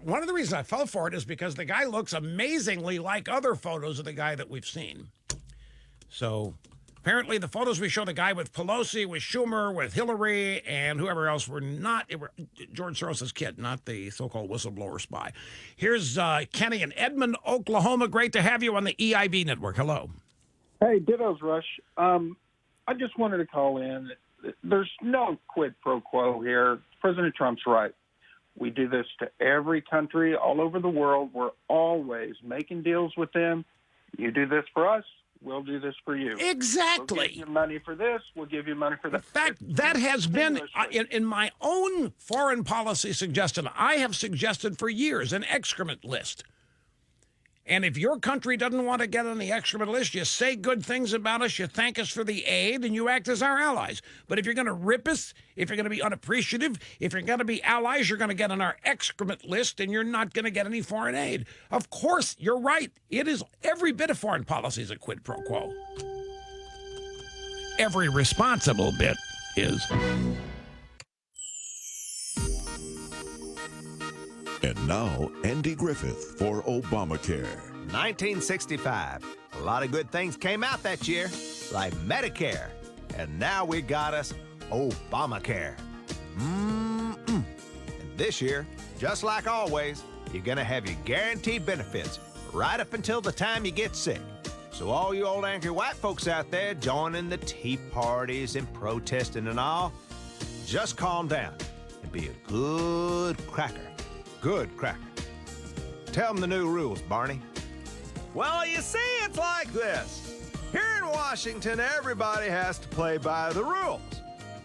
one of the reasons I fell for it is because the guy looks amazingly like other photos of the guy that we've seen. So apparently the photos we show the guy with Pelosi, with Schumer, with Hillary, and whoever else were not George Soros' kid, not the so-called whistleblower spy. Here's Kenny in Edmond, Oklahoma. Great to have you on the EIB network. Hello. Hey, dittos, Rush. I just wanted to call in. There's no quid pro quo here. President Trump's right. We do this to every country all over the world. We're always making deals with them. You do this for us, we'll do this for you. Exactly. We'll give you money for this, we'll give you money for that. In fact, that has been, in my own foreign policy suggestion, I have suggested for years an excrement list. And if your country doesn't want to get on the excrement list, you say good things about us, you thank us for the aid, and you act as our allies. But if you're going to rip us, if you're going to be unappreciative, if you're going to be allies, you're going to get on our excrement list, and you're not going to get any foreign aid. Of course, you're right. It is every bit of foreign policy is a quid pro quo. Every responsible bit is. And now, Andy Griffith for Obamacare. 1965. A lot of good things came out that year, like Medicare. And now we got us Obamacare. And this year, just like always, you're going to have your guaranteed benefits right up until the time you get sick. So all you old angry white folks out there joining the tea parties and protesting and all, just calm down and be a good cracker. Good cracker. Tell them the new rules, Barney. Well, you see, it's like this. Here in Washington, everybody has to play by the rules.